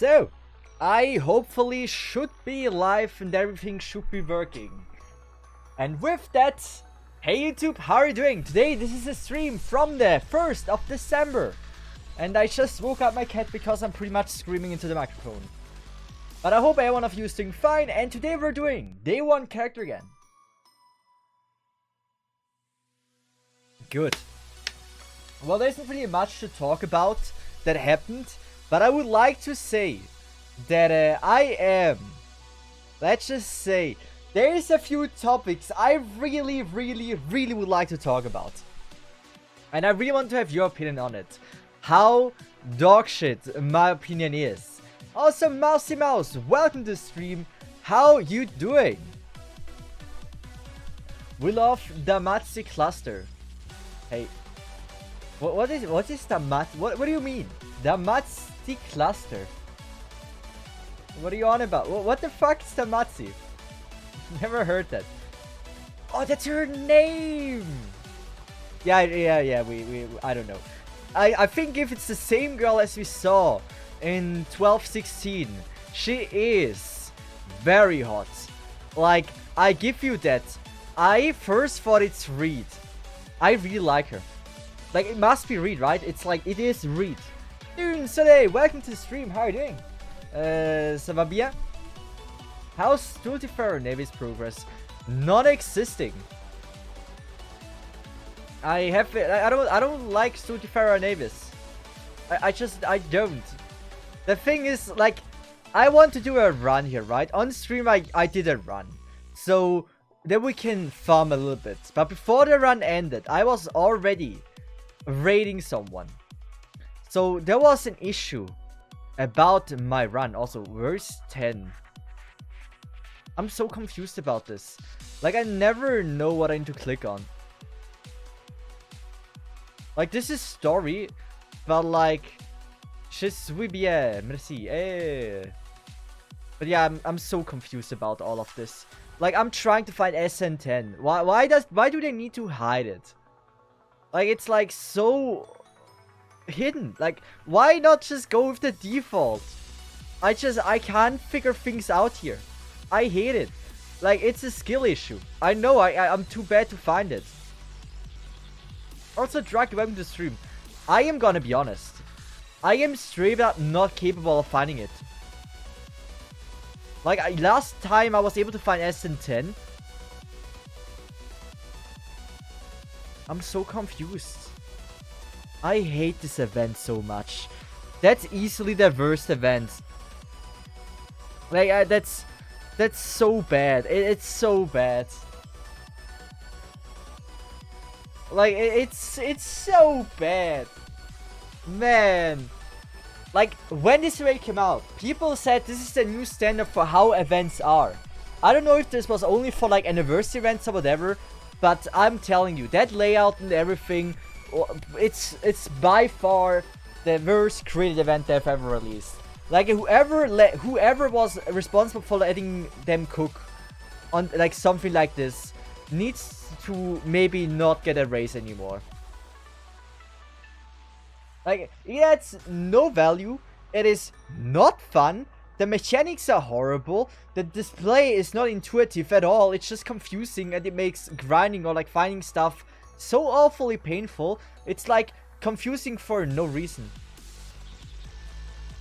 So, I hopefully should be live and everything should be working. And with that, hey YouTube, how are you doing? Today this is a stream from the 1st of December. And I just woke up my cat because I'm pretty much screaming into the microphone. But I hope every one of you is doing fine, and today we're doing Day 1 character again. Good. Well, there isn't really much to talk about that happened, but I would like to say that let's just say, there is a few topics I really would like to talk about. And I really want to have your opinion on it. How dog shit my opinion is. Also, Mousy Mouse, welcome to the stream. How you doing? We love the Matzi cluster. Hey, what is the what do you mean? The Matzi cluster. What are you on about? What the fuck is the Matzi? Never heard that. Oh, that's her name. Yeah. We I don't know. I think if it's the same girl as we saw in 12-16, she is very hot. Like, I give you that. I first thought it's Reed. I really like her. Like, it must be Reed, right? It's like, it is Reed. Dude, Soleil, welcome to the stream. How are you doing? Ça va bien? How's Stultifer Navy's progress? Non-existing. I don't like Stultifer Navis. I don't. The thing is, like, I want to do a run here, right? On stream, I did a run. So, then we can farm a little bit. But before the run ended, I was already raiding someone. So, there was an issue about my run. Also, where's 10? I'm so confused about this. Like, I never know what I need to click on. Like, this is story, but like, je suis bien, merci. Eh. But yeah, I'm so confused about all of this. Like, I'm trying to find SN10. Why do they need to hide it? Like, it's like so hidden. Like, why not just go with the default? I can't figure things out here. I hate it. Like, it's a skill issue. I know I'm too bad to find it. Also, Drag, welcome to the stream. I am gonna be honest. I am straight up not capable of finding it. Like, last time I was able to find SN10. I'm so confused. I hate this event so much. That's easily the worst event. Like, that's so bad. It's so bad. Like, it's so bad. Man. Like, when this raid came out, people said this is the new standard for how events are. I don't know if this was only for, like, anniversary events or whatever, but I'm telling you, that layout and everything, it's by far the worst created event they've ever released. Like, whoever was responsible for letting them cook on, like, something like this needs to maybe not get a raise anymore. Like, it adds no value, it is not fun, the mechanics are horrible, the display is not intuitive at all, it's just confusing, and it makes grinding or like finding stuff so awfully painful. It's like confusing for no reason.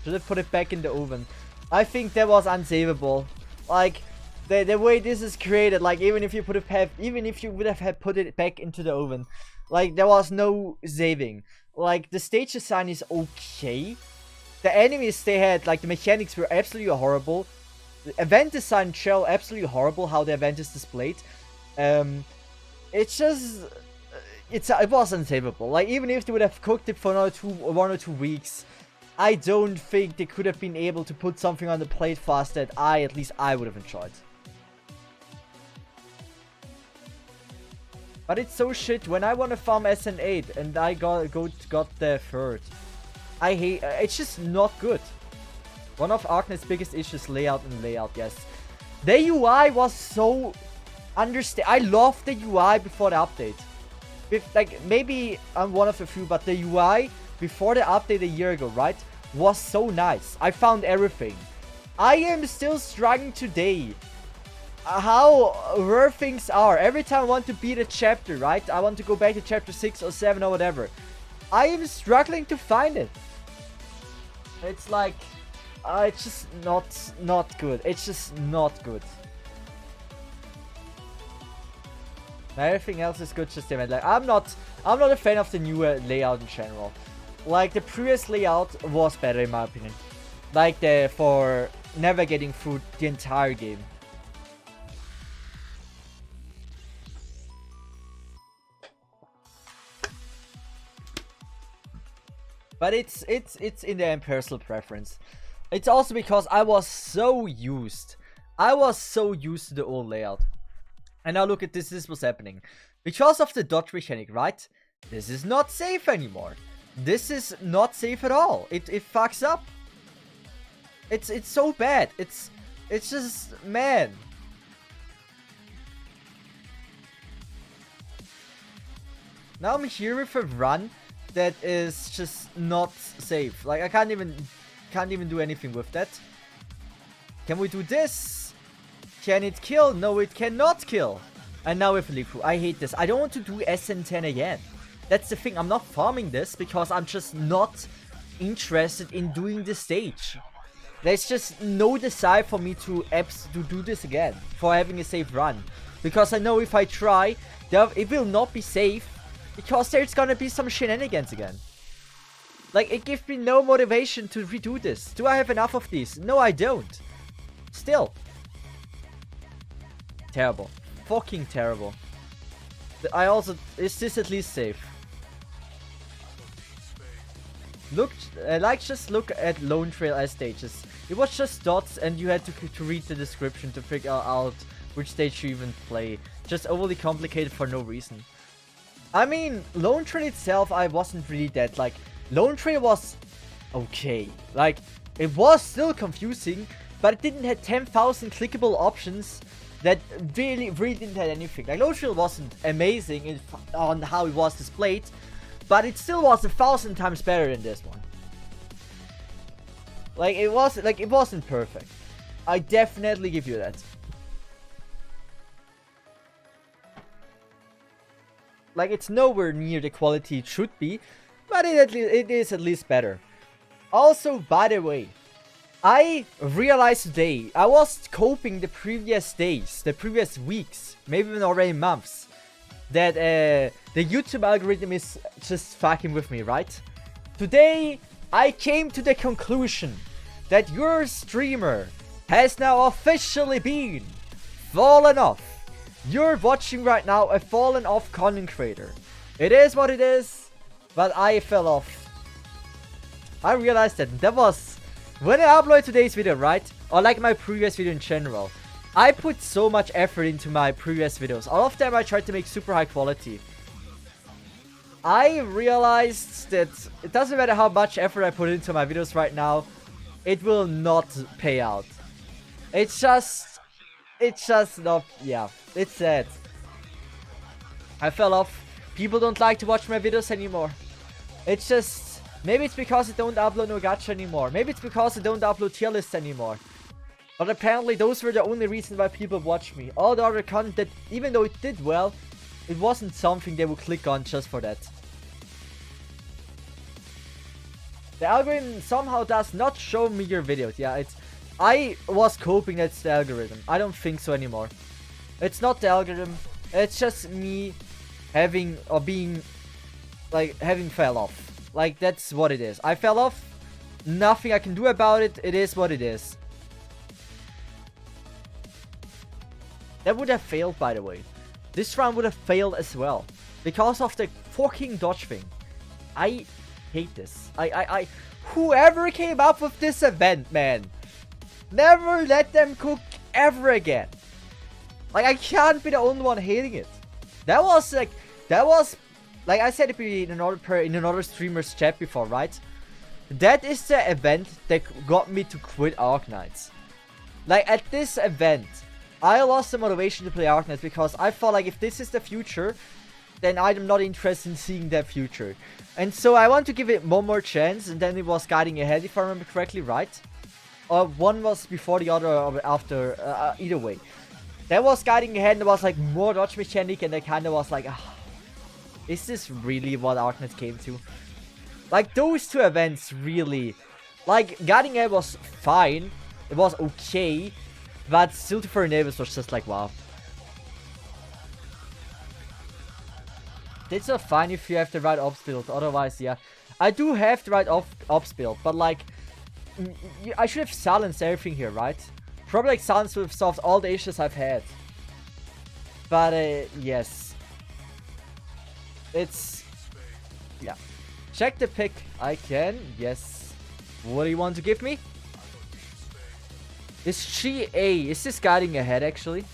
Should have put it back in the oven. I think that was unsavable. Like, the way this is created, like, even if you would have put it back into the oven, like, there was no saving. Like, the stage design is okay. The enemies they had, like, the mechanics were absolutely horrible. The event design shell absolutely horrible how the event is displayed. It's just, it was unsavable. Like, even if they would have cooked it for one or two weeks, I don't think they could have been able to put something on the plate fast that at least I would have enjoyed. But it's so shit when I want to farm SN8 and I got the third. I hate, it's just not good. One of Arknet's biggest issues, layout, yes. The UI was so I loved the UI before the update. Like, maybe I'm one of the few, but the UI before the update a year ago, right, was so nice. I found everything. I am still struggling today. How where things are. Every time I want to beat a chapter, right? I want to go back to chapter 6 or 7 or whatever. I am struggling to find it. It's like, it's just not good. It's just not good. Everything else is good, just the like I'm not a fan of the newer layout in general. Like the previous layout was better in my opinion. Like for navigating through the entire game. But it's in the personal preference. It's also because I was so used to the old layout. And now look at this is what's happening. Because of the dodge mechanic, right? This is not safe anymore. This is not safe at all. It fucks up. It's so bad. It's just, man. Now I'm here with a run that is just not safe. Like I can't even do anything with that. Can we do this? Can it kill? No, it cannot kill. And now with Lifu. I hate this. I don't want to do SN10 again. That's the thing. I'm not farming this because I'm just not interested in doing this stage. There's just no desire for me to do this again. For having a safe run. Because I know if I try, it will not be safe. Because there's gonna be some shenanigans again. Like, it gives me no motivation to redo this. Do I have enough of these? No, I don't. Still. Terrible. Fucking terrible. Is this at least safe? Just look at Lone Trail as stages. It was just dots and you had to read the description to figure out which stage you even play. Just overly complicated for no reason. I mean, Lone Trail itself, I wasn't really that, like, Lone Trail was okay. Like, it was still confusing, but it didn't have 10,000 clickable options that really didn't have anything. Like, Lone Trail wasn't amazing on how it was displayed, but it still was 1,000 times better than this one. Like, it wasn't perfect. I definitely give you that. Like, it's nowhere near the quality it should be, but it is at least better. Also, by the way, I realized today, I was coping the previous days, the previous weeks, maybe even already months, that the YouTube algorithm is just fucking with me, right? Today, I came to the conclusion that your streamer has now officially been fallen off. You're watching right now a fallen off content creator. It is what it is, but I fell off. I realized that was when I uploaded today's video, right? Or like my previous video in general. I put so much effort into my previous videos. All of them I tried to make super high quality. I realized that it doesn't matter how much effort I put into my videos right now, it will not pay out. It's just not, yeah, it's sad. I fell off. People don't like to watch my videos anymore. It's just, maybe it's because I don't upload no gacha anymore. Maybe it's because I don't upload tier lists anymore. But apparently those were the only reason why people watch me. All the other content that, even though it did well, it wasn't something they would click on just for that. The algorithm somehow does not show me your videos. Yeah, I was hoping that's the algorithm. I don't think so anymore. It's not the algorithm. It's just me having fell off. Like, that's what it is. I fell off. Nothing I can do about it. It is what it is. That would have failed, by the way. This round would have failed as well. Because of the fucking dodge thing. I hate this. Whoever came up with this event, man. Never let them cook ever again. Like, I can't be the only one hating it. That was like I said it in another streamer's chat before, right? That is the event that got me to quit Arknights. Like, at this event, I lost the motivation to play Arknights because I felt like if this is the future, then I'm not interested in seeing that future. And so I want to give it one more chance, and then it was guiding ahead, if I remember correctly, right? Or one was before the other or after, either way. That was guiding ahead, and it was like more dodge mechanic, and I kind of was like, is this really what Arknights came to? Like, those two events really... Like, guiding ahead was fine, it was okay, but Siltifer Navis was just like, wow. It's not fine if you have the right ops build, otherwise, yeah. I do have the right ops build, but like... I should have silenced everything here, right? Probably like silence would have solved all the issues I've had. But, yes. It's... Yeah. Check the pick. I can. Yes. What do you want to give me? Is she A? Is this guiding ahead, actually?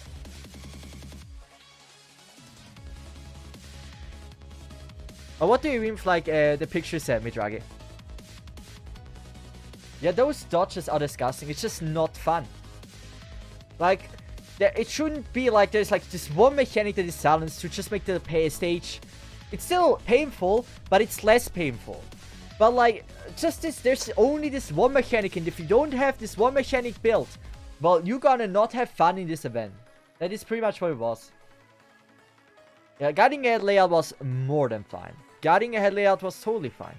Oh, what do you mean with, like, the picture sent me, Draghi? Yeah, those dodges are disgusting. It's just not fun. Like, it shouldn't be like there's like this one mechanic that is silenced to just make the stage. It's still painful, but it's less painful. But like, just this, there's only this one mechanic, and if you don't have this one mechanic built, well, you're gonna not have fun in this event. That is pretty much what it was. Yeah, guiding ahead layout was more than fine. Guiding ahead layout was totally fine.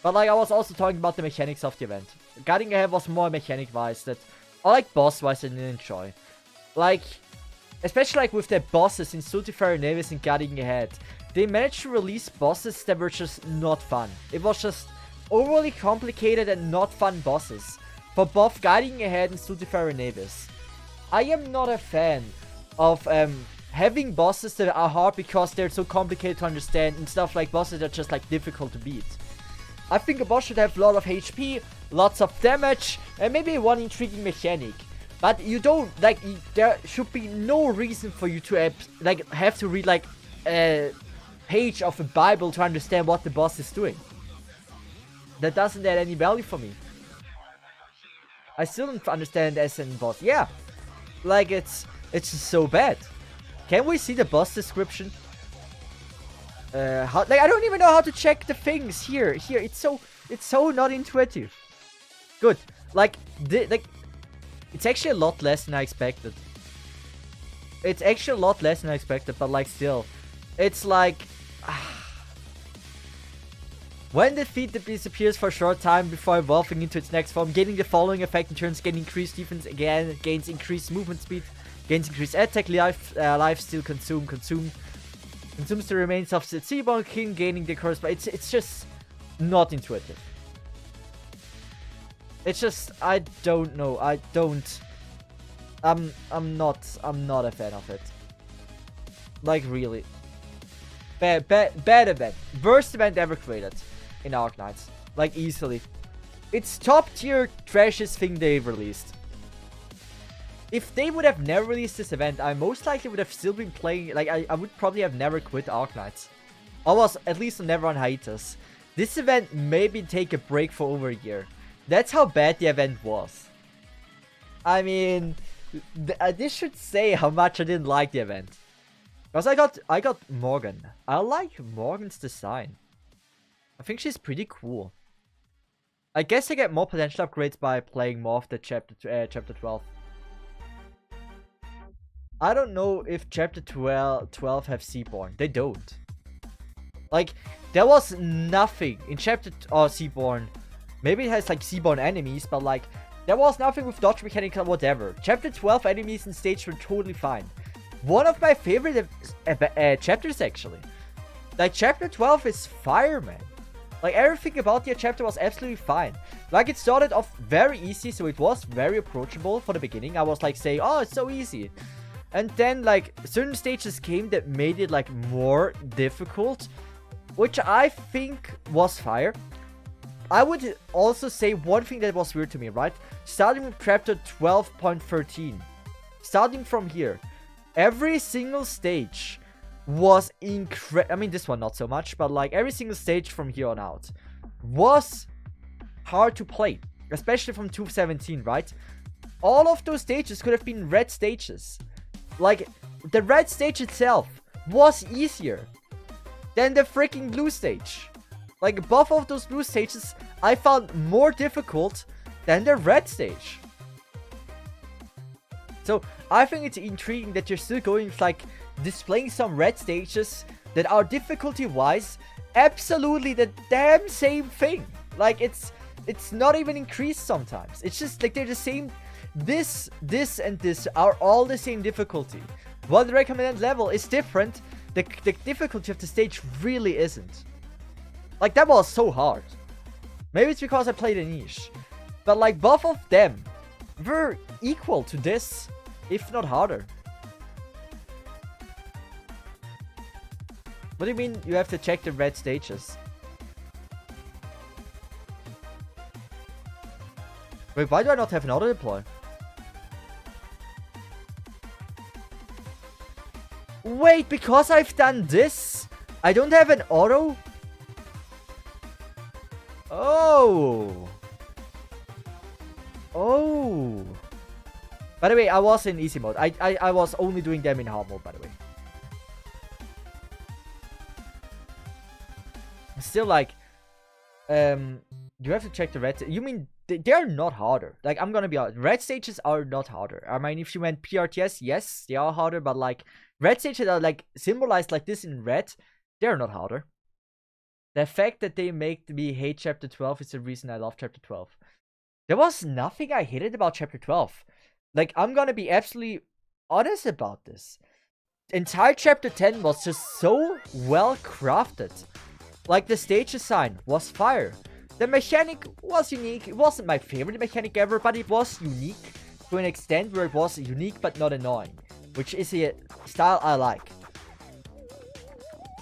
But like, I was also talking about the mechanics of the event. Guiding ahead was more mechanic-wise that... Or like boss-wise I didn't enjoy. Like, especially like with the bosses in Siltifer Navis and Guiding Ahead. They managed to release bosses that were just not fun. It was just overly complicated and not fun bosses. For both Guiding Ahead and Siltifer Navis. I am not a fan of having bosses that are hard because they're so complicated to understand and stuff like bosses that are just like difficult to beat. I think a boss should have a lot of HP, lots of damage, and maybe one intriguing mechanic. But you don't, like, there should be no reason for you to, have to read, like, a page of a Bible to understand what the boss is doing. That doesn't add any value for me. I still don't understand SN boss. Yeah, like, it's just so bad. Can we see the boss description? I don't even know how to check the things here. It's so not intuitive. Good. It's actually a lot less than I expected. It's actually a lot less than I expected, but like still, it's like when defeat disappears for a short time before evolving into its next form, gaining the following effect in turns: gain increased defense, again gains increased movement speed, gains increased attack, life steal, consumes the remains of the Seaborn King, gaining the corresponding. It's just not intuitive. It's just, I don't know. I'm not a fan of it. Like, really. Bad event. Worst event ever created in Arknights. Like, easily. It's top tier trashiest thing they've released. If they would have never released this event, I most likely would have still been playing. Like, I would probably have never quit Arknights. I was at least never on hiatus. This event maybe take a break for over a year. That's how bad the event was. I mean, this should say how much I didn't like the event. Because I got Morgan. I like Morgan's design. I think she's pretty cool. I guess I get more potential upgrades by playing more of the chapter 12. I don't know if chapter 12 have Seaborn. They don't. Like, there was nothing in chapter Seaborn. Maybe it has like Seaborn enemies, but like, there was nothing with dodge mechanics or whatever. Chapter 12 enemies and stage were totally fine. One of my favorite chapters, actually. Like, chapter 12 is Fireman. Like, everything about the chapter was absolutely fine. Like, it started off very easy, so it was very approachable for the beginning. I was like saying, oh, it's so easy. And then, like, certain stages came that made it, like, more difficult, which I think was fire. I would also say one thing that was weird to me, right? Starting with chapter 12.13. Starting from here. Every single stage was incredible. I mean, this one not so much, but, like, every single stage from here on out was hard to play. Especially from 2.17, right? All of those stages could have been red stages. Like, the red stage itself was easier. than the freaking blue stage. Like, both of those blue stages I found more difficult than the red stage. So, I think it's intriguing that you're still going with, like, displaying some red stages that are difficulty-wise absolutely the damn same thing. Like, it's not even increased sometimes. It's just, like, they're the same. This, and this are all the same difficulty. While the recommended level is different, the difficulty of the stage really isn't. Like, that was so hard. Maybe it's because I played a niche. But, like, both of them were equal to this, if not harder. What do you mean you have to check the red stages? Wait, why do I not have an auto deploy? Wait, because I've done this, I don't have an auto? Oh. Oh. By the way, I was in easy mode. I was only doing them in hard mode, by the way. Still, like, you have to check the red. You mean they're not harder? Like, I'm gonna be honest. Red stages are not harder. I mean, if you went PRTS, yes, they are harder. But like, red stages are like symbolized like this in red. They're not harder. The fact that they make me hate Chapter 12 is the reason I love Chapter 12. There was nothing I hated about Chapter 12. Like, I'm gonna be absolutely honest about this. Entire Chapter 10 was just so well crafted. Like, the stage design was fire. The mechanic was unique. It wasn't my favorite mechanic ever, but it was unique to an extent where it was unique but not annoying, which is a style I like.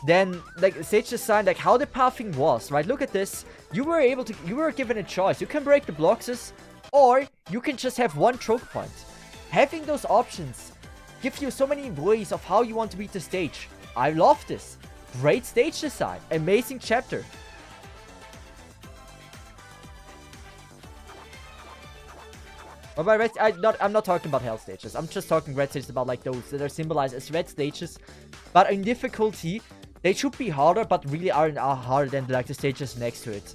Then, like, stage design, like how the pathing was, right? Look at this. You were given a choice. You can break the blocks, or you can just have one choke point. Having those options give you so many ways of how you want to beat the stage. I love this. Great stage design. Amazing chapter. But by red, I'm not talking about hell stages. I'm just talking red stages about like those that are symbolized as red stages. But in difficulty, they should be harder, but really aren't harder than like the stages next to it.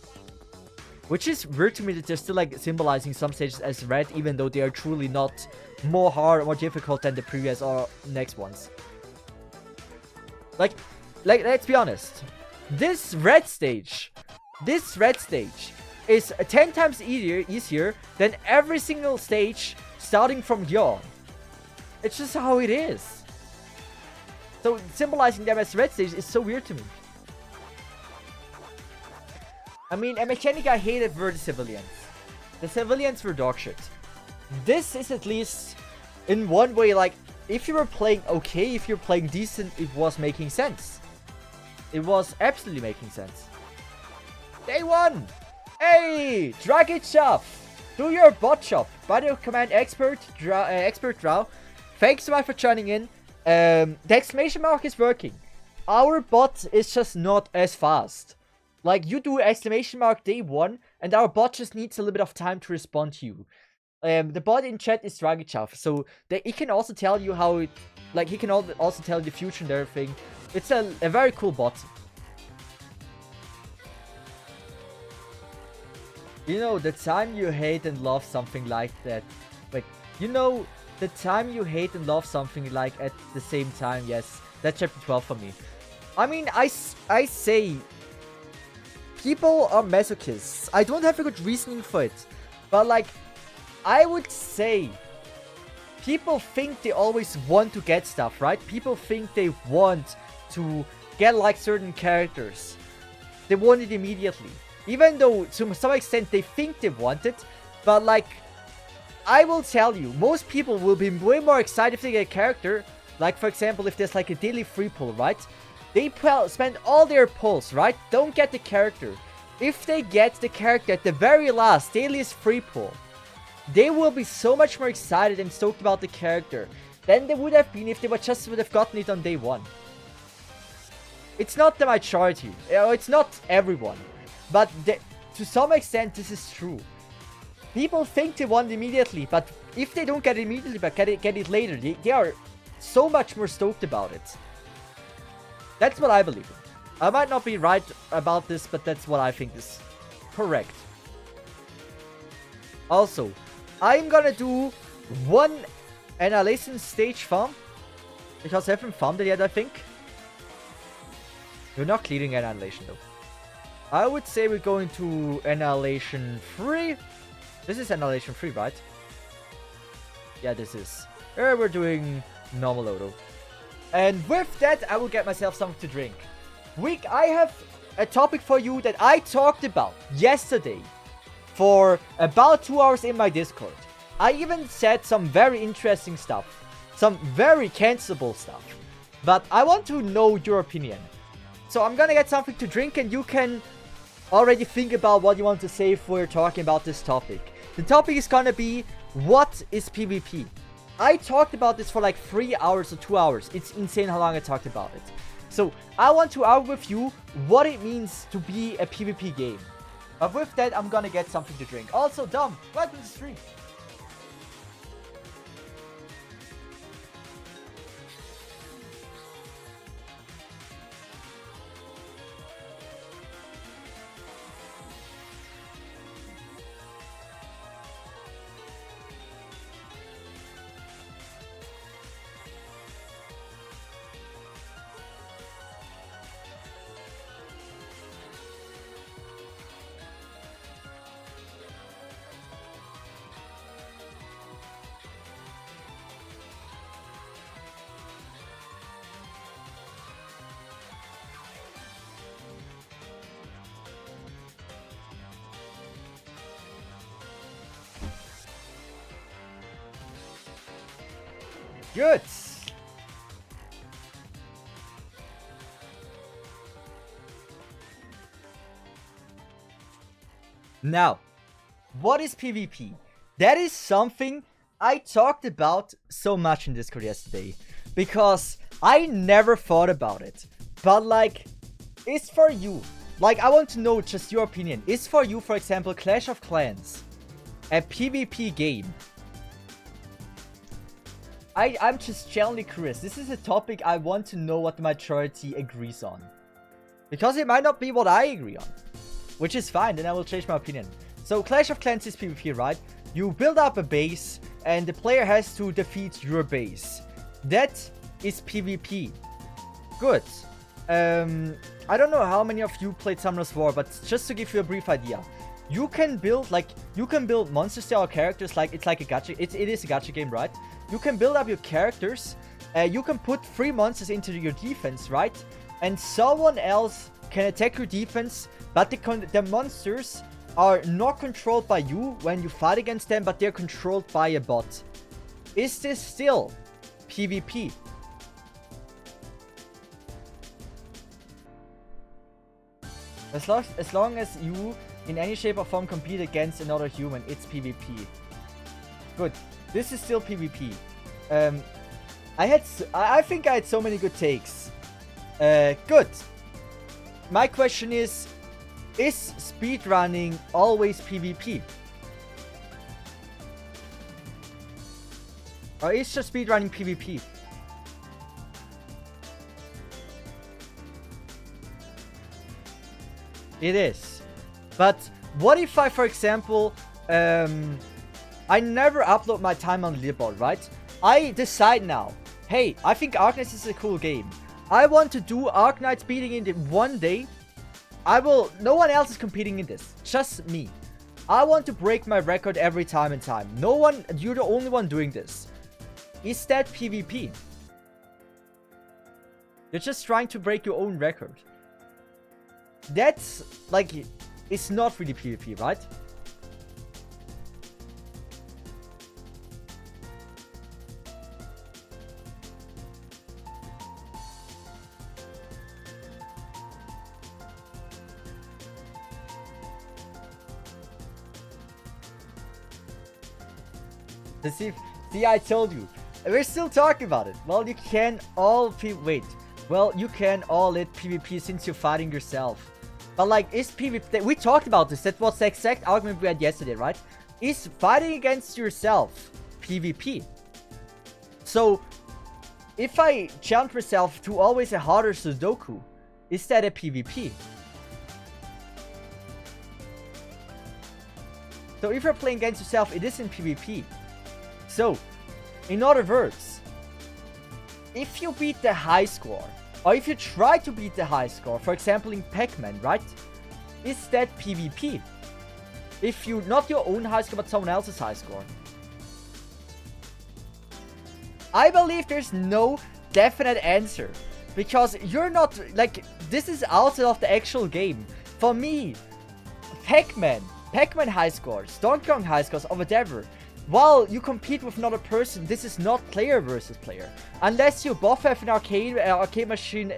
Which is weird to me that they're still like symbolizing some stages as red, even though they are truly not more hard or more difficult than the previous or next ones. Like, let's be honest. This red stage is 10 times easier than every single stage starting from Yawn. It's just how it is. So symbolizing them as red stages is so weird to me. I mean, a mechanic I hated were the civilians. The civilians were dog shit. This is at least, in one way, like, if you were playing okay, if you're playing decent, it was making sense. It was absolutely making sense. Day 1! Hey! Drag it shop! Do your bot shop. By the command expert Drow. Thanks so much for joining in. The exclamation mark is working. Our bot is just not as fast. Like, you do exclamation mark day 1, and our bot just needs a little bit of time to respond to you. The bot in chat is Dragichav, so he can also tell you how it, like, he can also tell you the future and everything. It's a very cool bot. You know, the time you hate and love something like that. Wait, you know, the time you hate and love something like at the same time, yes. That's chapter 12 for me. I mean, I say, people are masochists. I don't have a good reasoning for it. But, like, I would say, people think they always want to get stuff, right? People think they want to get, like, certain characters. They want it immediately. Even though, to some extent, they think they want it. But, like, I will tell you, most people will be way more excited if they get a character. Like, for example, if there's, like, a daily free pull, right? They spend all their pulls, right? Don't get the character. If they get the character at the very last daily's free pull, they will be so much more excited and stoked about the character than they would have been if they would have gotten it on day 1. It's not the majority. It's not everyone. But to some extent, this is true. People think they want it immediately, but if they don't get it immediately but get it later, they are so much more stoked about it. That's what I believe in. I might not be right about this, but that's what I think is correct. Also, I'm gonna do one Annihilation stage farm, because I haven't farmed it yet, I think. We're not clearing Annihilation though. I would say we're going to Annihilation 3. This is Annihilation 3, right? Yeah, this is. We're doing normal auto. And with that, I will get myself something to drink. I have a topic for you that I talked about yesterday for about 2 hours in my Discord. I even said some very interesting stuff. Some very cancelable stuff. But I want to know your opinion. So I'm gonna get something to drink and you can already think about what you want to say if we're talking about this topic. The topic is gonna be, what is PvP? I talked about this for like 3 hours or 2 hours. It's insane how long I talked about it. So I want to argue with you what it means to be a PvP game. But with that, I'm gonna get something to drink. Also, Dom, welcome to the stream. Good. Now, what is PvP? That is something I talked about so much in Discord yesterday. Because I never thought about it. But like, it's for you. Like, I want to know just your opinion. Is for you, for example, Clash of Clans a PvP game? I'm just genuinely curious. This is a topic I want to know what the majority agrees on. Because it might not be what I agree on. Which is fine, then I will change my opinion. So Clash of Clans is PvP, right? You build up a base and the player has to defeat your base. That is PvP. Good. I don't know how many of you played Summoner's War, but just to give you a brief idea. You can build monster style characters, like it's like a gacha. It is a gacha game, right? You can build up your characters. You can put 3 monsters into your defense, right? And someone else can attack your defense, but the monsters are not controlled by you when you fight against them, but they're controlled by a bot. Is this still PvP? As long as you in any shape or form compete against another human, it's PvP. Good. This is still PvP. I think I had so many good takes. Good. My question is speedrunning always PvP? Or is just speedrunning PvP? It is. But what if I, for example, I never upload my time on leaderboard, right? I decide now, hey, I think Arknights is a cool game. I want to do Arknights beating in one day. No one else is competing in this, just me. I want to break my record every time. You're the only one doing this. Is that PvP? You're just trying to break your own record. That's, like, it's not really PvP, right? See, I told you. We're still talking about it. Well, you can all you can all it PvP since you're fighting yourself. But like, is PvP... We talked about this. That was the exact argument we had yesterday, right? Is fighting against yourself PvP? So, if I challenge myself to always a harder Sudoku, is that a PvP? So if you're playing against yourself, it isn't PvP. So, in other words, if you beat the high score, or if you try to beat the high score, for example in Pac-Man, right? Is that PvP? If you, not your own high score, but someone else's high score. I believe there's no definite answer. Because you're not, like, this is outside of the actual game. For me, Pac-Man high scores, Donkey Kong high scores, or whatever. While you compete with another person, this is not player versus player. Unless you both have an arcade machine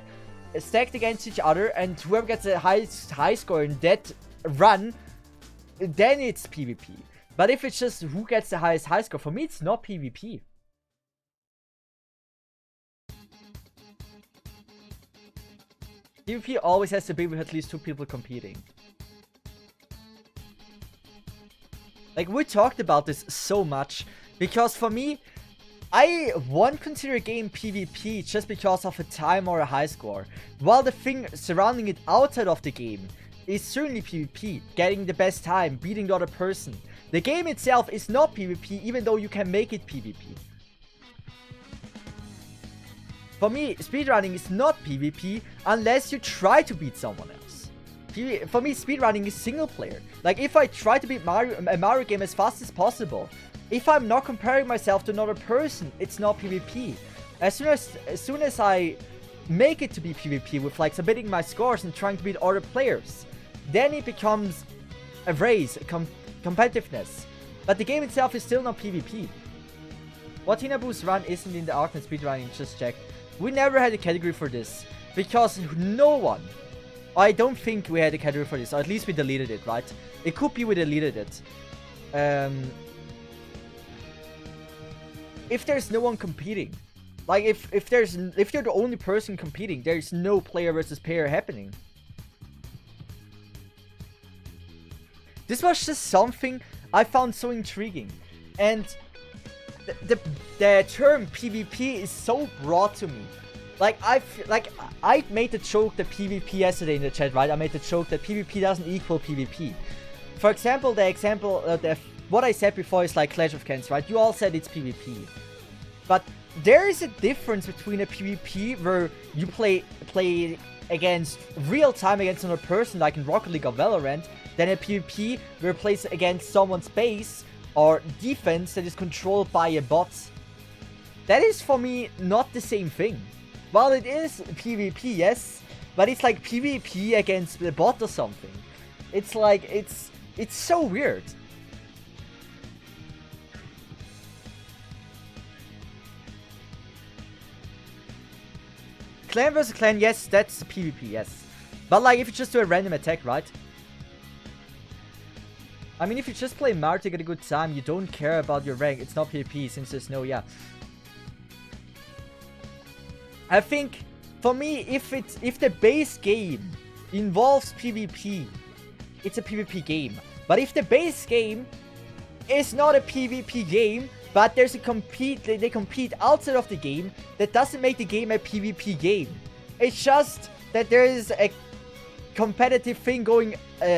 stacked against each other, and whoever gets the highest high score in that run, then it's PvP. But if it's just who gets the highest high score, for me it's not PvP. PvP always has to be with at least 2 people competing. Like, we talked about this so much, because for me, I won't consider a game PvP just because of a time or a high score, while the thing surrounding it outside of the game is certainly PvP, getting the best time, beating the other person. The game itself is not PvP, even though you can make it PvP. For me, speedrunning is not PvP unless you try to beat someone else. For me, speedrunning is single player. Like, if I try to beat a Mario game as fast as possible, if I'm not comparing myself to another person, it's not PvP. As soon as I make it to be PvP with, like, submitting my scores and trying to beat other players, then it becomes a race, competitiveness. But the game itself is still not PvP. What Hinabu's run isn't in the Arkhan speedrunning, just checked. We never had a category for this, because no one... I don't think we had a category for this, or at least we deleted it, right? It could be we deleted it. If there's no one competing, like if you're the only person competing, there's no player versus player happening. This was just something I found so intriguing, and the term PvP is so broad to me. Like, I made the joke that PvP yesterday in the chat, right? I made the joke that PvP doesn't equal PvP. For example, what I said before is like Clash of Clans, right? You all said it's PvP. But there is a difference between a PvP where you play against real time against another person, like in Rocket League or Valorant, than a PvP where it plays against someone's base or defense that is controlled by a bot. That is, for me, not the same thing. Well, it is PvP, yes, but it's like PvP against the bot or something. It's like, it's so weird. Clan versus clan, yes, that's PvP, yes. But like, if you just do a random attack, right? I mean, if you just play Mario to get a good time, you don't care about your rank, it's not PvP, since there's no, yeah. I think, for me, if the base game involves PvP, it's a PvP game. But if the base game is not a PvP game, but there's a they compete outside of the game, that doesn't make the game a PvP game. It's just that there is a competitive thing going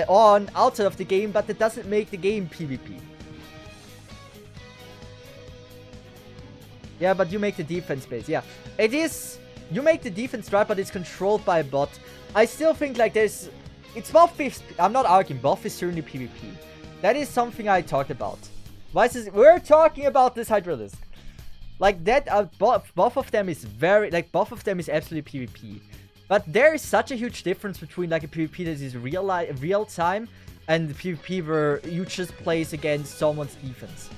on outside of the game, but that doesn't make the game PvP. Yeah, but you make the defense base. Yeah, it is. You make the defense right, but it's controlled by a bot. I still think like it's both. I'm not arguing. Both is certainly PvP. That is something I talked about. Why is this? We're talking about this Hydralisk. Like that. Both of them is both of them is absolutely PvP. But there is such a huge difference between like a PvP that is real time and the PvP where you just plays against someone's defense.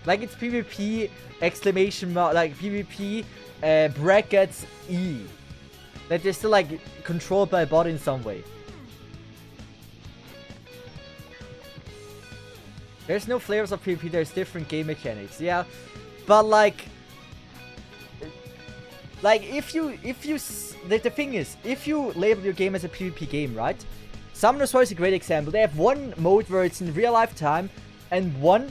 Like it's PvP exclamation mark, like PvP brackets E. That they're still like controlled by a bot in some way. There's no flavors of PvP, there's different game mechanics, yeah. But like the thing is, if you label your game as a PvP game, right? Summoner's War is a great example. They have one mode where it's in real life time, and one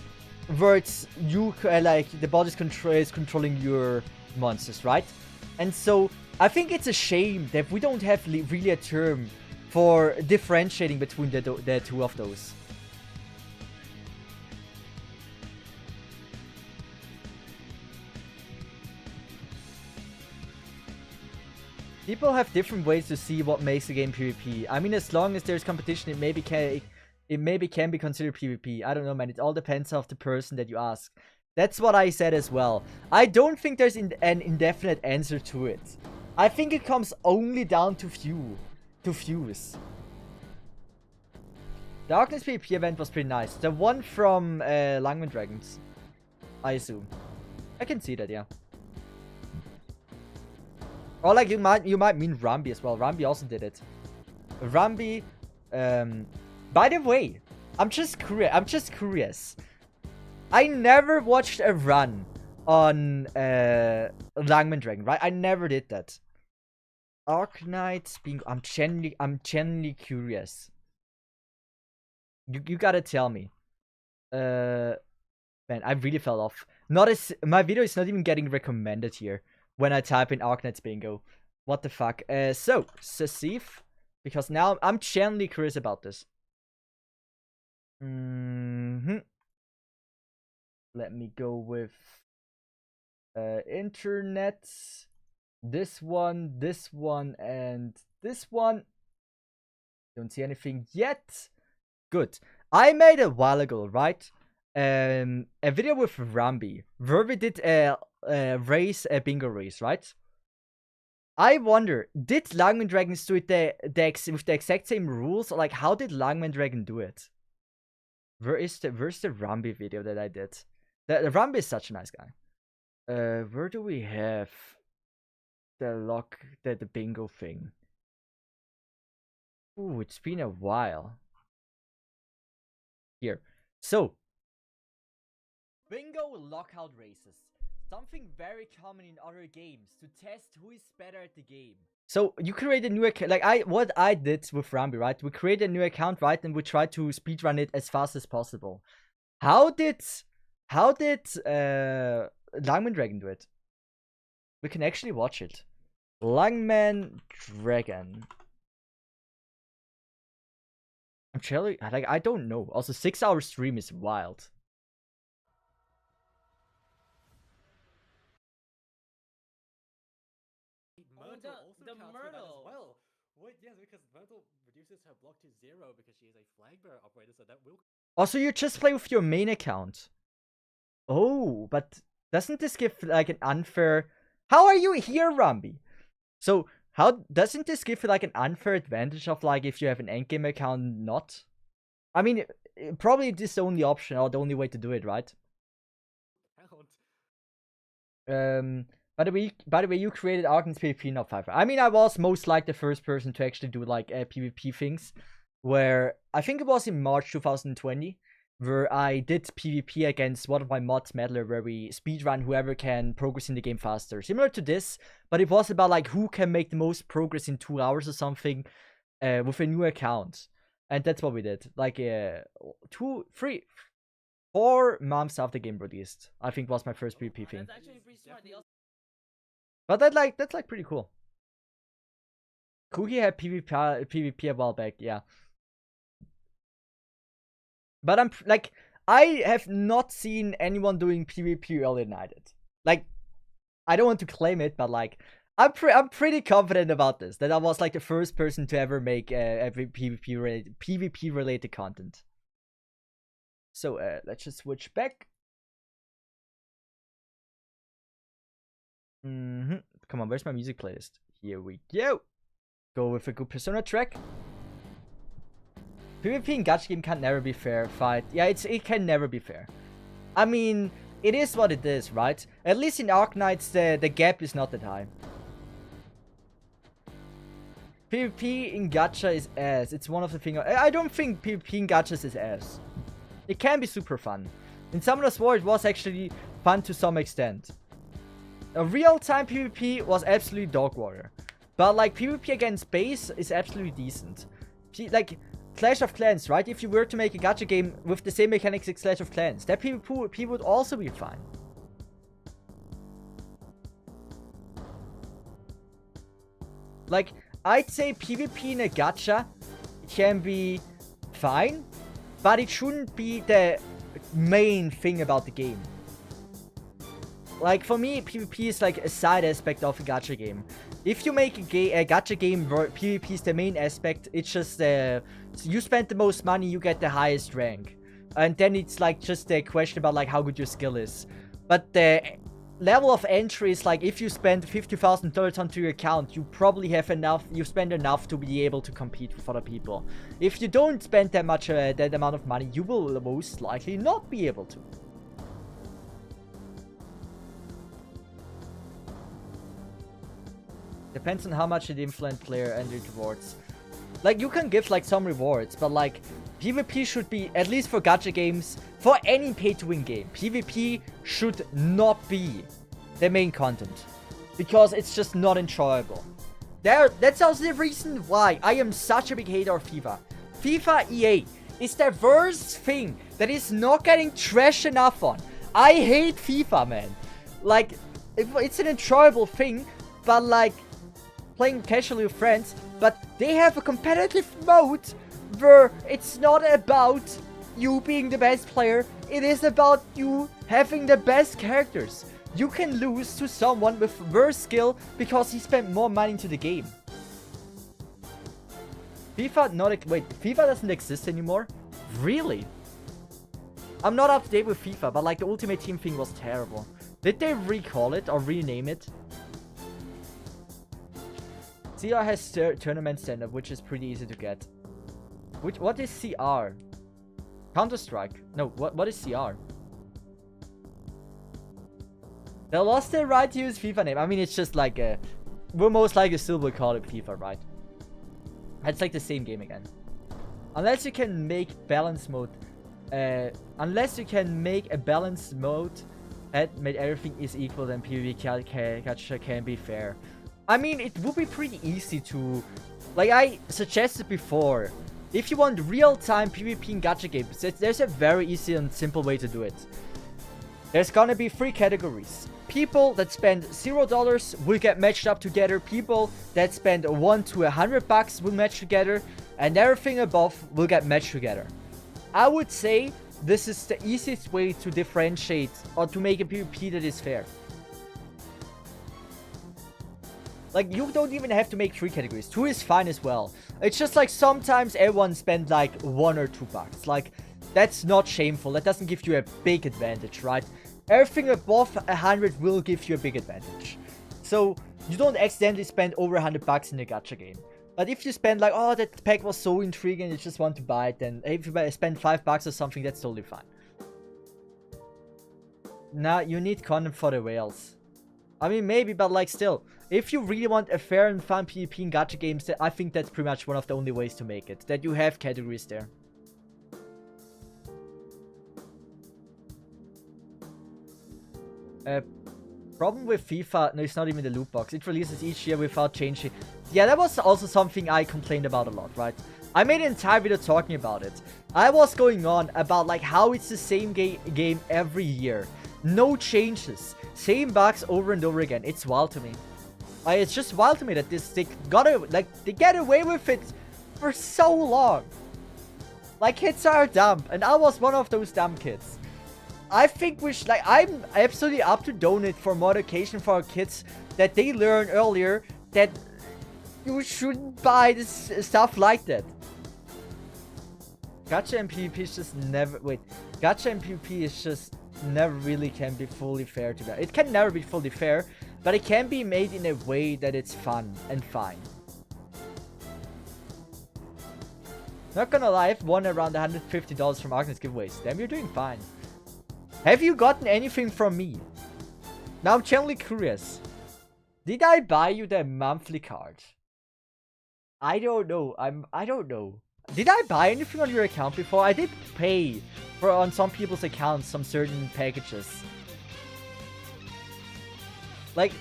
where it's you like the bot is controlling your monsters, right? And so I think it's a shame that we don't have really a term for differentiating between the two of those. People have different ways to see what makes a game PvP. I mean, as long as there's competition, it maybe can be considered PvP. I don't know, man. It all depends on the person that you ask. That's what I said as well. I don't think there's an indefinite answer to it. I think it comes only down to views. The Darkness PvP event was pretty nice. The one from Langman Dragons, I assume. I can see that, yeah. Or like you might mean Rambi as well. Rambi also did it. Rambi, by the way, I'm just curious. I never watched a run on Langman Dragon, right? I never did that. Arknights being I'm genuinely curious. You gotta tell me. Man, I really fell off. My video is not even getting recommended here when I type in Arknights Bingo. What the fuck? So, Cesith, because now I'm genuinely curious about this. Let me go with internet. This one, and this one. Don't see anything yet. Good. I made a while ago, right? A video with Rambi, where we did a bingo race, right? I wonder, did Langman Dragons do it with the exact same rules? Or like, how did Langman Dragon do it? Where's the Rambi video that I did? The Rambi is such a nice guy. Where do we have the bingo thing? Ooh, it's been a while. Here. So, bingo lockout races. Something very common in other games to test who is better at the game. So you create a new account, like what I did with Rambi, right? We created a new account, right? And we tried to speedrun it as fast as possible. How did Langman Dragon do it? We can actually watch it. Langman Dragon. I'm chilling. Like, I don't know. Also, 6-hour stream is wild. The Myrtle as well. Wait, yes, because Myrtle reduces her block to 0 because she is a flag bearer operator, so that will. Also, you just play with your main account. Oh, but doesn't this give like an unfair? How are you here, Rambi? So how doesn't this give you like an unfair advantage of like if you have an endgame account not? I mean, probably this is the only option or the only way to do it, right? By the way, you created Arknights PvP, not Fiverr. I mean, I was most like the first person to actually do like PvP things, where I think it was in March 2020, where I did PvP against one of my mods, Meddler, where we speedrun whoever can progress in the game faster. Similar to this, but it was about like who can make the most progress in 2 hours or something with a new account. And that's what we did. Like 4 months after the game released, I think was my first PvP thing. That's actually pretty smart. But that's like pretty cool. Cookie had PvP a while back, yeah. But I'm like, I have not seen anyone doing PvP earlier than I did. Like, I don't want to claim it, but like, I'm pretty confident about this. That I was like the first person to ever make every PvP related content. So let's just switch back. Come on, where's my music playlist? Here we go. Go with a good Persona track. PvP in gacha game can never be fair fight. Yeah, it can never be fair. I mean, it is what it is, right? At least in Arknights, the gap is not that high. PvP in gacha is ass. It's one of the things. I don't think PvP in gachas is ass. It can be super fun. In Summoner's War, it was actually fun to some extent. A real-time PvP was absolutely dog water. But like PvP against base is absolutely decent. Like Clash of Clans, right? If you were to make a gacha game with the same mechanics as Clash of Clans, that PvP would also be fine. Like, I'd say PvP in a gacha can be fine, but it shouldn't be the main thing about the game. Like, for me, PvP is like a side aspect of a gacha game. If you make a gacha game where PvP is the main aspect, it's just you spend the most money, you get the highest rank. And then it's like just a question about like how good your skill is. But the level of entry is like, if you spend $50,000 onto your account, you probably have enough, you spend enough to be able to compete with other people. If you don't spend that much, that amount of money, you will most likely not be able to. Depends on how much it influence player and the rewards. Like, you can give like some rewards, but like PvP should be, at least for gacha games, for any pay-to-win game, PvP should not be the main content. Because it's just not enjoyable. That's also the reason why I am such a big hater of FIFA. FIFA EA is the worst thing that is not getting trash enough on. I hate FIFA, man. Like, it's an enjoyable thing, but like, playing casually with friends, but they have a competitive mode where it's not about you being the best player, it is about you having the best characters. You can lose to someone with worse skill because he spent more money into the game. FIFA doesn't exist anymore? Really? I'm not up to date with FIFA, but like the Ultimate Team thing was terrible. Did they recall it or rename it? CR has tournament stand-up, which is pretty easy to get. What is CR? Counter-Strike. No, what is CR? They lost their right to use FIFA name. I mean, it's just like a... We'll most likely still will call it FIFA, right? It's like the same game again. Unless you can make balance mode... unless you can make a balanced mode that made everything is equal, then PvP gacha can be fair. I mean, it would be pretty easy to... Like I suggested before, if you want real-time PvP in gacha games, there's a very easy and simple way to do it. There's gonna be 3 categories. People that spend $0 will get matched up together. People that spend $1 to $100 will match together. And everything above will get matched together. I would say this is the easiest way to differentiate or to make a PvP that is fair. Like, you don't even have to make 3 categories. 2 is fine as well. It's just like sometimes everyone spend like $1 or $2. Like, that's not shameful. That doesn't give you a big advantage, right? Everything above 100 will give you a big advantage. So, you don't accidentally spend over $100 in a gacha game. But if you spend like, oh, that pack was so intriguing, you just want to buy it, then if you spend $5 or something, that's totally fine. Now, you need content for the whales. I mean, maybe, but like still, if you really want a fair and fun PvP in gacha games, I think that's pretty much one of the only ways to make it. That you have categories there. Problem with FIFA, no, it's not even the loot box. It releases each year without changing. Yeah, that was also something I complained about a lot, right? I made an entire video talking about it. I was going on about like how it's the same game every year. No changes. Same bugs over and over again. It's wild to me. It's just wild to me that they get away with it for so long. Like, kids are dumb, and I was one of those dumb kids. I think we should, like, I'm absolutely up to donate for more education for our kids, that they learn earlier that you shouldn't buy this stuff like that. Gacha and PvP is just never, Gacha and PvP is just never really can be fully fair together. It can never be fully fair, but it can be made in a way that it's fun and fine. Not gonna lie, I've won around $150 from Agnes giveaways. Damn, you're doing fine. Have you gotten anything from me? Now I'm genuinely curious. Did I buy you the monthly card? I don't know. I don't know. Did I buy anything on your account before? I did pay for on some people's accounts some certain packages. Like,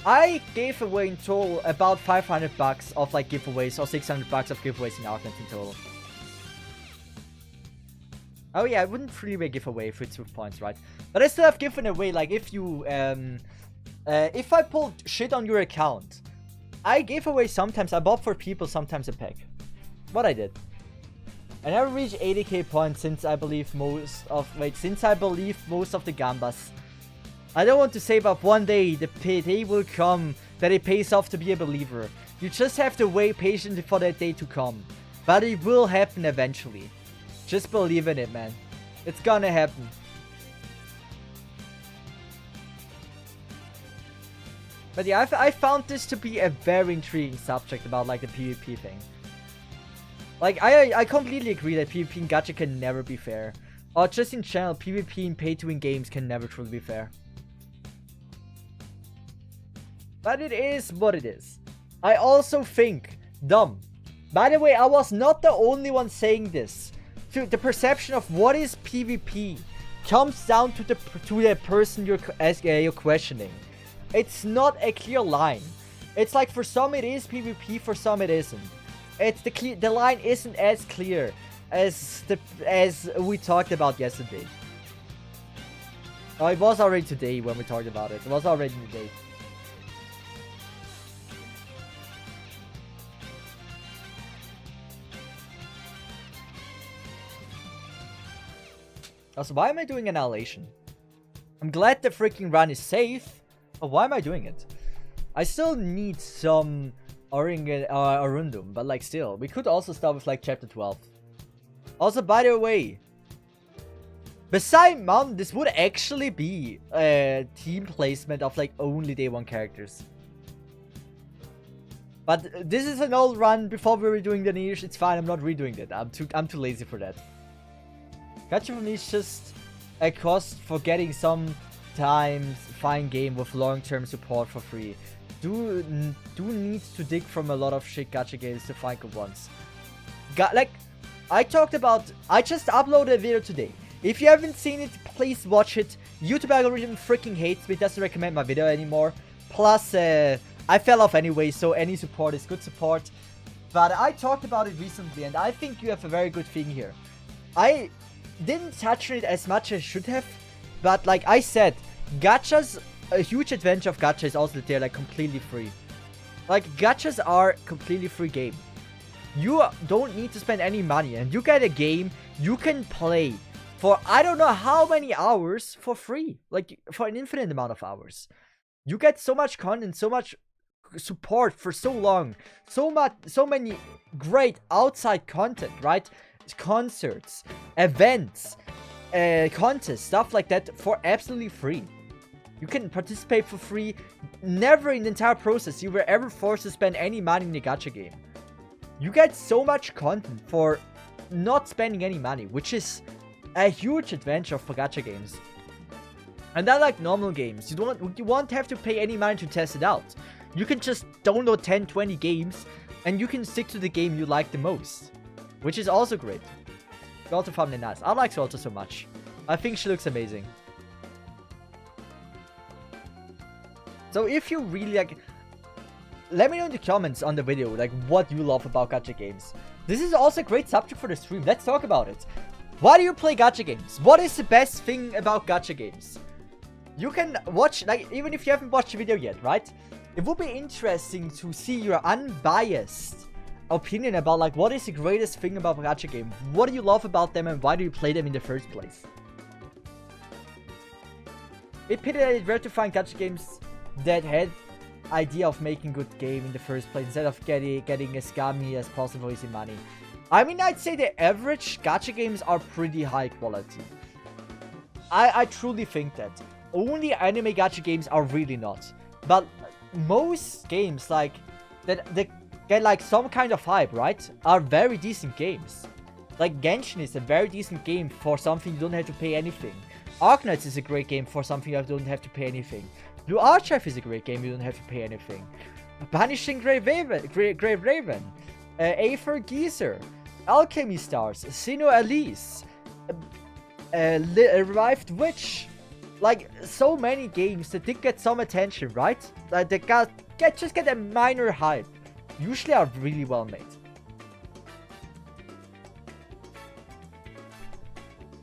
I gave away in total about $500 of like giveaways, or $600 of giveaways in Augment in total. Oh yeah, I wouldn't freeway give away if it's with points, right? But I still have given away, like, if you if I pulled shit on your account, I gave away sometimes. I bought for people sometimes a pack. What I did. I never reached 80k points since I believe most of the gambas. I don't want to say, but one day the day will come that it pays off to be a believer. You just have to wait patiently for that day to come. But it will happen eventually. Just believe in it, man. It's gonna happen. But yeah, I found this to be a very intriguing subject about like the PvP thing. Like, I completely agree that PvP in gacha can never be fair. Or just in general, PvP in pay-to-win games can never truly be fair. But it is what it is. I also think, dumb. By the way, I was not the only one saying this. The perception of what is PvP comes down to the person you're questioning. It's not a clear line. It's like for some it is PvP, for some it isn't. It's the line isn't as clear as we talked about yesterday. Oh, it was already today when we talked about it. It was already today. Also, why am I doing annihilation? I'm glad the freaking run is safe, but why am I doing it? I still need some Arundum, but like still, we could also start with like chapter 12. Also, by the way, beside Mom, this would actually be a team placement of like only day 1 characters. But this is an old run before we were doing the niche. It's fine, I'm not redoing that. I'm too lazy for that. Gacha for me is just a cost for getting sometimes fine game with long-term support for free. Do need to dig from a lot of shit gacha games to find good ones. Like, I just uploaded a video today. If you haven't seen it, please watch it. YouTube algorithm freaking hates me, doesn't recommend my video anymore. Plus, I fell off anyway, so any support is good support. But I talked about it recently, and I think you have a very good thing here. I didn't touch on it as much as I should have, but like I said, gachas, a huge advantage of gacha is also that they're like completely free. Like, gachas are completely free game. You don't need to spend any money, and you get a game you can play for I don't know how many hours for free, like for an infinite amount of hours. You get so much content, so much support for so long, so many great outside content, right? Concerts, events, contests, stuff like that for absolutely free. You can participate for free. Never in the entire process you were ever forced to spend any money in the gacha game. You get so much content for not spending any money, which is a huge advantage for gacha games. And unlike normal games, you won't have to pay any money to test it out. You can just download 10-20 games and you can stick to the game you like the most, which is also great. Swelter family nice. I like Swelter so much. I think she looks amazing. So if you really like, let me know in the comments on the video like what you love about gacha games. This is also a great subject for the stream. Let's talk about it. Why do you play gacha games? What is the best thing about gacha games? You can watch, like, even if you haven't watched the video yet, right? It would be interesting to see your unbiased opinion about like what is the greatest thing about gacha game. What do you love about them and why do you play them in the first place? It pity that it's rare to find gacha games that had idea of making good game in the first place instead of getting as scammy as possible easy money. I mean, I'd say the average gacha games are pretty high quality. I truly think that. Only anime gacha games are really not. But most games like that get like some kind of hype, right? Are very decent games. Like Genshin is a very decent game for something you don't have to pay anything. Arknights is a great game for something you don't have to pay anything. Blue Archive is a great game you don't have to pay anything. Banishing Grave Raven, Aether Geezer, Alchemy Stars, Sino Elise, Revived Witch. Like, so many games that did get some attention, right? Like, they just get a minor hype. Usually are really well made.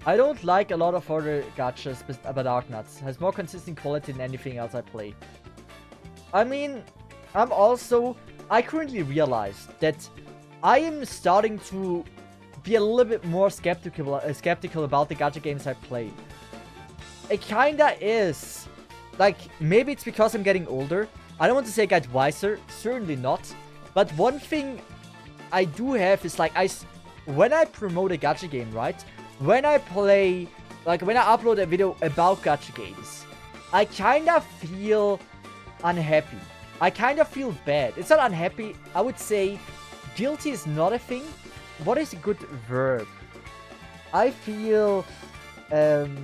I don't like a lot of other gachas, but Arknuts has more consistent quality than anything else I play. I mean, I'm also I currently realize that I am starting to be a little bit more skeptical about the gacha games I play. It kinda is. Like, maybe it's because I'm getting older. I don't want to say I get wiser. Certainly not. But one thing I do have is, like, when I promote a gacha game, right? When I play, like, when I upload a video about gacha games, I kind of feel unhappy. I kind of feel bad. It's not unhappy. I would say guilty is not a thing. What is a good verb? I feel in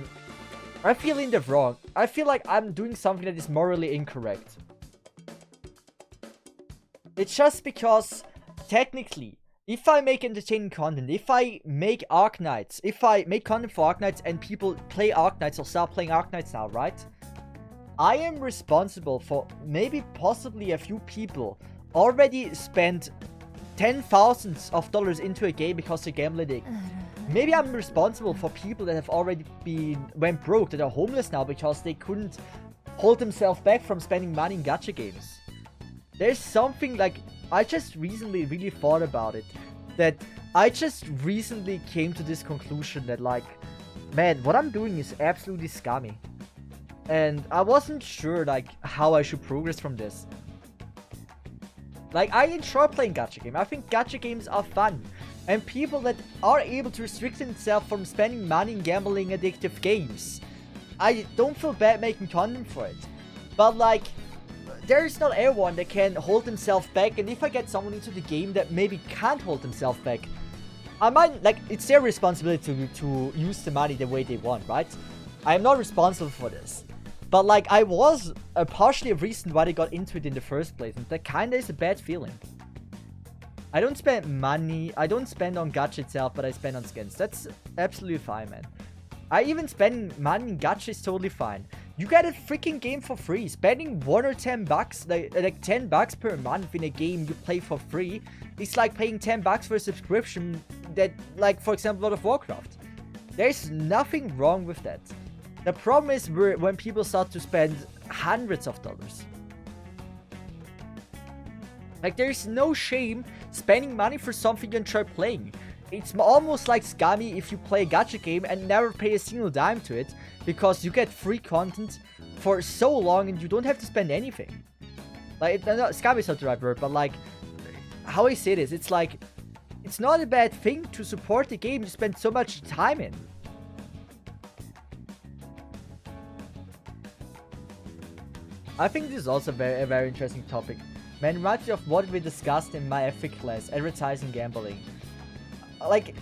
the wrong. I feel like I'm doing something that is morally incorrect. It's just because, technically, if I make entertaining content, if I make Arknights, if I make content for Arknights and people play Arknights or start playing Arknights now, right? I am responsible for maybe possibly a few people already spent $10,000s into a game because they gamble addict. Maybe I'm responsible for people that have already went broke, that are homeless now because they couldn't hold themselves back from spending money in gacha games. There's something, like, I just recently really thought about it. That I just recently came to this conclusion that, like, man, what I'm doing is absolutely scummy. And I wasn't sure, like, how I should progress from this. Like, I enjoy playing gacha games. I think gacha games are fun. And people that are able to restrict themselves from spending money in gambling addictive games, I don't feel bad making content for it. But, like, there is not everyone that can hold themselves back, and if I get someone into the game that maybe can't hold themselves back, I might, like, it's their responsibility to use the money the way they want, right? I'm not responsible for this. But, like, I was partially a reason why they got into it in the first place, and that kinda is a bad feeling. I don't spend money, I don't spend on gacha itself, but I spend on skins. That's absolutely fine, man. I even spend money in gacha is totally fine. You get a freaking game for free. Spending $1 or $10, like $10 per month in a game you play for free, it's like paying $10 for a subscription that, like, for example, World of Warcraft. There's nothing wrong with that. The problem is when people start to spend hundreds of dollars. Like, there's no shame spending money for something you enjoy playing. It's almost like scummy if you play a gacha game and never pay a single dime to it, because you get free content for so long and you don't have to spend anything. Like, scummy is not the right word, but, like, how I say this, it's like, it's not a bad thing to support the game you spend so much time in. I think this is also a very interesting topic. Man, it reminds me of what we discussed in my ethic class, advertising gambling. Like,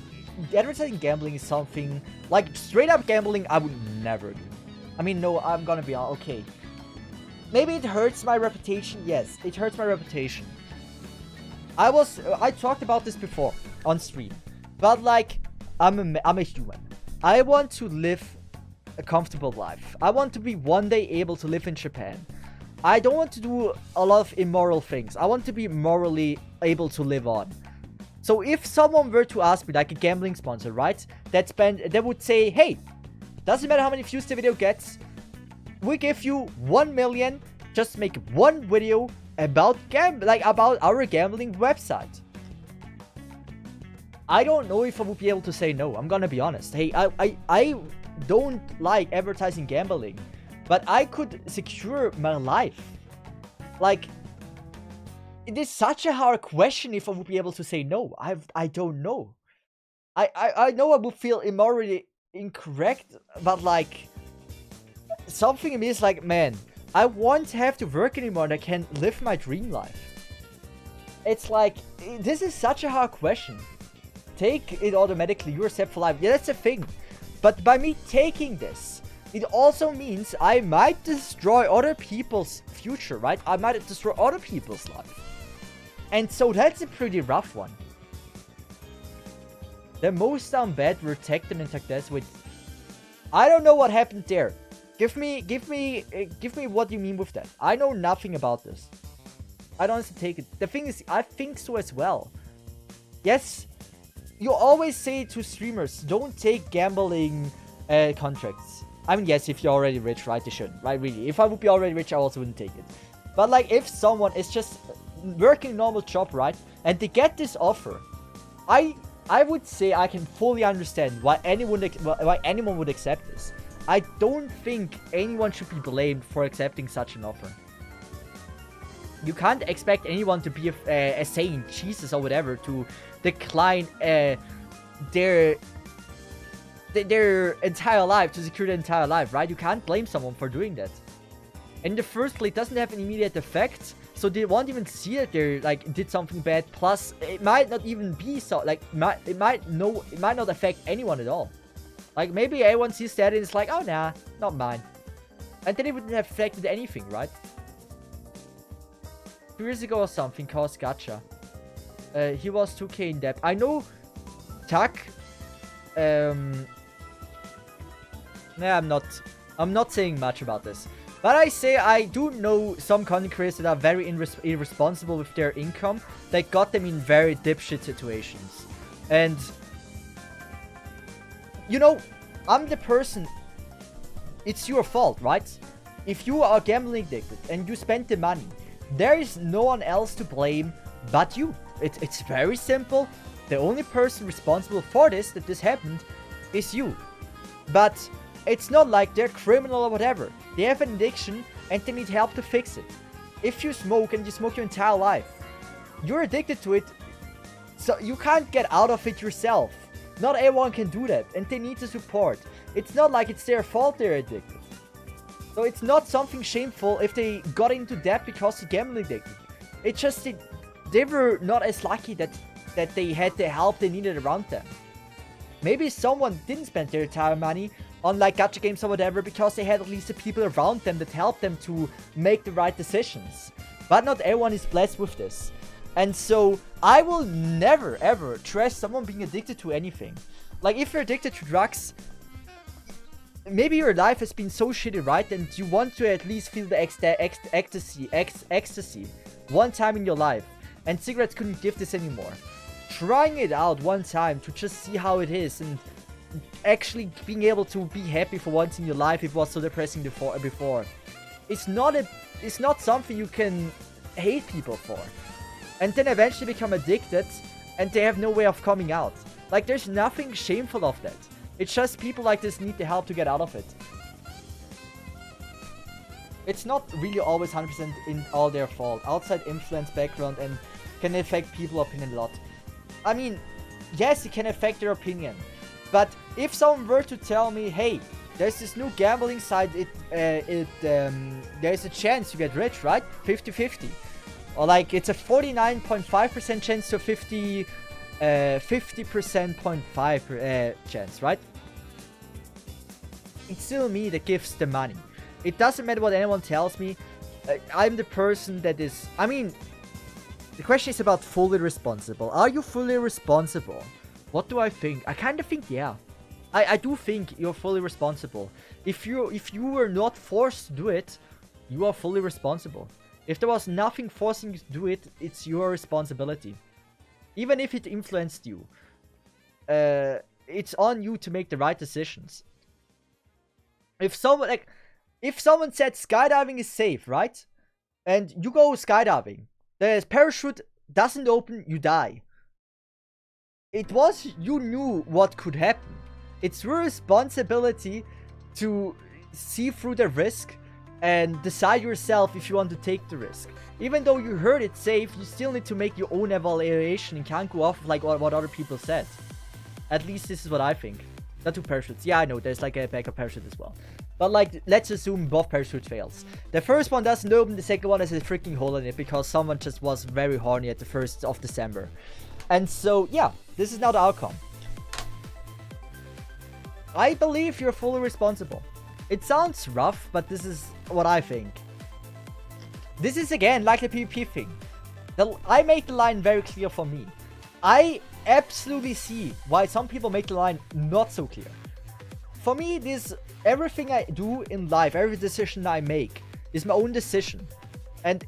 advertising gambling is something, like, straight up gambling I would never do. I mean, no, I'm gonna be okay. Maybe it hurts my reputation. Yes, it hurts my reputation. I talked about this before on stream, but, like, I'm a human. I want to live a comfortable life. I want to be one day able to live in Japan. I don't want to do a lot of immoral things. I want to be morally able to live on. So if someone were to ask me, like a gambling sponsor, right, they would say, hey, doesn't matter how many views the video gets, we give you 1 million, just make one video about about our gambling website. I don't know if I would be able to say no. I'm gonna be honest. Hey, I don't like advertising gambling, but I could secure my life. Like, it is such a hard question if I would be able to say no. I don't know. I know I would feel immorally incorrect, but, like, something in me is like, man, I won't have to work anymore and I can live my dream life. It's like, this is such a hard question. Take it automatically, you're set for life. Yeah, that's the thing. But by me taking this, it also means I might destroy other people's future, right? I might destroy other people's life. And so that's a pretty rough one. The most down bad were Tecton and Tactes with... I don't know what happened there. Give me what you mean with that. I know nothing about this. I don't honestly take it. The thing is, I think so as well. Yes, you always say to streamers, don't take gambling contracts. I mean, yes, if you're already rich, right, you shouldn't, right, really. If I would be already rich, I also wouldn't take it. But, like, if someone is just working a normal job, right? And they get this offer. I would say I can fully understand why anyone would accept this. I don't think anyone should be blamed for accepting such an offer. You can't expect anyone to be a saint, Jesus or whatever, to decline their entire life, to secure their entire life, right? You can't blame someone for doing that. In the first place, it doesn't have an immediate effect, so they won't even see that they like did something bad. Plus, it might not even be so like it might not affect anyone at all. Like maybe everyone sees that and it's like, oh nah, not mine, and then it wouldn't have affected anything, right? 2 years ago or something, caused gacha. He was 2k in debt. I know, Tak. Nah, I'm not saying much about this. But I say I do know some content creators that are very irresponsible with their income that got them in very dipshit situations. And, you know, I'm the person, it's your fault, right? If you are gambling addicted and you spend the money, there is no one else to blame but you. It's very simple. The only person responsible for this, that this happened, is you. But it's not like they're criminal or whatever. They have an addiction and they need help to fix it. If you smoke and you smoke your entire life, you're addicted to it, so you can't get out of it yourself. Not everyone can do that, and they need the support. It's not like it's their fault they're addicted. So it's not something shameful if they got into debt because they're gambling addicted. It's just they were not as lucky that they had the help they needed around them. Maybe someone didn't spend their entire money on like gacha games or whatever because they had at least the people around them that helped them to make the right decisions. But not everyone is blessed with this. And so I will never ever trust someone being addicted to anything. Like if you're addicted to drugs, maybe your life has been so shitty, right? And you want to at least feel the ecstasy one time in your life. And cigarettes couldn't give this anymore. Trying it out one time to just see how it is and actually being able to be happy for once in your life, if it was so depressing before. It's not something you can hate people for. And then eventually become addicted and they have no way of coming out. Like there's nothing shameful of that. It's just people like this need the help to get out of it. It's not really always 100% in all their fault. Outside influence, background, and can affect people's opinion a lot. I mean, yes, it can affect their opinion. But if someone were to tell me, hey, there's this new gambling site, there's a chance you get rich, right? 50-50. Or like, it's a 49.5% chance to 50.5% chance, right? It's still me that gives the money. It doesn't matter what anyone tells me. I'm the person that is... I mean, the question is about fully responsible. Are you fully responsible? What do I think? I kind of think, yeah. I do think you're fully responsible. If you were not forced to do it, you are fully responsible. If there was nothing forcing you to do it, it's your responsibility. Even if it influenced you. It's on you to make the right decisions. If someone said skydiving is safe, right? And you go skydiving. The parachute doesn't open, you die. It was, you knew what could happen. It's your responsibility to see through the risk and decide yourself if you want to take the risk. Even though you heard it safe, you still need to make your own evaluation and can't go off of like what other people said. At least this is what I think. Not two parachutes. Yeah, I know, there's like a backup parachute as well. But like, let's assume both parachutes fails. The first one doesn't open, the second one has a freaking hole in it because someone just was very horny at the 1st of December. And so, yeah, this is now the outcome. I believe you're fully responsible. It sounds rough, but this is what I think. This is again like the PvP thing. I make the line very clear for me. I absolutely see why some people make the line not so clear. For me, everything I do in life, every decision I make is my own decision. And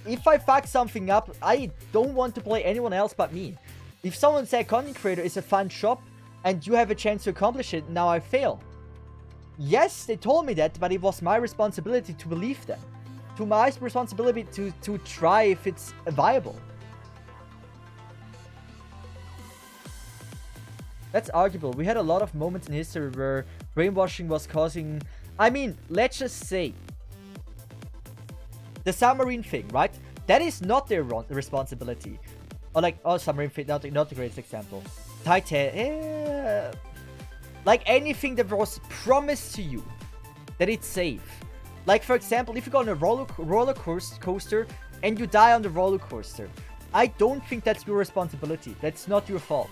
if I fuck something up, I don't want to blame anyone else but me. If someone said content creator is a fun job and you have a chance to accomplish it, now I fail. Yes, they told me that, but it was my responsibility to believe them. to my responsibility to try if it's viable. That's arguable. We had a lot of moments in history where brainwashing was causing... I mean, let's just say... the submarine thing, right? That is not their responsibility. Or like, oh, submarine thing, not the greatest example. Titan... like anything that was promised to you, that it's safe. Like, for example, if you go on a roller coaster and you die on the roller coaster, I don't think that's your responsibility. That's not your fault.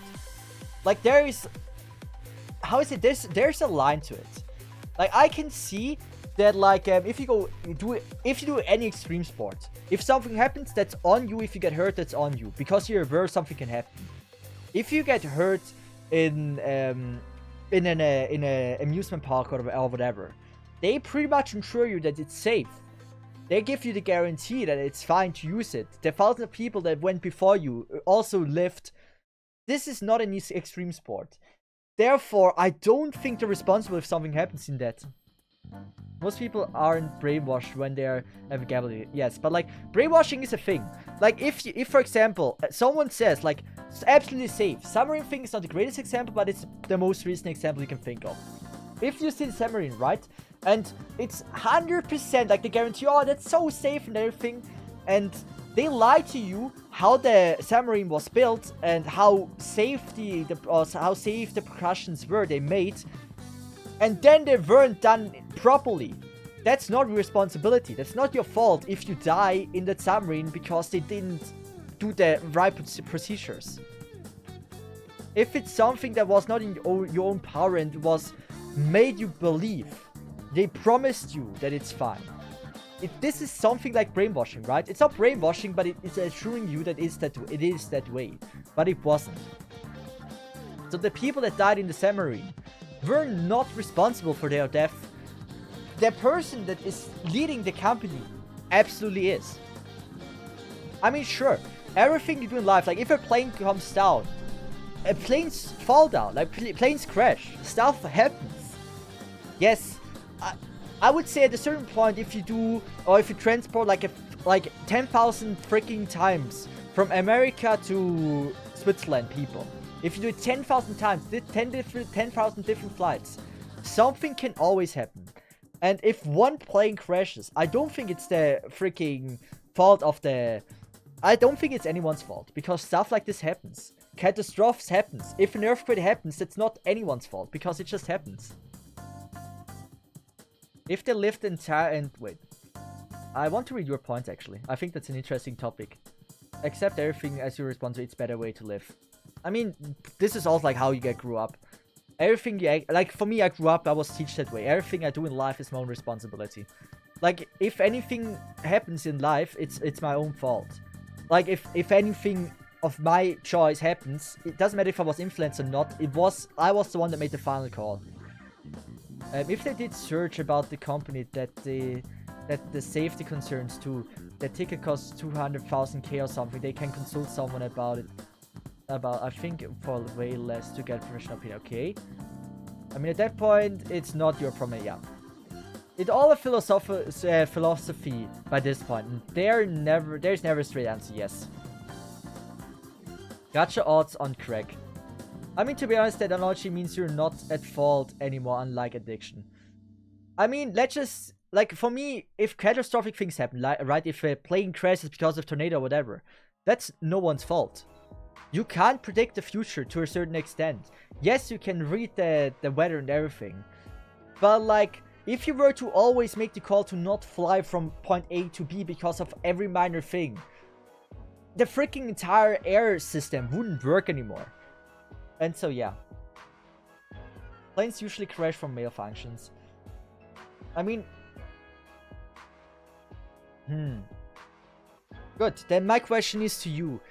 Like, there is... how is it? There's a line to it. Like, I can see that, like, if you do any extreme sport, if something happens, that's on you. If you get hurt, that's on you, because you're aware something can happen. If you get hurt in an amusement park or whatever, they pretty much ensure you that it's safe. They give you the guarantee that it's fine to use it. The thousands of people that went before you also lived. This is not an extreme sport. Therefore, I don't think they're responsible if something happens in that. Most people aren't brainwashed when they're gambling. Yes, but like, brainwashing is a thing. Like, if for example, someone says, like, it's absolutely safe. Submarine thing is not the greatest example, but it's the most recent example you can think of. If you see the submarine, right? And it's 100%, like, they guarantee, oh, that's so safe and everything. And they lie to you how the submarine was built and how safe the precautions were they made. And then they weren't done properly. That's not your responsibility. That's not your fault if you die in that submarine because they didn't do the right procedures. If it's something that was not in your own power and was made you believe, they promised you that it's fine. This is something like brainwashing, right? It's not brainwashing, but it's assuring you that it is that way. But it wasn't. So the people that died in the submarine were not responsible for their death. The person that is leading the company absolutely is. I mean, sure, everything you do in life, like if a plane comes down, planes fall down, like planes crash, stuff happens. Yes, I would say at a certain point, if you do, or if you transport like 10,000 freaking times from America to Switzerland, people, if you do it 10,000 times, 10,000 different flights, something can always happen. And if one plane crashes, I don't think it's the freaking fault of the... I don't think it's anyone's fault, because stuff like this happens. Catastrophes happens. If an earthquake happens, that's not anyone's fault, because it just happens. If they lived and wait. I want to read your point, actually. I think that's an interesting topic. Accept everything as your response, it's a better way to live. I mean, this is also like how you grew up. Everything like for me, I grew up, I was taught that way. Everything I do in life is my own responsibility. Like, if anything happens in life, it's my own fault. Like, if anything of my choice happens, it doesn't matter if I was influenced or not, I was the one that made the final call. If they did search about the company that the safety concerns too, the ticket costs 200,000 or something, they can consult someone about it. I think, for way less to get professional opinion. Okay. I mean, at that point, it's not your problem. Yeah. It's all a philosophy by this point. There's never a straight answer. Yes. Gotcha odds on crack. I mean, to be honest, that analogy means you're not at fault anymore, unlike addiction. I mean, let's just... like, for me, if catastrophic things happen, right? If a plane crashes because of tornado or whatever, that's no one's fault. You can't predict the future to a certain extent. Yes, you can read the weather and everything. But, like, if you were to always make the call to not fly from point A to B because of every minor thing, the freaking entire air system wouldn't work anymore. And so, yeah. Planes usually crash from malfunctions. I mean... Good. Then my question is to you.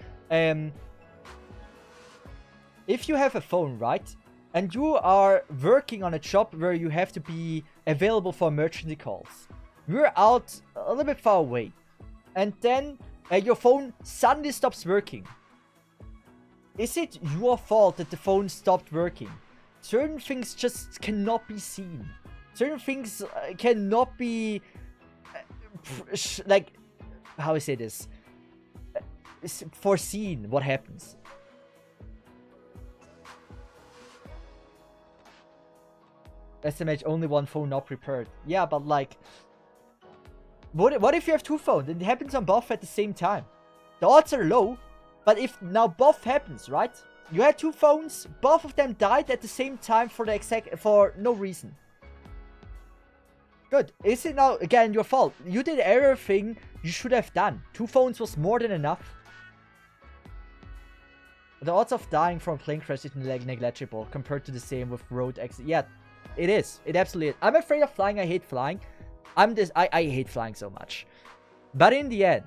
If you have a phone, right? And you are working on a job where you have to be available for emergency calls. You're out a little bit far away. And then your phone suddenly stops working. Is it your fault that the phone stopped working? Certain things just cannot be seen. Certain things cannot be like, how I say this, foreseen what happens. SMH, only one phone not prepared. Yeah, but like, what if you have two phones and it happens on both at the same time? The odds are low, but if now both happens, right? You had two phones, both of them died at the same time for no reason. Good. Is it now again your fault? You did everything you should have done. Two phones was more than enough. The odds of dying from a plane crash is negligible compared to the same with road accident. Yeah, it is. It absolutely is. I'm afraid of flying. I hate flying. I hate flying so much. But in the end,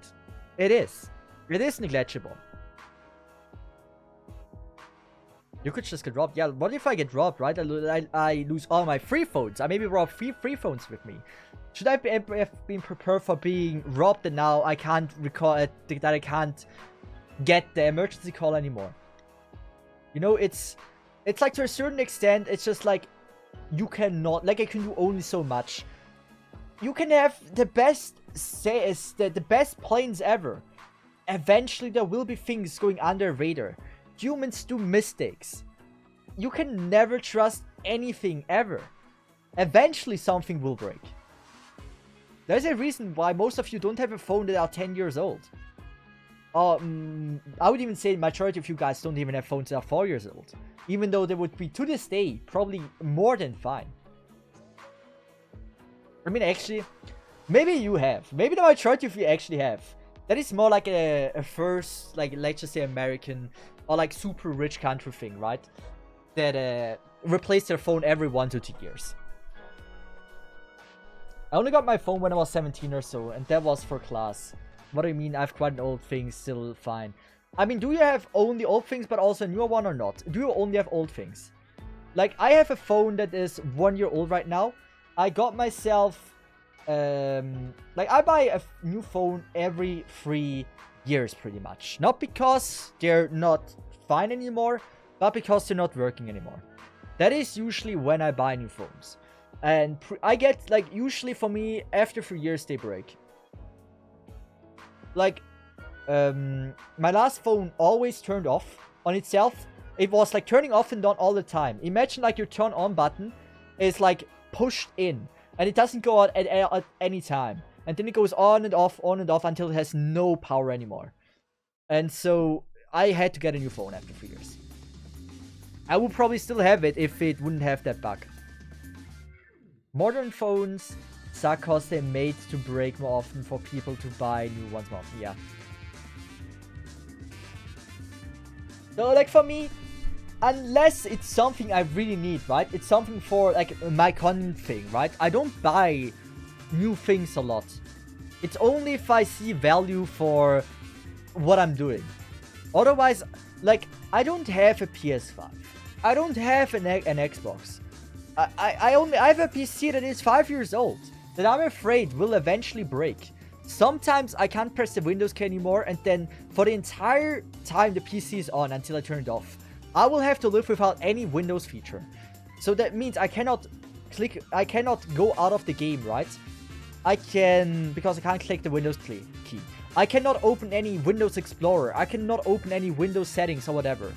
it is. It is negligible. You could just get robbed. Yeah, what if I get robbed, right? I lose all my free phones. I maybe rob free phones with me. Should I have been prepared for being robbed and now I can't that I can't get the emergency call anymore? You know, it's like to a certain extent, it's just like you cannot, like I can do only so much. You can have the best the best planes ever. Eventually there will be things going under radar. Humans do mistakes. You can never trust anything ever. Eventually something will break. There's a reason why most of you don't have a phone that are 10 years old. I would even say the majority of you guys don't even have phones that are 4 years old. Even though they would be, to this day, probably more than fine. I mean, actually, maybe you have. Maybe the majority of you actually have. That is more like a first, like, let's just say American or like super rich country thing, right? That replace their phone every 1 to 2 years. I only got my phone when I was 17 or so, and that was for class. What do you mean? I have quite an old thing, still fine. I mean, do you have only old things but also a newer one or not? Do you only have old things? Like, I have a phone that is 1 year old right now. I got myself, like, I buy a new phone every 3 years pretty much. Not because they're not fine anymore, but because they're not working anymore. That is usually when I buy new phones. And I get, like, usually for me, after 3 years they break. Like, my last phone always turned off on itself. It was like turning off and on all the time. Imagine like your turn on button is like pushed in and it doesn't go out at any time. And then it goes on and off until it has no power anymore. And so I had to get a new phone after 3 years. I would probably still have it if it wouldn't have that bug. Modern phones suck cause they're made to break more often for people to buy new ones more often. Yeah. So like for me, unless it's something I really need, right? It's something for like my content thing, right? I don't buy new things a lot. It's only if I see value for what I'm doing. Otherwise, like, I don't have a PS5. I don't have an Xbox. I have a PC that is 5 years old that I'm afraid will eventually break. Sometimes I can't press the Windows key anymore, and then for the entire time the PC is on until I turn it off, I will have to live without any Windows feature. So that means I cannot go out of the game, right? Because I can't click the Windows key. I cannot open any Windows Explorer. I cannot open any Windows settings or whatever.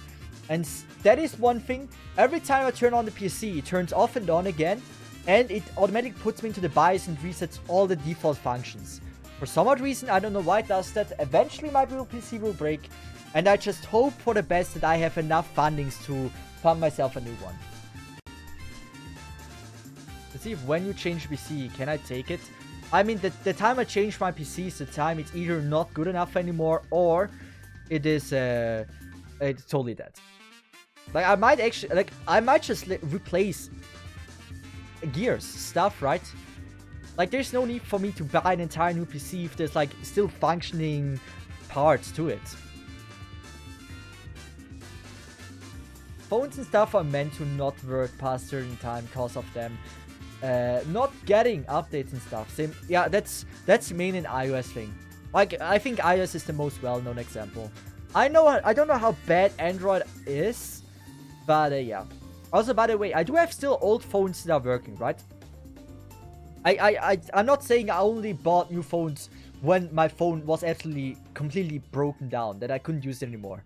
And that is one thing. Every time I turn on the PC, it turns off and on again, and it automatically puts me into the BIOS and resets all the default functions. For some odd reason, I don't know why it does that. Eventually my PC will break, and I just hope for the best that I have enough fundings to fund myself a new one. Let's see if when you change PC, can I take it? I mean, the time I change my PC is the time it's either not good enough anymore, or it is it's totally dead. Like, I might just replace gears, stuff, right? Like, there's no need for me to buy an entire new PC if there's, like, still functioning parts to it. Phones and stuff are meant to not work past certain time because of them not getting updates and stuff. Same, yeah, that's main in iOS thing. Like, I think iOS is the most well-known example. I don't know how bad Android is, but yeah. Also, by the way, I do have still old phones that are working, right? I'm not saying I only bought new phones when my phone was absolutely completely broken down, that I couldn't use it anymore.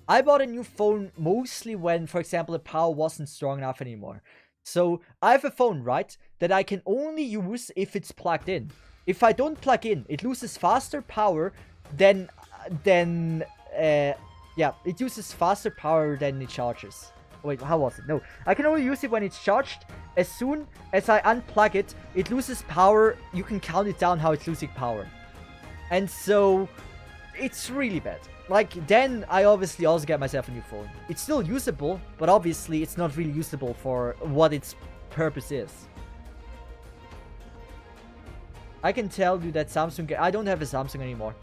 I bought a new phone mostly when, for example, the power wasn't strong enough anymore. So I have a phone, right, that I can only use if it's plugged in. If I don't plug in, it loses faster power than yeah, it uses faster power than it charges. Wait, how was it? No, I can only use it when it's charged. As soon as I unplug it, it loses power. You can count it down how it's losing power. And so, it's really bad. Like, then I obviously also get myself a new phone. It's still usable, but obviously it's not really usable for what its purpose is. I can tell you that Samsung... I don't have a Samsung anymore.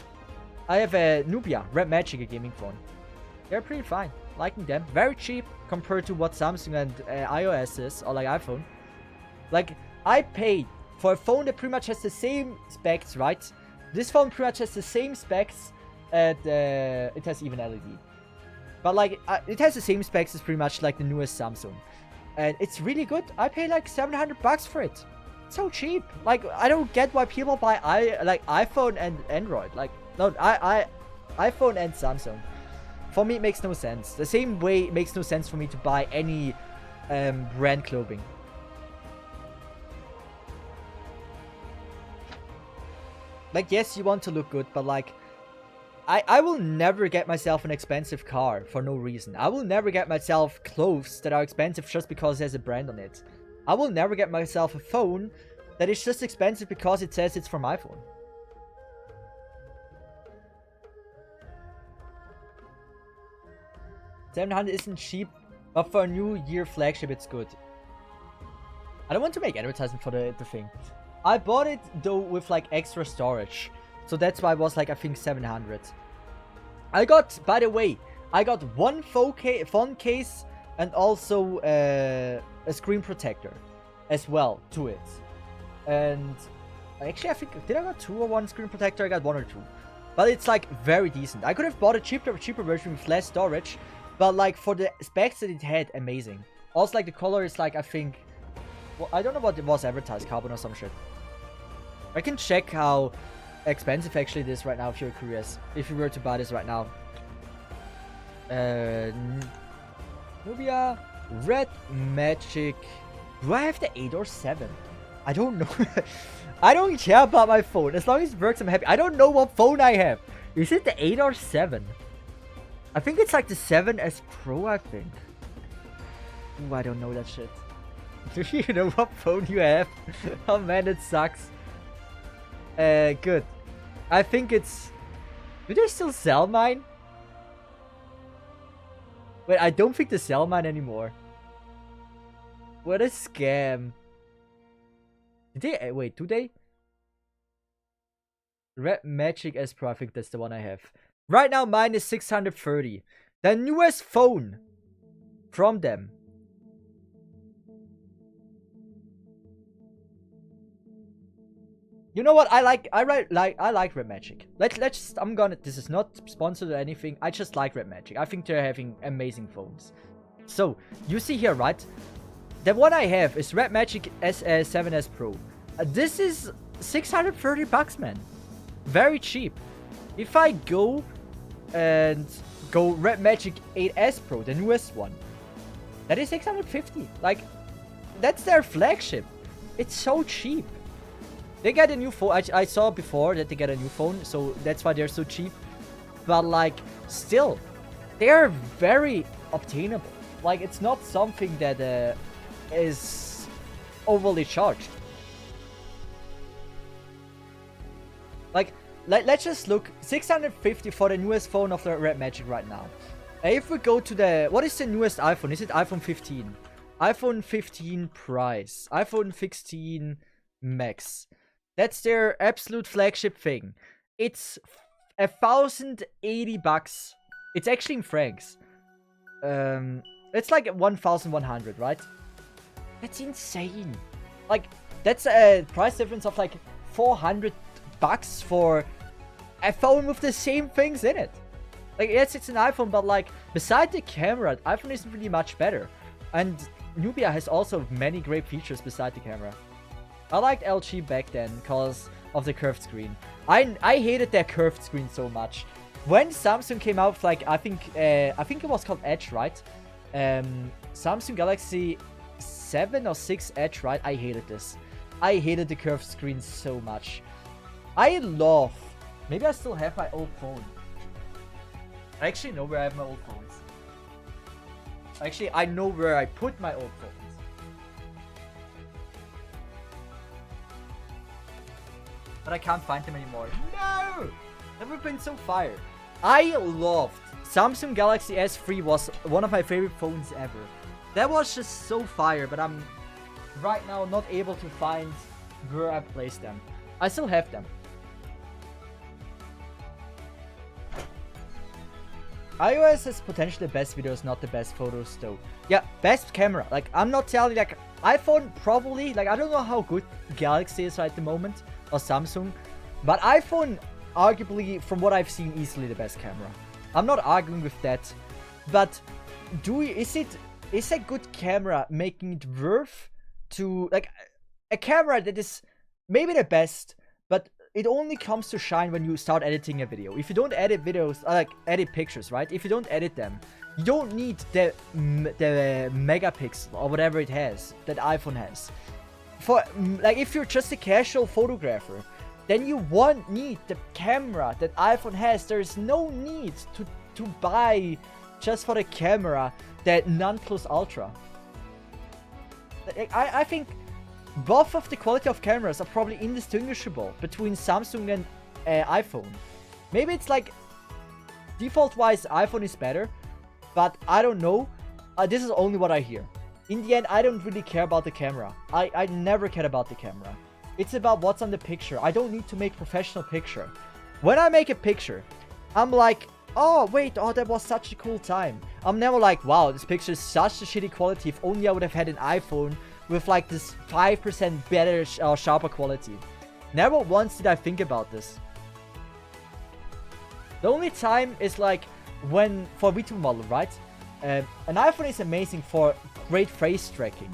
I have a Nubia, Red Magic, a gaming phone. They're pretty fine. Liking them. Very cheap compared to what Samsung and iOS is, or like iPhone. Like, I paid for a phone that pretty much has the same specs, right? This phone pretty much has the same specs, and it has even LED. But like, it has the same specs as pretty much like the newest Samsung. And it's really good. I paid like $700 for it. It's so cheap. Like, I don't get why people buy iPhone and Android. Like, no, iPhone and Samsung. For me, it makes no sense. The same way it makes no sense for me to buy any brand clothing. Like, yes, you want to look good, but like, I will never get myself an expensive car for no reason. I will never get myself clothes that are expensive just because there's a brand on it. I will never get myself a phone that is just expensive because it says it's from iPhone. $700 isn't cheap, but for a new year flagship, it's good. I don't want to make advertisement for the thing. I bought it, though, with, like, extra storage. So that's why it was, like, I think 700. I got, by the way, I got one phone case and also a screen protector as well to it. And actually, I think, did I got two or one screen protector? I got one or two. But it's, like, very decent. I could have bought a cheaper version with less storage. But, like, for the specs that it had, amazing. Also, like, the color is, like, I think... Well, I don't know what it was advertised, carbon or some shit. I can check how expensive actually it is right now if you're curious. If you were to buy this right now. Nubia Red Magic. Do I have the 8 or 7? I don't know. I don't care about my phone. As long as it works, I'm happy. I don't know what phone I have. Is it the 8 or 7? I think it's like the 7S Pro, I think. Ooh, I don't know that shit. Do you know what phone you have? Oh man, it sucks. Good. I think it's... Do they still sell mine? Wait, I don't think they sell mine anymore. What a scam. Did they... Wait, do they? Red Magic S Pro, I think that's the one I have. Right now, mine is 630. The newest phone from them. You know what? I like Red Magic. Let's I'm gonna... This is not sponsored or anything. I just like Red Magic. I think they're having amazing phones. So, you see here, right? The one I have is Red Magic 7S Pro. This is $630, man. Very cheap. If I go and go Red Magic 8S Pro, the newest one, that is 650. Like, that's their flagship. It's so cheap. They get a new phone. I saw before that they get a new phone, so that's why they're so cheap. But like, still, they are very obtainable. Like, it's not something that is overly charged. Like, let's just look. 650 for the newest phone of the Red Magic right now. If we go to the... What is the newest iPhone? Is it iPhone 15? iPhone 15 price. iPhone 16 Max. That's their absolute flagship thing. It's $1,080. It's actually in francs. It's like 1,100, right? That's insane. Like, that's a price difference of like $400 for a phone with the same things in it. Like, yes, it's an iPhone, but like, beside the camera, iPhone isn't really much better. And Nubia has also many great features beside the camera. I liked LG back then because of the curved screen. I hated their curved screen so much. When Samsung came out with, like, I think it was called Edge, right? Samsung Galaxy 7 or 6 Edge, right? I hated this. I hated the curved screen so much. I love... Maybe I still have my old phone. I actually know where I have my old phones. Actually, I know where I put my old phones. But I can't find them anymore. No! Never been so fired. I loved Samsung Galaxy S3 was one of my favorite phones ever. That was just so fire, but I'm right now not able to find where I placed them. I still have them. iOS has potentially the best videos, not the best photos though. Yeah, best camera. Like, I'm not telling you, like, iPhone probably, like, I don't know how good Galaxy is right at the moment, or Samsung, but iPhone, arguably, from what I've seen, easily the best camera. I'm not arguing with that, but is a good camera making it worth to, like, a camera that is maybe the best, but it only comes to shine when you start editing a video. If you don't edit videos, like edit pictures, right? If you don't edit them, you don't need the megapixel or whatever it has that iPhone has. For like, if you're just a casual photographer, then you won't need the camera that iPhone has. There's no need to buy just for the camera that non-plus ultra. I think both of the quality of cameras are probably indistinguishable between Samsung and iPhone. Maybe it's like, default-wise, iPhone is better, but I don't know. This is only what I hear. In the end, I don't really care about the camera. I never cared about the camera. It's about what's on the picture. I don't need to make professional picture. When I make a picture, I'm like, oh, wait, oh, that was such a cool time. I'm never like, wow, this picture is such a shitty quality. If only I would have had an iPhone with like this 5% better sharper quality. Never once did I think about this. The only time is like when, for V2 model, right? An iPhone is amazing for great face tracking.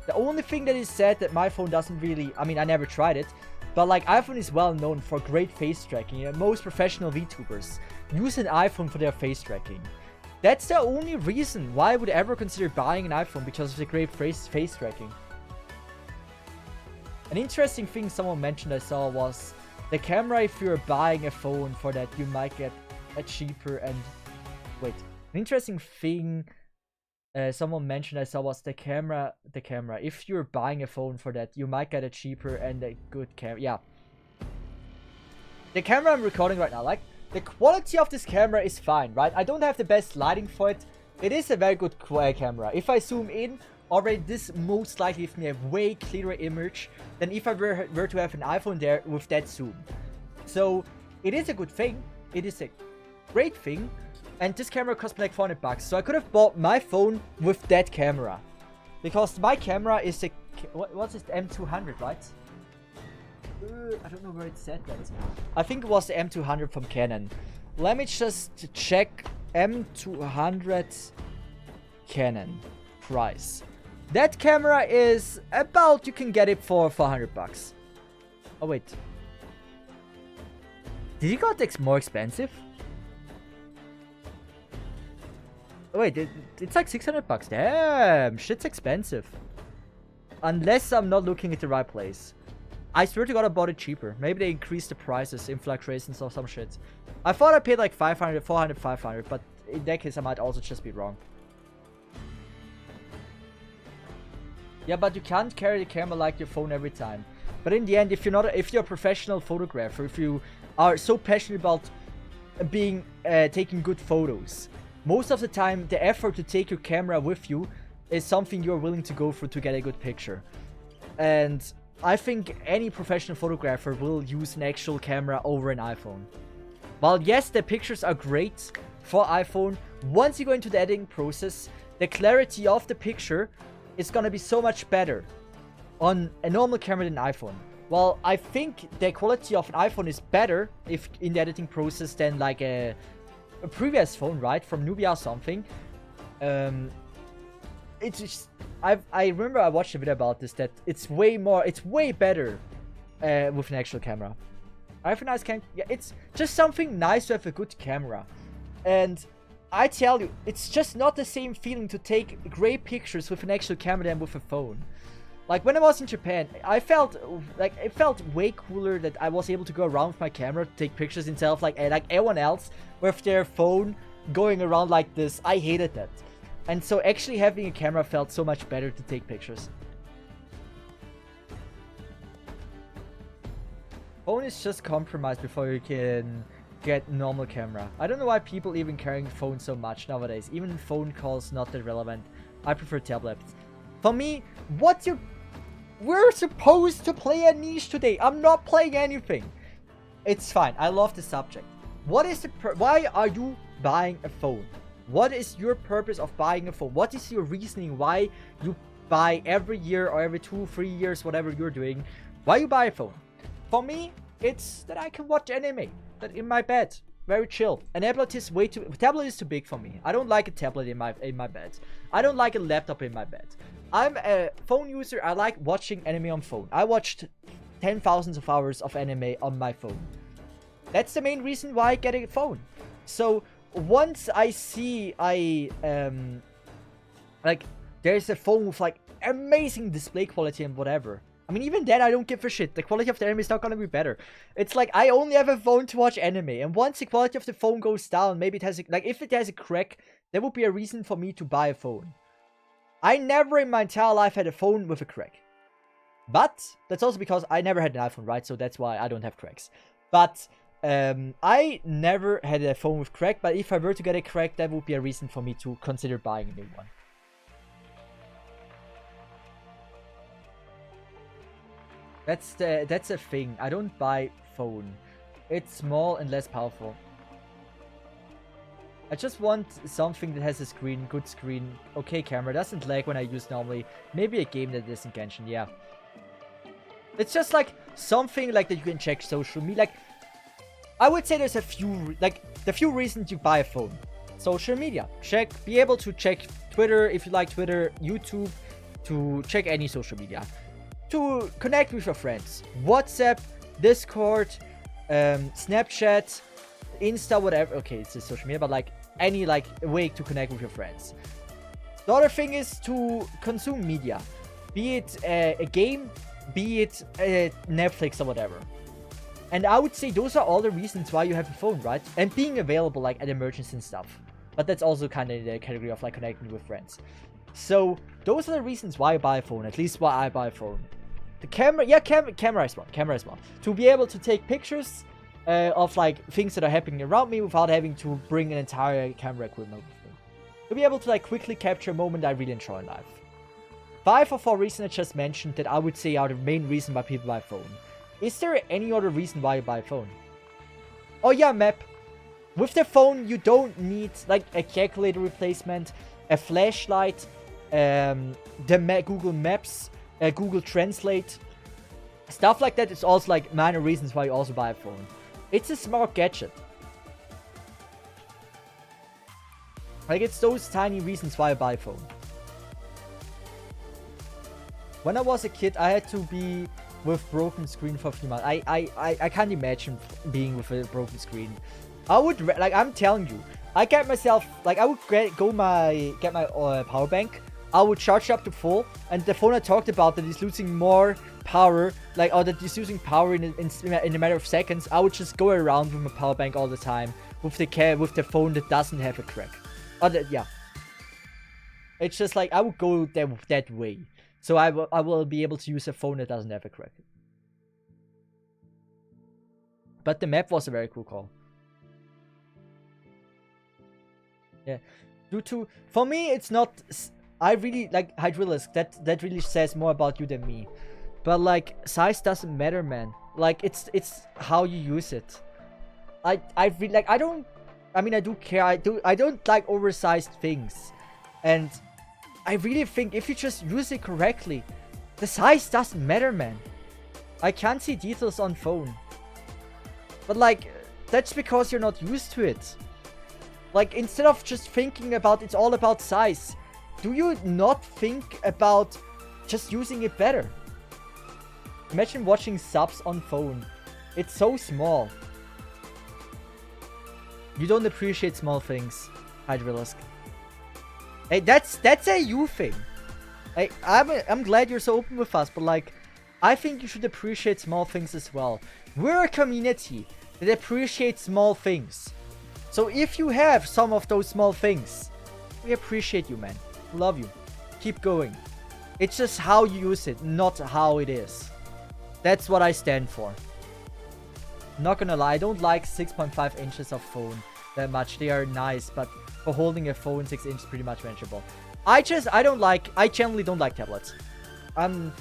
The only thing that is said that my phone doesn't really, I mean, I never tried it, but like iPhone is well known for great face tracking. Most professional VTubers use an iPhone for their face tracking. That's the only reason why I would ever consider buying an iPhone, because of the great face tracking. An interesting thing someone mentioned I saw was the camera. If you're buying a phone for that, you might get a cheaper and... Wait. An interesting thing someone mentioned I saw was the camera. If you're buying a phone for that, you might get a cheaper and a good camera. Yeah. The camera I'm recording right now, like, the quality of this camera is fine, right? I don't have the best lighting for it. It is a very good camera. If I zoom in, already this most likely gives me a way clearer image than if I were to have an iPhone there with that zoom. So, it is a good thing. It is a great thing. And this camera cost me like 400 bucks. So I could have bought my phone with that camera. Because my camera is a... What's this? M200, right? I don't know where it said that. I think it was the M200 from Canon. Let me just check M200 Canon price. That camera is about... You can get it for 400 bucks. Oh, wait. Did it got more expensive? Wait, it's like 600 bucks. Damn, shit's expensive. Unless I'm not looking at the right place. I swear to God I bought it cheaper. Maybe they increased the prices in fluctuations or some shit. I thought I paid like 500, 400, 500, but in that case I might also just be wrong. Yeah, but you can't carry the camera like your phone every time. But in the end, if you're a professional photographer, if you are so passionate about being taking good photos, most of the time, the effort to take your camera with you is something you're willing to go through to get a good picture. And I think any professional photographer will use an actual camera over an iPhone. While yes, the pictures are great for iPhone, once you go into the editing process, the clarity of the picture is gonna be so much better on a normal camera than iPhone. While I think the quality of an iPhone is better if in the editing process than like a previous phone, right, from Nubia or something. it's just, I remember I watched a video about this, that it's way better with an actual camera. I have a nice camera. Yeah, it's just something nice to have a good camera. And I tell you, it's just not the same feeling to take great pictures with an actual camera than with a phone. Like, when I was in Japan, I felt like it felt way cooler that I was able to go around with my camera to take pictures instead of like everyone else with their phone going around like this. I hated that. And so actually having a camera felt so much better to take pictures. Phone is just compromised before you can get normal camera. I don't know why people even carrying phones so much nowadays. Even phone calls not that relevant. I prefer tablets. For me, we're supposed to play a niche today. I'm not playing anything. It's fine. I love the subject. What is why are you buying a phone? What is your purpose of buying a phone? What is your reasoning why you buy every year or every 2-3 years, whatever you're doing, why you buy a phone? For me, it's that I can watch anime. That in my bed. Very chill. An tablet is too big for me. I don't like a tablet in my bed. I don't like a laptop in my bed. I'm a phone user. I like watching anime on phone. I watched 10,000 of hours of anime on my phone. That's the main reason why I get a phone. So once I see like there's a phone with like amazing display quality and whatever, I mean, even then I don't give a shit. The quality of the anime is not gonna be better. It's like I only have a phone to watch anime, and once the quality of the phone goes down, maybe it has if it has a crack, there would be a reason for me to buy a phone. I never in my entire life had a phone with a crack. But that's also because I never had an iPhone, right? So that's why I don't have cracks. But I never had a phone with crack, but if I were to get a crack, that would be a reason for me to consider buying a new one. That's a thing. I don't buy phone. It's small and less powerful. I just want something that has a screen, good screen, okay camera, doesn't lag when I use normally. Maybe a game that isn't Genshin, yeah. It's just like something like that you can check social media. Like, I would say there's a few, like, the few reasons you buy a phone. Social media. Be able to check Twitter if you like Twitter, YouTube, to check any social media. To connect with your friends. WhatsApp, Discord, Snapchat, Insta, whatever. Okay, it's a social media, but like any like way to connect with your friends. The other thing is to consume media. Be it a game, be it Netflix or whatever. And I would say those are all the reasons why you have a phone, right? And being available like at emergency and stuff. But that's also kind of in the category of like connecting with friends. So those are the reasons why I buy a phone, at least why I buy a phone. The camera, yeah, camera as well. To be able to take pictures of like things that are happening around me without having to bring an entire camera equipment with me. To be able to like quickly capture a moment I really enjoy in life. 5 or 4 reasons I just mentioned that I would say are the main reason why people buy a phone. Is there any other reason why you buy a phone? Oh yeah, map. With the phone, you don't need like a calculator replacement, a flashlight, Google Maps, Google Translate. Stuff like that is also like minor reasons why you also buy a phone. It's a smart gadget. Like, it's those tiny reasons why I buy a phone. When I was a kid, I had to be with broken screen for a few months. I can't imagine being with a broken screen. I would, like, I'm telling you, I get myself, like, I would get my power bank. I would charge it up to full, and the phone I talked about that is losing more power, like, or that is using power in a matter of seconds, I would just go around with my power bank all the time with the phone that doesn't have a crack. Yeah. It's just like I would go that way, so I will be able to use a phone that doesn't have a crack. But the map was a very cool call. Yeah, for me it's not. I really like Hydrilisk. That really says more about you than me. But like, size doesn't matter, man. Like, it's how you use it. I really like. I mean, I do care. I don't like oversized things, and I really think if you just use it correctly, the size doesn't matter, man. I can't see details on phone, but like, that's because you're not used to it. Like, instead of just thinking about it's all about size, do you not think about just using it better? Imagine watching subs on phone. It's so small. You don't appreciate small things, Hydralisk. Hey, that's a you thing. Hey, I'm glad you're so open with us, but like, I think you should appreciate small things as well. We're a community that appreciates small things. So if you have some of those small things, we appreciate you, man. Love you. Keep going. It's just how you use it, not how it is. That's what I stand for. Not gonna lie, I don't like 6.5 inches of phone that much. They are nice, but for holding a phone, 6 inches is pretty much manageable. I generally don't like tablets. I'm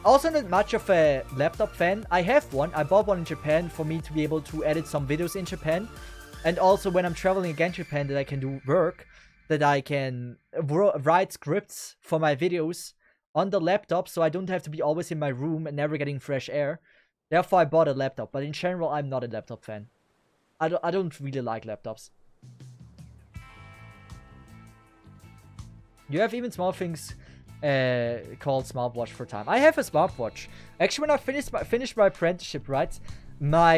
also not much of a laptop fan. I have one. I bought one in Japan for me to be able to edit some videos in Japan. And also when I'm traveling again to Japan, that I can do work, that I can write scripts for my videos on the laptop, so I don't have to be always in my room and never getting fresh air. Therefore, I bought a laptop. But in general, I'm not a laptop fan. I don't really like laptops. You have even small things called smartwatch for time. I have a smartwatch. Actually, when I finished my apprenticeship, right, my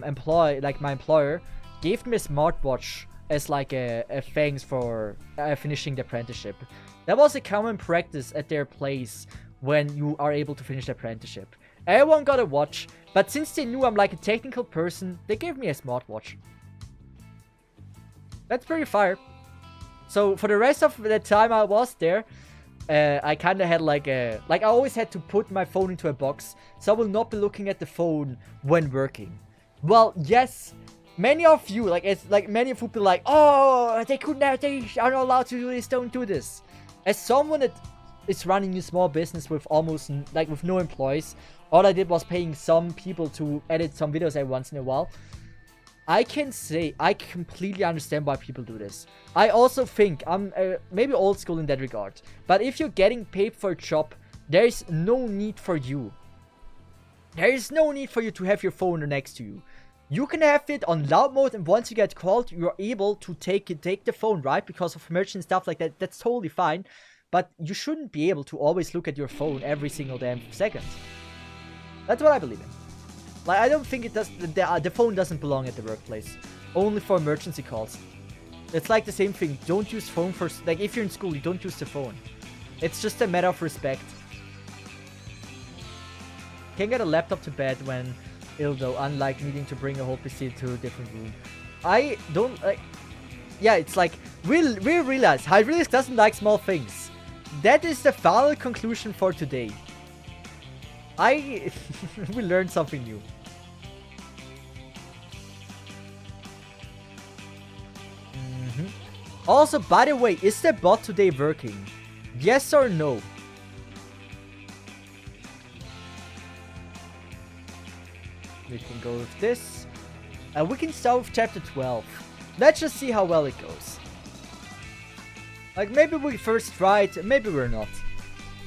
employer gave me a smartwatch as like a thanks for finishing the apprenticeship. That was a common practice at their place when you are able to finish the apprenticeship. Everyone got a watch, but since they knew I'm like a technical person, they gave me a smartwatch. That's pretty fire. So for the rest of the time I was there, I kind of had I always had to put my phone into a box, so I will not be looking at the phone when working. Well, yes, many of you, many of you be like, oh, they are not allowed to do this, don't do this. As someone that is running a small business with with no employees, all I did was paying some people to edit some videos every once in a while. I can say I completely understand why people do this. I also think I'm maybe old school in that regard. But if you're getting paid for a job, there is no need for you. There is no need for you to have your phone next to you. You can have it on loud mode, and once you get called, you're able to take the phone, right? Because of emergency stuff like that, that's totally fine. But you shouldn't be able to always look at your phone every single damn second. That's what I believe in. Like, I don't think it does. The phone doesn't belong at the workplace. Only for emergency calls. It's like the same thing. Don't use phone for... Like, if you're in school, you don't use the phone. It's just a matter of respect. Can't get a laptop to bed when ill, though. Unlike needing to bring a whole PC to a different room. I don't... like. Yeah, it's like... We realize Hydralisk doesn't like small things. That is the final conclusion for today. We learned something new. Also, by the way, is the bot today working? Yes or no? We can go with this. We can start with chapter 12. Let's just see how well it goes. Like, maybe we first try it, maybe we're not.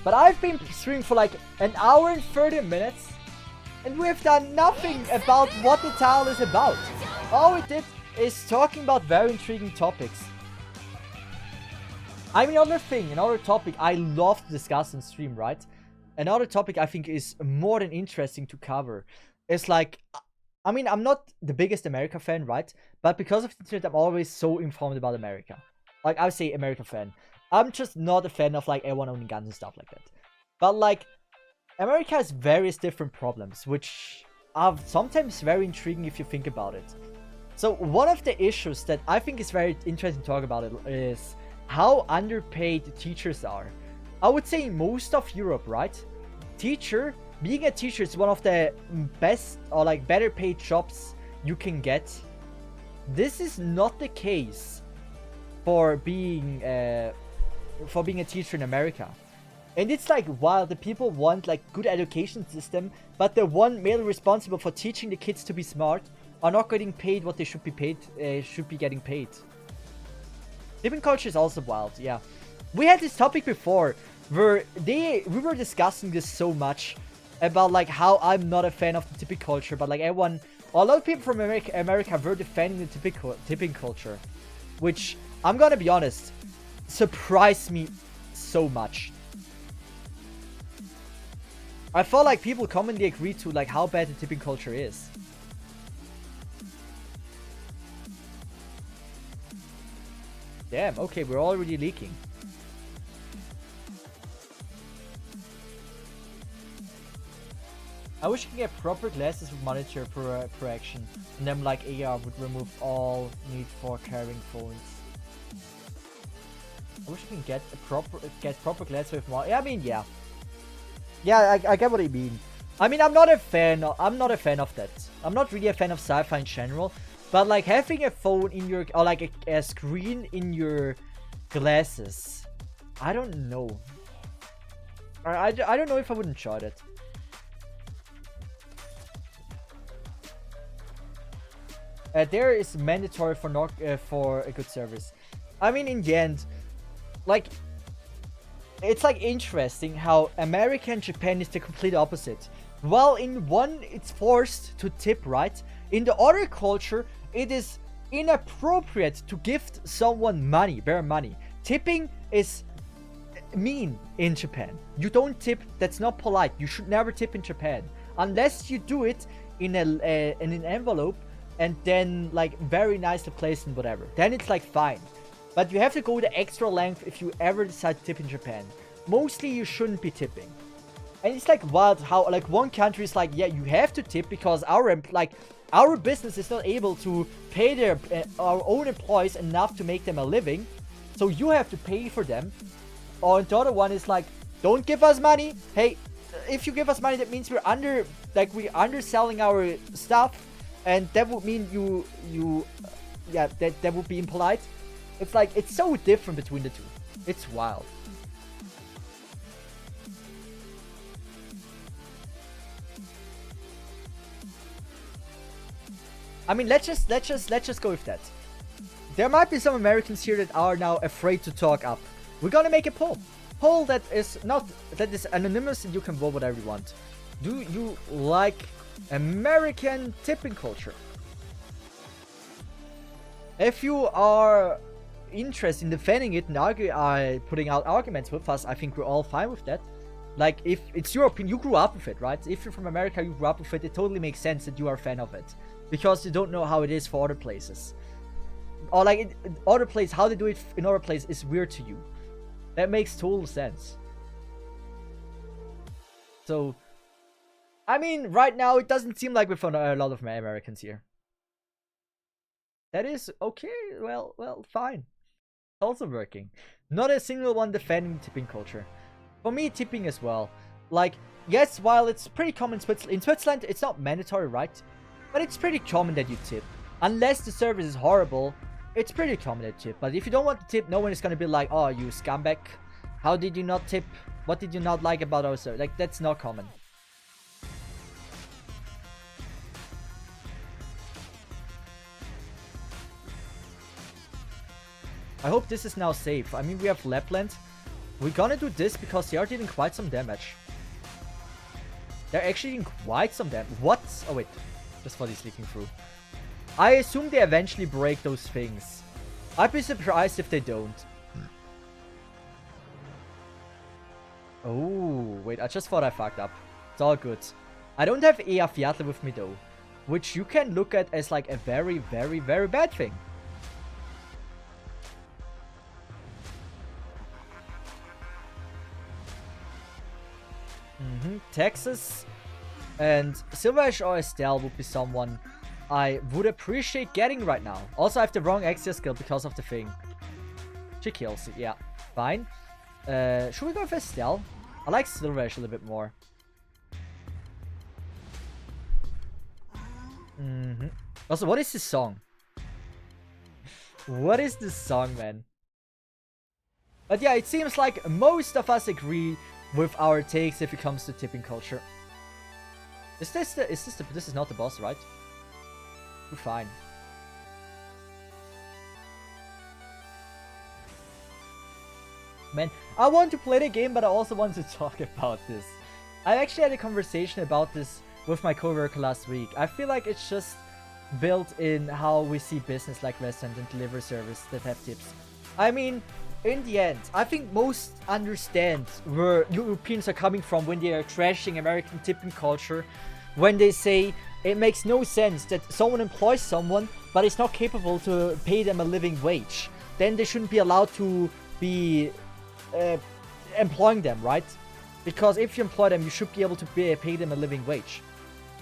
But I've been streaming for like an hour and 30 minutes. And we've done nothing about what the title is about. All we did is talking about very intriguing topics. I mean, another topic I love to discuss on stream, right? Another topic I think is more than interesting to cover. It's like, I mean, I'm not the biggest America fan, right? But because of the internet, I'm always so informed about America. Like, I would say America fan. I'm just not a fan of like everyone owning guns and stuff like that. But like, America has various different problems, which are sometimes very intriguing if you think about it. So one of the issues that I think is very interesting to talk about it is how underpaid teachers are. I would say in most of Europe, right? Being a teacher is one of the best or like better paid jobs you can get. This is not the case for being a teacher in America. And it's like, while the people want like good education system, but the one male responsible for teaching the kids to be smart are not getting paid what they should be getting paid. Tipping culture is also wild, yeah. We had this topic before where we were discussing this so much about like how I'm not a fan of the tipping culture, but like a lot of people from America were defending the tipping culture, which I'm gonna be honest, surprised me so much. I feel like people commonly agree to like how bad the tipping culture is. Damn, okay, we're already leaking. I wish you could get proper glasses with monitor per action, and then like AR would remove all need for carrying phones. I wish you can get proper glasses with monitor. Yeah, I mean, yeah. Yeah, I get what you mean. I mean, I'm not a fan of that. I'm not really a fan of sci-fi in general, but like having a phone in your, or like a screen in your glasses, I don't know. I don't know if I would enjoy that. There is mandatory for a good service. I mean, in the end, like, it's like interesting how America and Japan is the complete opposite. While in one it's forced to tip, right? In the other culture, it is inappropriate to gift someone money, bare money. Tipping is mean in Japan. You don't tip, that's not polite. You should never tip in Japan. Unless you do it in an envelope and then like very nicely placed and whatever. Then it's like fine. But you have to go the extra length if you ever decide to tip in Japan. Mostly you shouldn't be tipping. And it's like wild how like one country is like, yeah, you have to tip because our business is not able to pay their our own employees enough to make them a living. So you have to pay for them. Or the other one is like, don't give us money. Hey, if you give us money, that means we're underselling our stuff. And that would mean yeah, that would be impolite. It's like, it's so different between the two. It's wild. I mean, let's just go with that. There might be some Americans here that are now afraid to talk up. We're gonna make a poll. Poll that is anonymous and you can vote whatever you want. Do you like American tipping culture? If you are interested in defending it and putting out arguments with us, I think we're all fine with that. Like, if it's your opinion, you grew up with it, right? If you're from America, you grew up with it, it totally makes sense that you are a fan of it. Because you don't know how it is for other places. Or like, other places, how they do it in other places is weird to you. That makes total sense. So, I mean, right now, it doesn't seem like we found a lot of Americans here. That is okay, well, fine. Also working. Not a single one defending tipping culture. For me, tipping as well. Like, yes, while it's pretty common in Switzerland, it's not mandatory, right? But it's pretty common that you tip. Unless the service is horrible, it's pretty common that you tip. But if you don't want to tip, no one is gonna be like, oh, you scumbag. How did you not tip? What did you not like about our service? Like, that's not common. I hope this is now safe. I mean, we have Lapland. We're gonna do this because they are dealing quite some damage. They're actually doing quite some damage. What? Oh, wait. Just for these leaking through. I assume they eventually break those things. I'd be surprised if they don't. Oh, wait. I just thought I fucked up. It's all good. I don't have Ea Fiatle with me, though. Which you can look at as like a very, very, very bad thing. Texas and Silver Ash or Estelle would be someone I would appreciate getting right now. Also, I have the wrong Axial skill because of the thing. She kills it, yeah. Fine. Should we go with Estelle? I like Silver Ash a little bit more. Also, what is this song? What is this song, man? But yeah, it seems like most of us agree with our takes if it comes to tipping culture. This is not the boss, right? We're fine. Man, I want to play the game, but I also want to talk about this. I actually had a conversation about this with my coworker last week. I feel like it's just built in how we see business like restaurant and delivery service that have tips. I mean, in the end, I think most understand where Europeans are coming from when they are trashing American tipping culture, when they say it makes no sense that someone employs someone but is not capable to pay them a living wage. Then they shouldn't be allowed to be employing them, right? Because if you employ them, you should be able to pay them a living wage.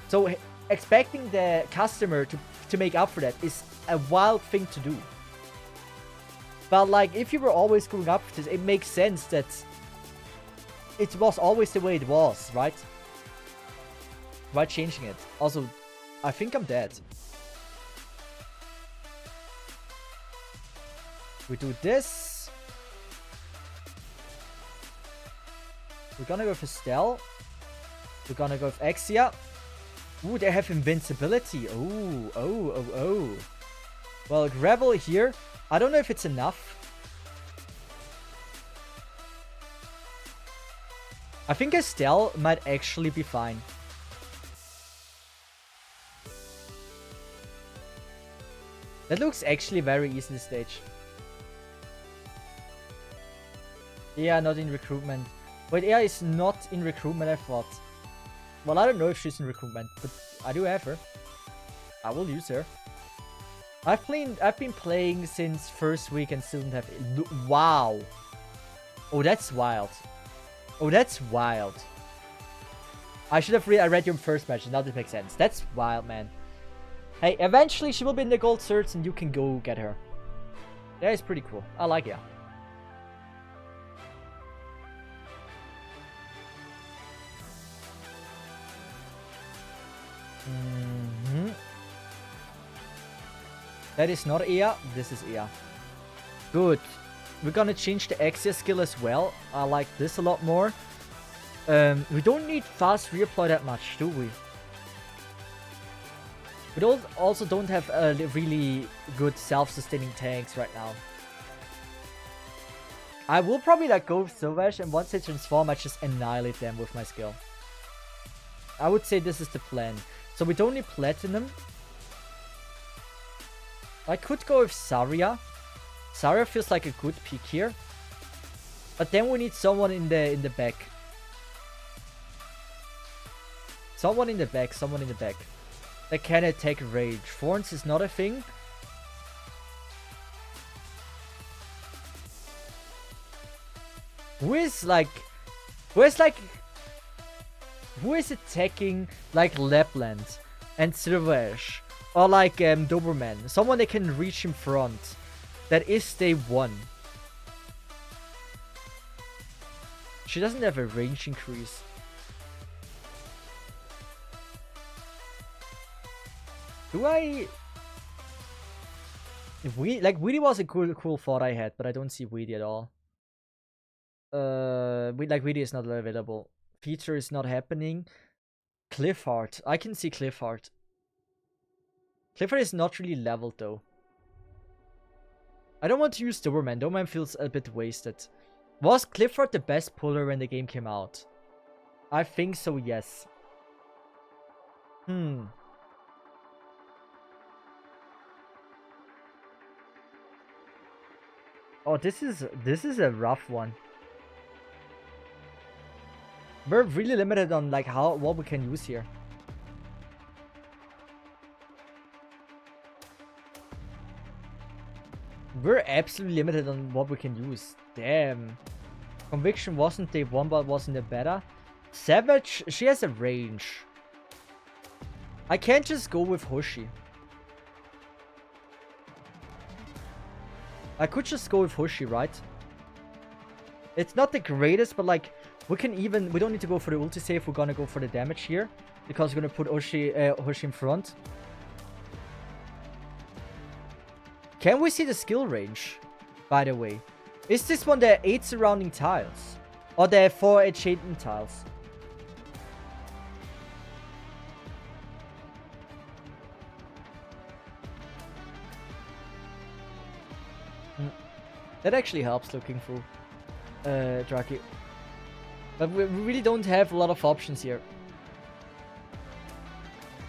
So expecting the customer to make up for that is a wild thing to do. But like, if you were always going up for this, it makes sense that it was always the way it was, right? Why changing it? Also, I think I'm dead. We do this. We're gonna go for Stell. We're gonna go with Exia. Ooh, they have invincibility. Oh. Well, Gravel here. I don't know if it's enough. I think Estelle might actually be fine. That looks actually very easy this stage. Yeah, not in recruitment. Wait, Ea is not in recruitment, I thought. Well, I don't know if she's in recruitment, but I do have her. I will use her. I've been playing since first week and still don't have... Wow. Oh, that's wild. Oh, that's wild. I should have read your first match. Now that makes sense. That's wild, man. Hey, eventually she will be in the gold certs and you can go get her. That is pretty cool. I like it. That is not Ea. This is Ea. Good. We're gonna change the Exia skill as well. I like this a lot more. We don't need fast reapply that much, do we? We also don't have really good self-sustaining tanks right now. I will probably like go with Sylvash, and once they transform, I just annihilate them with my skill. I would say this is the plan. So we don't need Platinum. I could go with Zarya. Zarya feels like a good pick here. But then we need someone in the back. Someone in the back. That can attack rage. Thorns is not a thing. Who is attacking like Lapland and Silverash? Or like Doberman. Someone that can reach in front. That is day 1. She doesn't have a range increase. Do I... Weedy was a cool thought I had, but I don't see Weedy at all. Weedy is not available. Feature is not happening. Cliffheart. I can see Cliffheart. Clifford is not really leveled though. I don't want to use Doberman. Doberman feels a bit wasted. Was Clifford the best puller when the game came out? I think so, yes. Oh, this is a rough one. We're really limited on like what we can use here. We're absolutely limited on what we can use. Damn. Conviction wasn't day 1, but was in the beta. Savage, she has a range. I can't just go with Hoshi. I could just go with Hoshi, right? It's not the greatest, but like, we don't need to go for the ulti save. We're gonna go for the damage here. Because we're gonna put Hoshi in front. Can we see the skill range, by the way? Is this one the 8 surrounding tiles? Or the 4 adjacent tiles? That actually helps looking through Draki. But we really don't have a lot of options here.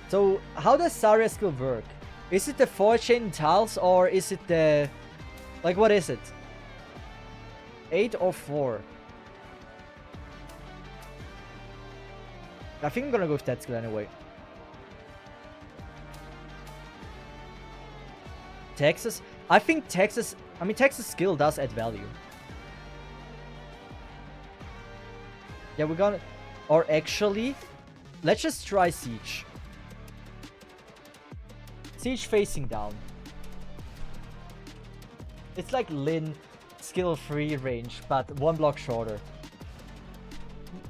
So, how does Zarya's skill work? Is it the 4 chain tiles or is it the... Like, what is it? 8 or 4. I think I'm gonna go with that skill anyway. Texas. I think Texas. I mean, Texas skill does add value. Yeah, we're gonna. Or actually, let's just try Siege. Siege facing down. It's like Lin, skill free range, but 1 block shorter.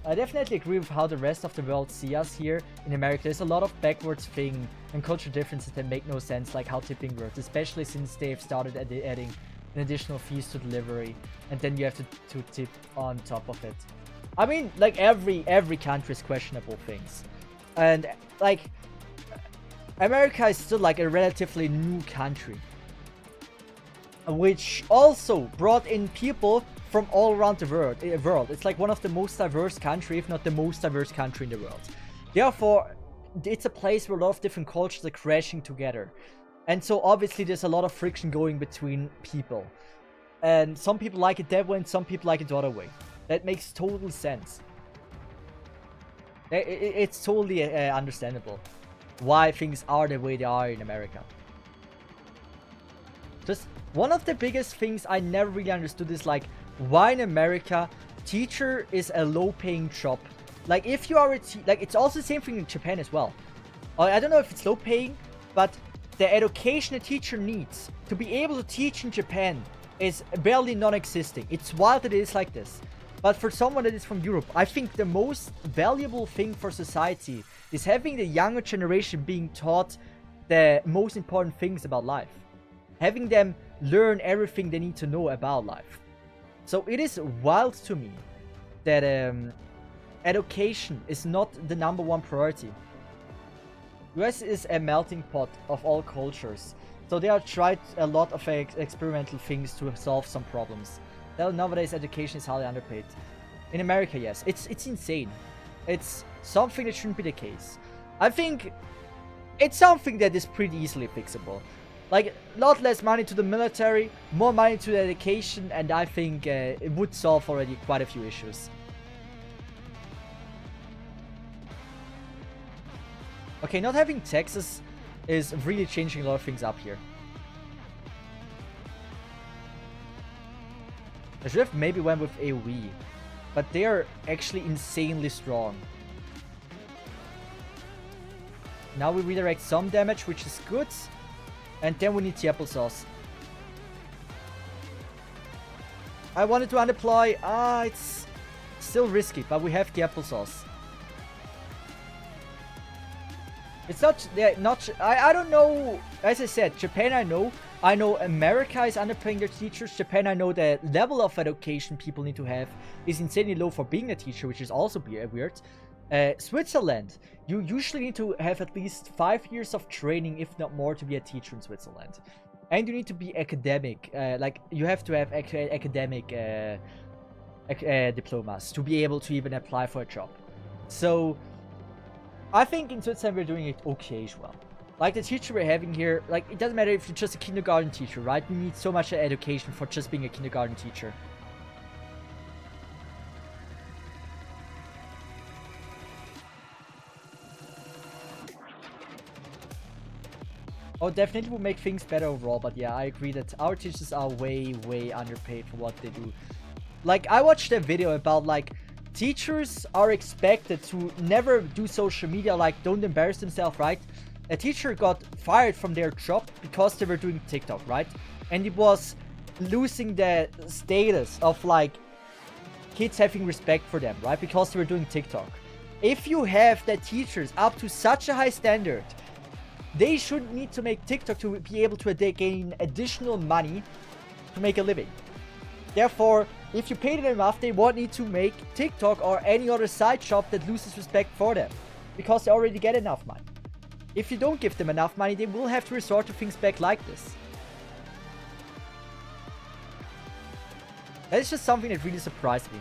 I definitely agree with how the rest of the world see us here in America. There's a lot of backwards thing and cultural differences that make no sense, like how tipping works, especially since they've started adding an additional fees to delivery, and then you have to tip on top of it. I mean, like every country's questionable things, and like America is still like a relatively new country, which also brought in people from all around the world. It's like one of the most diverse country, if not the most diverse country in the world. Therefore, it's a place where a lot of different cultures are crashing together. And so obviously there's a lot of friction going between people. And some people like it that way and some people like it the other way. That makes total sense. It's totally understandable why things are the way they are in America. Just one of the biggest things I never really understood is like, why in America teacher is a low-paying job. Like if you are like it's also the same thing in Japan as well. I don't know if it's low-paying, but the education a teacher needs to be able to teach in Japan is barely non-existing. It's wild that it is like this. But for someone that is from Europe, I think the most valuable thing for society is having the younger generation being taught the most important things about life. Having them learn everything they need to know about life. So it is wild to me that education is not the #1 priority. US is a melting pot of all cultures. So they have tried a lot of experimental things to solve some problems. Nowadays education is highly underpaid. In America, yes. It's insane. It's something that shouldn't be the case. I think it's something that is pretty easily fixable. Like, a lot less money to the military, more money to the education, and I think it would solve already quite a few issues. Okay, not having Texas is really changing a lot of things up here. I should have maybe went with AoE, but they are actually insanely strong. Now we redirect some damage, which is good. And then we need the applesauce. I wanted to undeploy. It's still risky, but we have the applesauce. It's not. I don't know. As I said, Japan I know. I know America is underpaying their teachers. Japan I know the level of education people need to have is insanely low for being a teacher, which is also weird. Switzerland, you usually need to have at least 5 years of training, if not more, to be a teacher in Switzerland. And you need to be academic, like you have to have academic diplomas to be able to even apply for a job. So I think in Switzerland we're doing it okay as well. Like the teacher we're having here, like it doesn't matter if you're just a kindergarten teacher, right? We need so much education for just being a kindergarten teacher. Oh, definitely will make things better overall, but yeah, I agree that our teachers are way underpaid for what they do. Like, I watched a video about, like, teachers are expected to never do social media, like, don't embarrass themselves, right? A teacher got fired from their job because they were doing TikTok, right? And it was losing the status of, like, kids having respect for them, right? Because they were doing TikTok. If you have the teachers up to such a high standard, they should need to make TikTok to be able to gain additional money to make a living. Therefore, if you pay them enough, they won't need to make TikTok or any other side shop that loses respect for them, because they already get enough money. If you don't give them enough money, they will have to resort to things back like this. That is just something that really surprised me.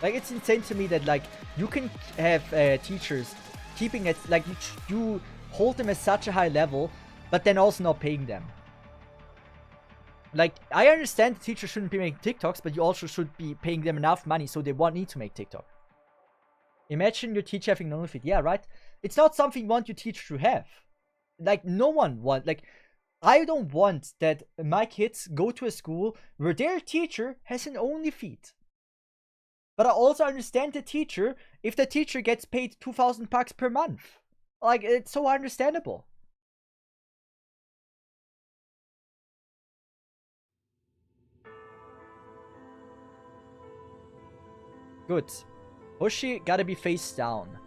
Like, it's insane to me that, like, you can have teachers keeping it, like, you hold them at such a high level, but then also not paying them. Like, I understand the teachers shouldn't be making TikToks, but you also should be paying them enough money so they won't need to make TikTok. Imagine your teacher having no feed. Yeah, right? It's not something you want your teacher to have. Like, no one wants... Like, I don't want that my kids go to a school where their teacher has an only feed. But I also understand the teacher if the teacher gets paid 2,000 bucks per month. Like, it's so understandable. Good. Hoshi gotta be face down.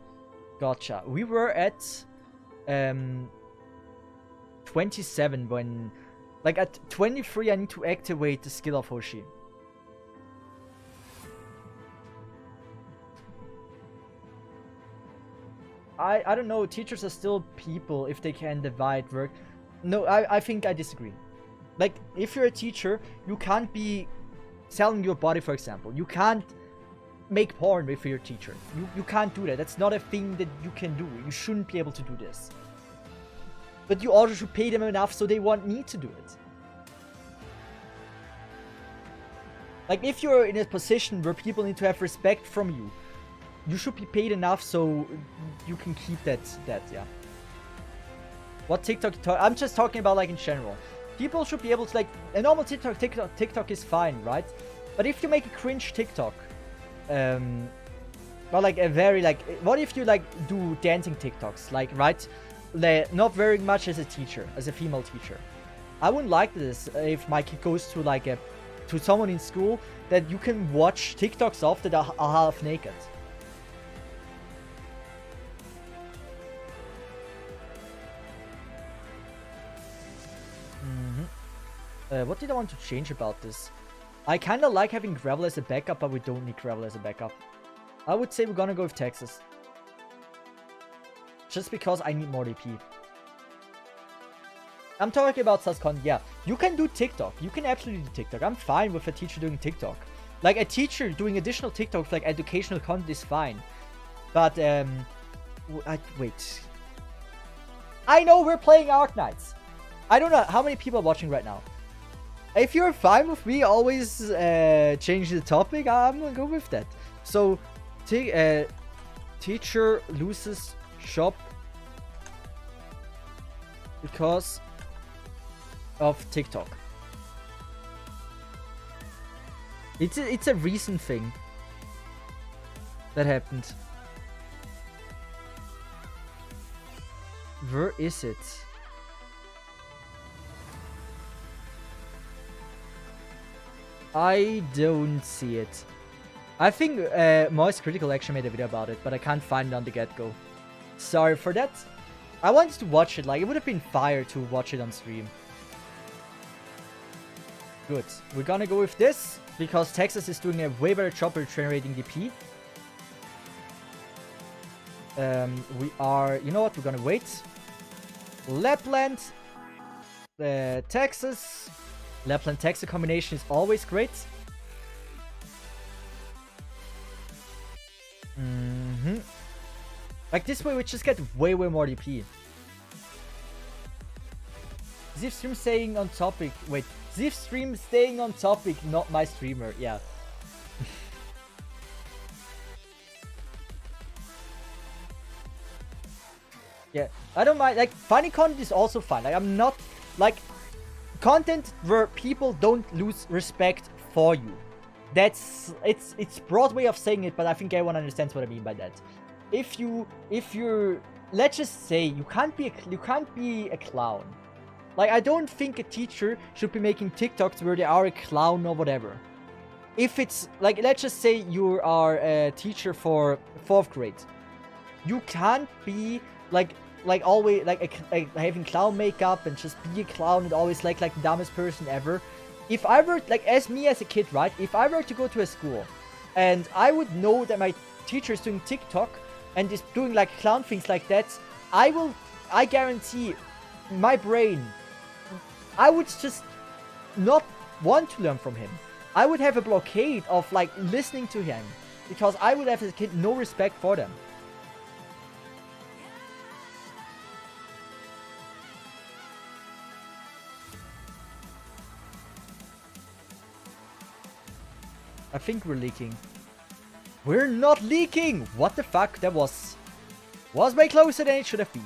Gotcha. We were at 27 when... Like, at 23 I need to activate the skill of Hoshi. I don't know, teachers are still people if they can divide work. No, I think I disagree. Like, if you're a teacher, you can't be selling your body, for example. You can't make porn with your teacher. You can't do that. That's not a thing that you can do. You shouldn't be able to do this. But you also should pay them enough so they won't need to do it. Like, if you're in a position where people need to have respect from you, you should be paid enough so you can keep that, yeah. What TikTok I'm just talking about, like, in general. People should be able to, like, a normal TikTok is fine, right? But if you make a cringe TikTok, or like a very, like, what if you, like, do dancing TikToks, like, right? Not very much as a teacher, as a female teacher. I wouldn't like this if my kid goes to, like, to someone in school that you can watch TikToks of that are half naked. What did I want to change about this? I kind of like having gravel as a backup, but we don't need gravel as a backup. I would say we're gonna go with Texas. Just because I need more DP. I'm talking about Saskon. Yeah, you can do TikTok. You can absolutely do TikTok. I'm fine with a teacher doing TikTok. Like, a teacher doing additional TikToks, like educational content, is fine. But, wait. I know we're playing Ark Knights. I don't know how many people are watching right now. If you're fine with me always changing the topic, I'm gonna go with that. So, teacher loses shop because of TikTok. It's a recent thing that happened. Where is it? I don't see it. I think Moist Critical actually made a video about it, but I can't find it on the get-go. Sorry for that. I wanted to watch it, like, it would have been fire to watch it on stream. Good. We're gonna go with this, because Texas is doing a way better job at generating DP. We are... You know what? We're gonna wait. Lapland. Texas. Lapland-Texas combination is always great. Like, this way we just get way more DP. Cesith stream staying on topic. Wait, Cesith stream staying on topic, not my streamer. Yeah. Yeah, I don't mind. Like, funny content is also fun. Like, I'm not... Like... Content where people don't lose respect for you. That's it's broad way of saying it, but I think everyone understands what I mean by that. If you're let's just say you can't be a clown. Like, I don't think a teacher should be making TikToks where they are a clown or whatever. If it's like, let's just say you are a teacher for 4th grade. You can't be like always like having clown makeup and just be a clown and always like the dumbest person ever. If I were like, as a kid, right? If I were to go to a school and I would know that my teacher is doing TikTok and is doing like clown things like that, I guarantee my brain, I would just not want to learn from him. I would have a blockade of like listening to him because I would have as a kid no respect for them. I think we're leaking. We're not leaking! What the fuck? That was way closer than it should have been.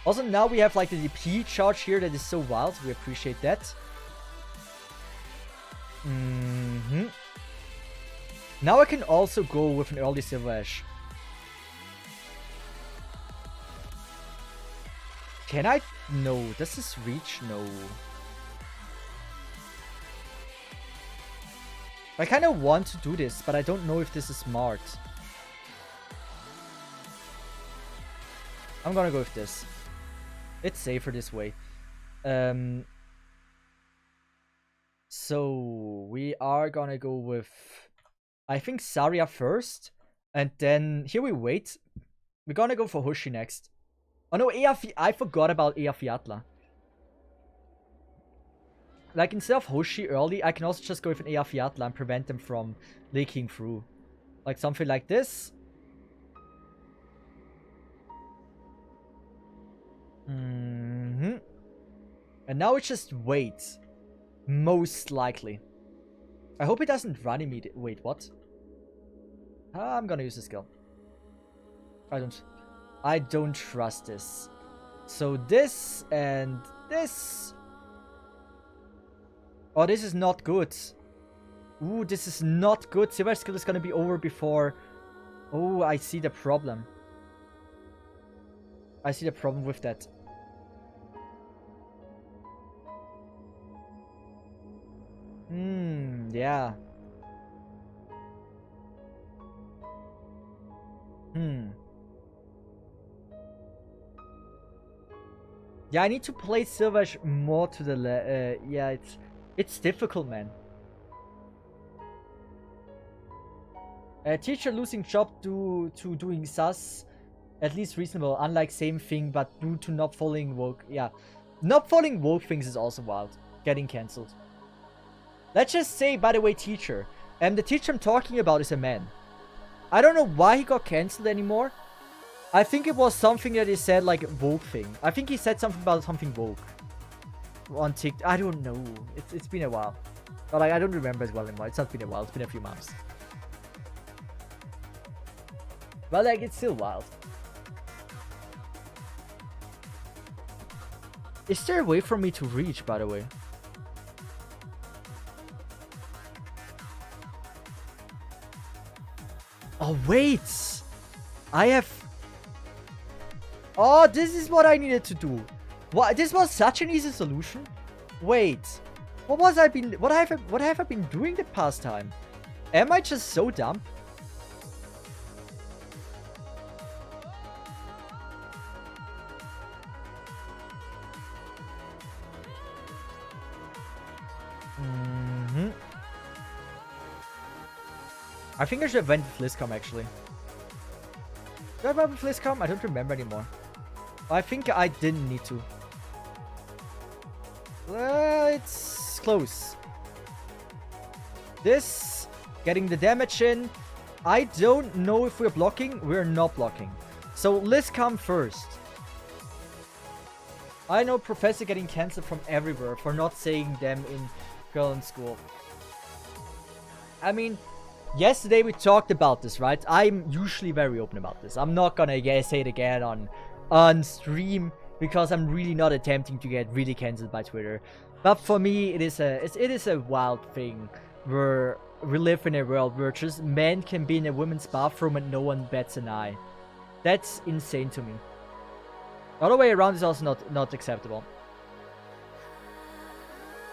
Also, now we have like the DP charge here that is so wild. We appreciate that. Now I can also go with an early Silver Ash. Can I? No. Does this reach? No. I kind of want to do this, but I don't know if this is smart. I'm gonna go with this. It's safer this way. So we are gonna go with, I think, Saria first, and then here we wait. We're gonna go for Hoshi next. Oh no, I forgot about Ea Fiatla. Like, instead of Hoshi early, I can also just go with an Ea Fiatla and prevent them from leaking through. Like something like this. And now we just wait. Most likely. I hope it doesn't run immediately. Wait, what? I'm gonna use the skill. I don't trust this. So this and this. Oh, this is not good. Ooh, this is not good. Silver skill is gonna be over before. Oh, I see the problem. I see the problem with that. Yeah. Yeah, I need to play Silver more to the yeah, it's difficult, man. Teacher losing job due to doing sus, at least reasonable. Unlike same thing, but due to not following woke. Yeah, not following woke things is also wild. Getting cancelled. Let's just say, by the way, teacher. The teacher I'm talking about is a man. I don't know why he got cancelled anymore. I think it was something that he said, like, woke thing. I think he said something about something woke. On TikTok. I don't know. It's been a while. But like, I don't remember as well anymore. It's not been a while. It's been a few months. But like, it's still wild. Is there a way for me to reach, by the way? Oh, wait! I have... Oh, this is what I needed to do. What? This was such an easy solution? Wait. What have I been doing the past time? Am I just so dumb? I think I should have went with Fliscom, actually. Did I went with Fliscom? I don't remember anymore. I think I didn't need to. It's close. This, getting the damage in. I don't know if we're blocking. We're not blocking. So let's come first. I know Professor getting cancelled from everywhere for not saying them in girl in school. I mean, yesterday we talked about this, right? I'm usually very open about this. I'm not gonna say it again on stream because I'm really not attempting to get really cancelled by Twitter. But for me, it is a wild thing where we live in a world where just men can be in a women's bathroom and no one bats an eye. That's insane to me. The other way around is also not acceptable.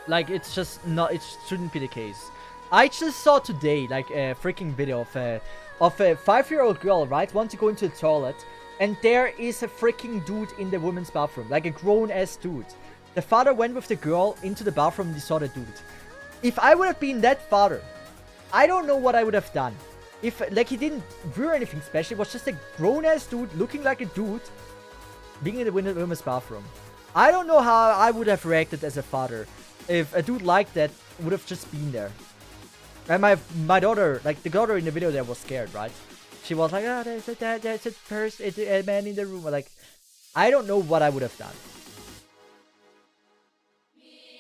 Like, it's just not, it shouldn't be the case. I just saw today, like, a freaking video of a 5-year-old girl, right, want to go into the toilet, and there is a freaking dude in the women's bathroom, like a grown-ass dude. The father went with the girl into the bathroom and he saw the dude. If I would have been that father, I don't know what I would have done. If, like, he didn't do anything special, it was just a grown-ass dude looking like a dude being in the women's bathroom. I don't know how I would have reacted as a father if a dude like that would have just been there. And my daughter, like the daughter in the video there was scared, right? She was like, oh, there's a man in the room. Like, I don't know what I would have done.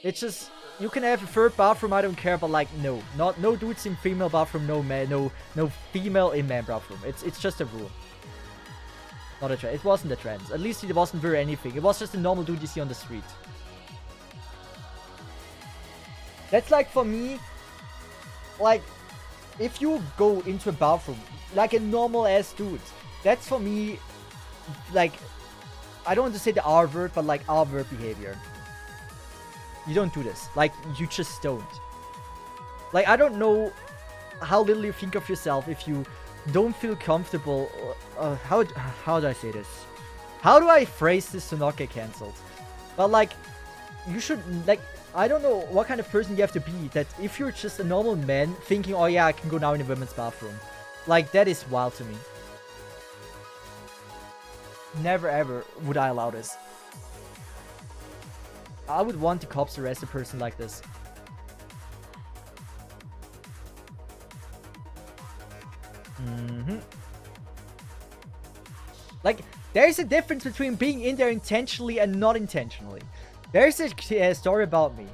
It's just, you can have a third bathroom, I don't care, but like, no. No dudes in female bathroom, no man, no female in man bathroom. It's just a rule. Not a trend. It wasn't a trend. At least it wasn't very anything. It was just a normal dude you see on the street. That's like, for me, like, if you go into a bathroom, like a normal ass dude, that's for me, like, I don't want to say the R word, but like R word behavior. You don't do this. Like, you just don't. Like, I don't know how little you think of yourself if you don't feel comfortable. How do I say this? How do I phrase this to not get cancelled? But like, you should, like, I don't know what kind of person you have to be that if you're just a normal man thinking, oh yeah, I can go now in a women's bathroom. Like, that is wild to me. Never ever would I allow this. I would want the cops to arrest a person like this. Like, there's a difference between being in there intentionally and not intentionally. There's a story about me.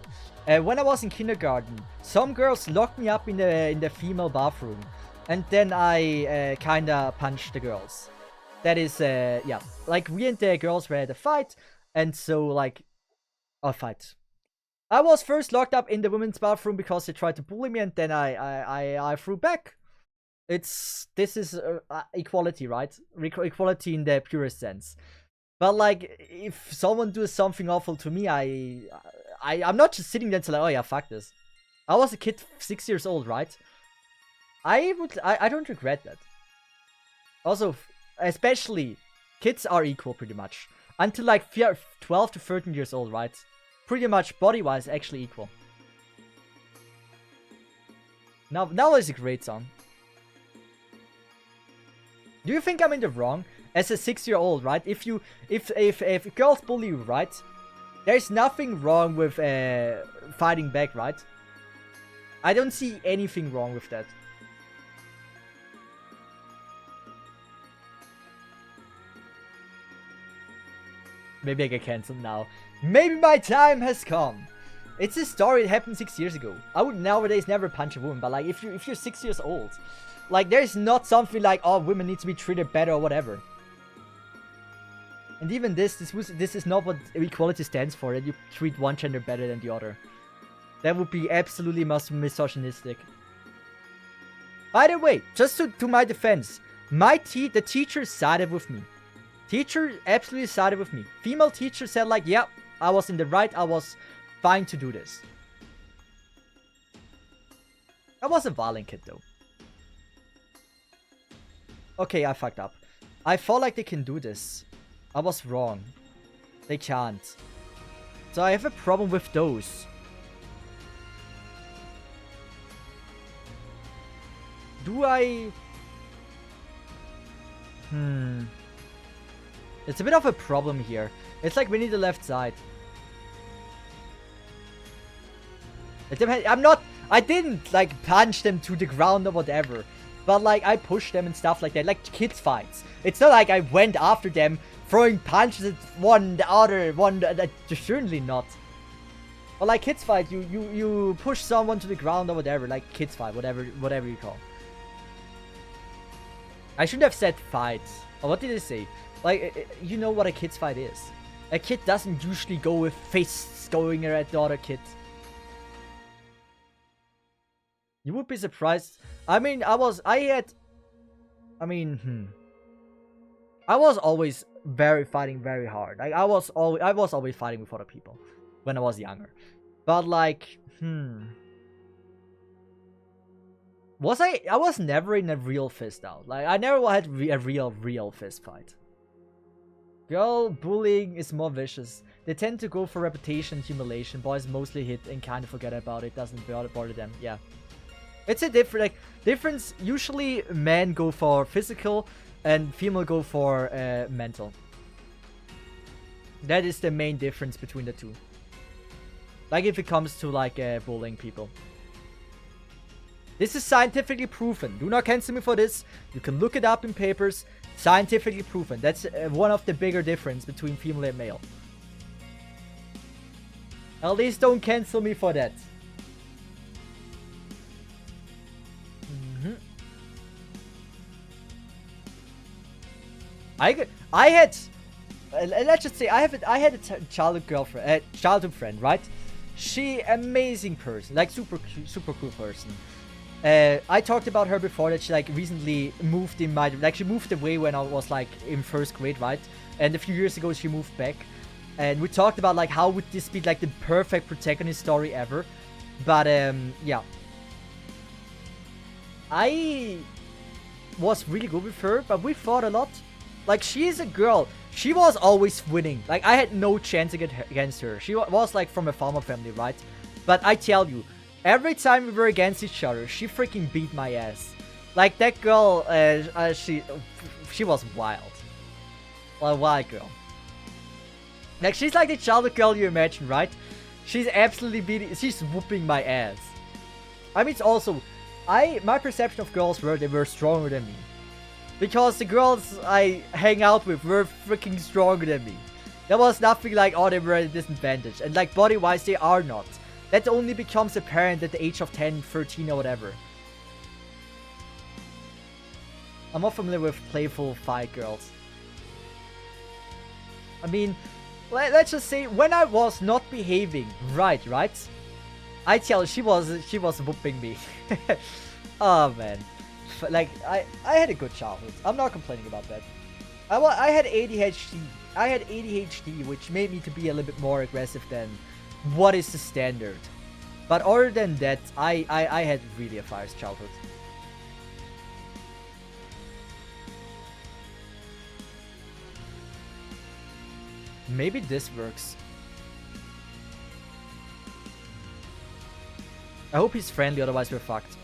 When I was in kindergarten, some girls locked me up in the female bathroom, and then I kinda punched the girls. That is, yeah, like, we and the girls were at a fight, and so, like, a fight. I was first locked up in the women's bathroom because they tried to bully me, and then I threw back. This is equality, right? Equality in the purest sense. But like, if someone does something awful to me, I'm not just sitting there and like, oh yeah, fuck this. I was a kid, 6 years old, right? I don't regret that. Also, especially, kids are equal pretty much. Until like 12 to 13 years old, right? Pretty much body-wise actually equal. Now is a great song. Do you think I'm in the wrong? As a 6-year-old, right? If girls bully you, right? There's nothing wrong with fighting back, right? I don't see anything wrong with that. Maybe I get cancelled now. Maybe my time has come. It's a story that happened 6 years ago. I would nowadays never punch a woman, but like, if you're 6 years old, like, there's not something like, oh, women need to be treated better or whatever. And even this is not what equality stands for, that you treat one gender better than the other. That would be absolutely misogynistic. By the way, just to my defense, the teacher sided with me. Teacher absolutely sided with me. Female teacher said like, yeah, I was in the right, I was fine to do this. I was a violent kid though. Okay, I fucked up. I felt like they can do this. I was wrong. They can't. So I have a problem with those. Do I... It's a bit of a problem here. It's like we need the left side. I didn't like punch them to the ground or whatever. But like, I pushed them and stuff like that. Like kids fights. It's not like I went after them throwing punches at one, the other, one, certainly not. But like kids fight, you push someone to the ground or whatever. Like kids fight, whatever you call. I shouldn't have said fight. Or what did I say? Like, you know what a kid's fight is. A kid doesn't usually go with fists going at the other kid. You would be surprised. I mean, I was always fighting very hard. Like, I was always fighting with other people when I was younger. But like, I was never in a real fist out. Like, I never had a real fist fight. Girl bullying is more vicious. They tend to go for reputation and humiliation. Boys mostly hit and kind of forget about it. Doesn't bother them. Yeah. It's a difference. Usually men go for physical and female go for mental. That is the main difference between the two. Like if it comes to like bullying people. This is scientifically proven. Do not cancel me for this. You can look it up in papers. Scientifically proven. That's one of the bigger difference between female and male. At least don't cancel me for that. I had, let's just say I had a childhood girlfriend, childhood friend, right? She amazing person, like super cool person. I talked about her before that she like recently moved in my, like she moved away when I was like in 1st grade, right? And a few years ago she moved back. And we talked about like how would this be like the perfect protagonist story ever. But yeah. I was really good with her, but we fought a lot. Like, she is a girl. She was always winning. Like, I had no chance against her. She was, like, from a farmer family, right? But I tell you, every time we were against each other, she freaking beat my ass. Like, that girl, she was wild. Well, a wild girl. Like, she's like the childhood girl you imagine, right? She's absolutely she's whooping my ass. I mean, it's also, my perception of girls were they were stronger than me. Because the girls I hang out with were freaking stronger than me. There was nothing like, oh, they were at a disadvantage. And like, body-wise, they are not. That only becomes apparent at the age of 10, 13 or whatever. I'm more familiar with playful fight girls. I mean, let's just say, when I was not behaving right? I tell you, she was whooping me. Oh, man. Like, I had a good childhood. I'm not complaining about that. I had ADHD. I had ADHD, which made me to be a little bit more aggressive than what is the standard. But other than that, I had really a fire childhood. Maybe this works. I hope he's friendly, otherwise we're fucked.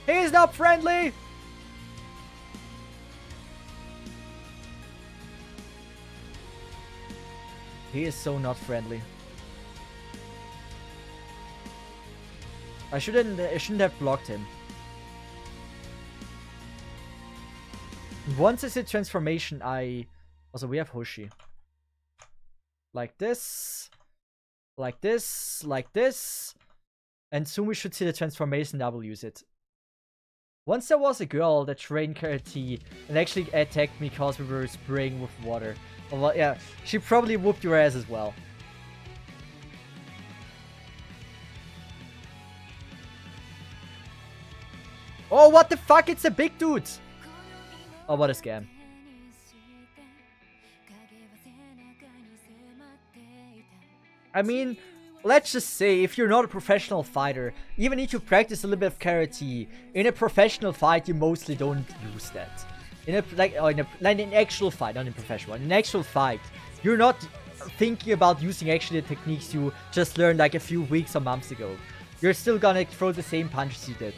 He's not friendly! He is so not friendly. I shouldn't have blocked him. Once it's a transformation, also, we have Hoshi. Like this. Like this. Like this. And soon we should see the transformation, I will use it. Once there was a girl that trained karate and actually attacked me because we were spraying with water. Well, yeah, she probably whooped your ass as well. Oh, what the fuck? It's a big dude! Oh, what a scam. I mean, let's just say, if you're not a professional fighter, even if you practice a little bit of karate, in a professional fight, you mostly don't use that. In an actual fight, not in professional one. In an actual fight, you're not thinking about using actually the techniques you just learned like a few weeks or months ago. You're still gonna throw the same punches you did.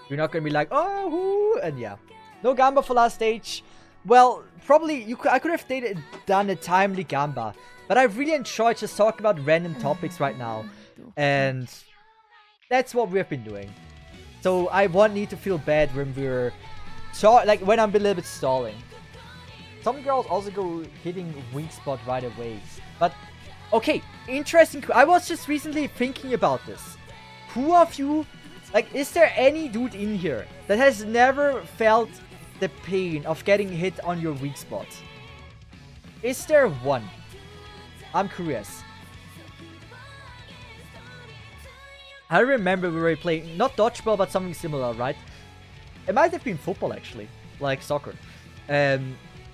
You're not gonna be like, oh, whoo, and yeah. No Gamba for last stage. Well, probably I could have done a timely Gamba, but I really enjoyed just talking about random topics right now, and that's what we've been doing. So I won't need to feel bad when we're when I'm a little bit stalling. Some girls also go hitting weak spot right away, but okay, interesting. I was just recently thinking about this. Who of you, like, is there any dude in here that has never felt the pain of getting hit on your weak spot? Is there one? I'm curious. I remember we were playing, not dodgeball, but something similar, right? It might have been football, actually. Like soccer.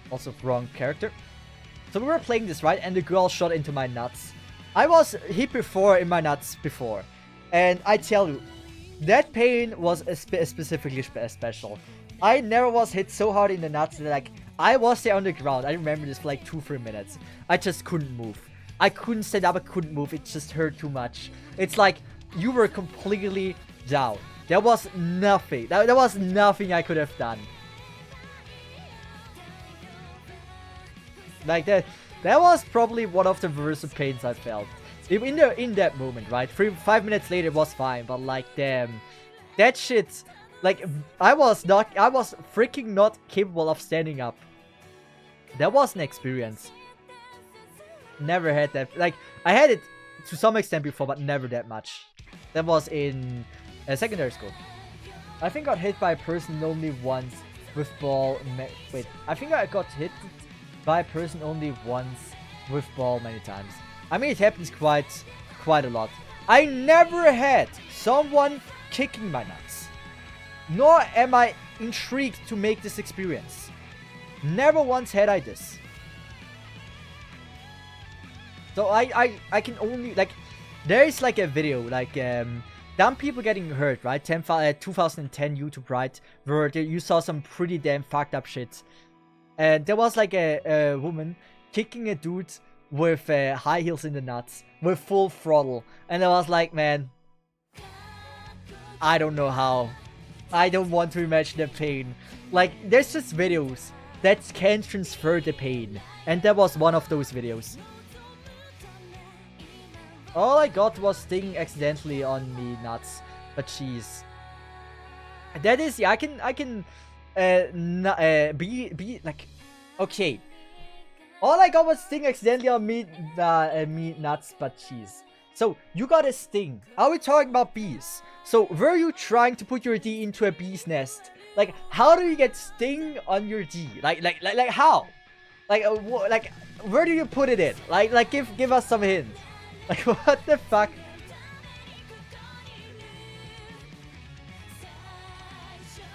Also wrong character. So we were playing this, right? And the girl shot into my nuts. I was hit before in my nuts before. And I tell you, that pain was specifically special. I never was hit so hard in the nuts that, like, I was there on the ground. I remember this for like 2-3 minutes. I just couldn't move. I couldn't stand up, I couldn't move. It just hurt too much. It's like you were completely down. There was nothing. There was nothing I could have done. Like that was probably one of the worst pains I felt. In that moment, right? 5 minutes later it was fine, but like, damn. That shit, like, I was freaking not capable of standing up. That was an experience. Never had that. Like, I had it to some extent before, but never that much. That was in secondary school. I think I got hit by a person only once with ball. Wait, I think I got hit by a person only once with ball many times. I mean, it happens quite a lot. I never had someone kicking my nuts. Nor am I intrigued to make this experience. Never once had I this. So I can only, like, there is like a video, like, dumb people getting hurt, right? 2010 YouTube, right? Where you saw some pretty damn fucked up shit. And there was like a woman kicking a dude with high heels in the nuts, with full throttle. And I was like, man, I don't know how. I don't want to imagine the pain. Like, there's just videos that can transfer the pain. And that was one of those videos. All I got was sting accidentally on me nuts. But jeez. That is, yeah, I can be like, okay. All I got was sting accidentally on me nuts, but jeez. So, you got a sting. Are we talking about bees? So, were you trying to put your D into a bee's nest? Like, how do you get sting on your D? Like how? Like, where do you put it in? Like, give us some hints. Like, what the fuck?